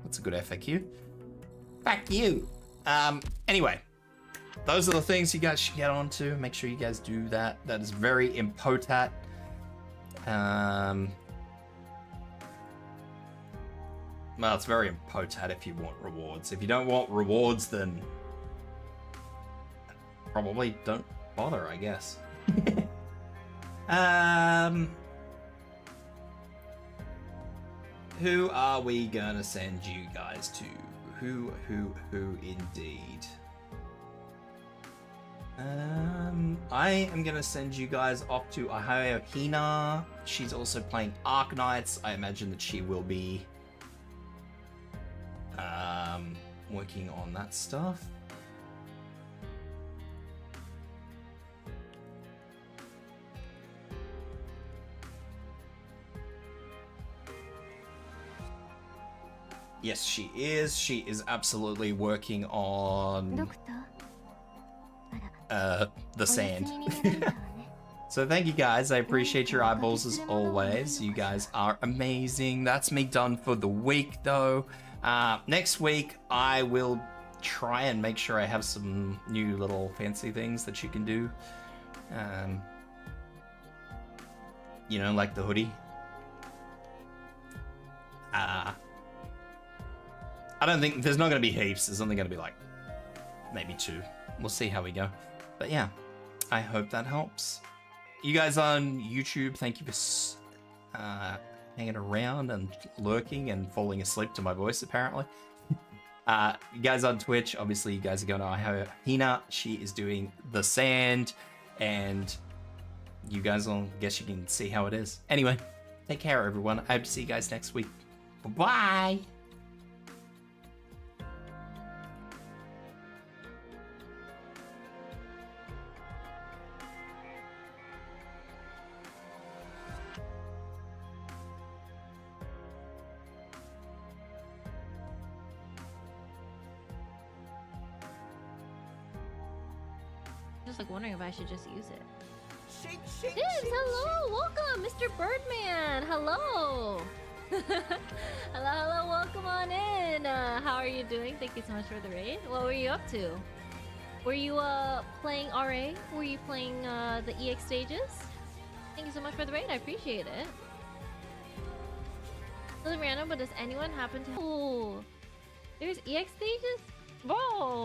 That's a good FAQ. Fuck you! Anyway. Those are the things you guys should get on to. Make sure you guys do that. That is very important. Well, it's very important if you want rewards. If you don't want rewards, then... probably don't bother, I guess. Who are we gonna send you guys to? Who indeed? I am gonna send you guys off to Ahaya Hina. She's also playing Arknights. I imagine that she will be working on that stuff. Yes, she is. She is absolutely working on the sand. So thank you guys. I appreciate your eyeballs as always. You guys are amazing. That's me done for the week though. Next week I will try and make sure I have some new little fancy things that you can do. You know, like the hoodie. I don't think there's not going to be heaps. There's only going to be like maybe 2. We'll see how we go. But yeah, I hope that helps. You guys on YouTube, thank you for hanging around and lurking and falling asleep to my voice apparently. You guys on Twitch, obviously you guys are going to Hina. She is doing the sand, and you guys will guess you can see how it is. Anyway, take care everyone. I hope to see you guys next week. Bye. Just like wondering if I should just use it. Tibs, hello, welcome, Mr. Birdman. Hello. hello, welcome on in. How are you doing? Thank you so much for the raid. What were you up to? Were you playing RA? Were you playing the EX stages? Thank you so much for the raid. I appreciate it. Really random, but does anyone happen to? Oh, there's EX stages, bro.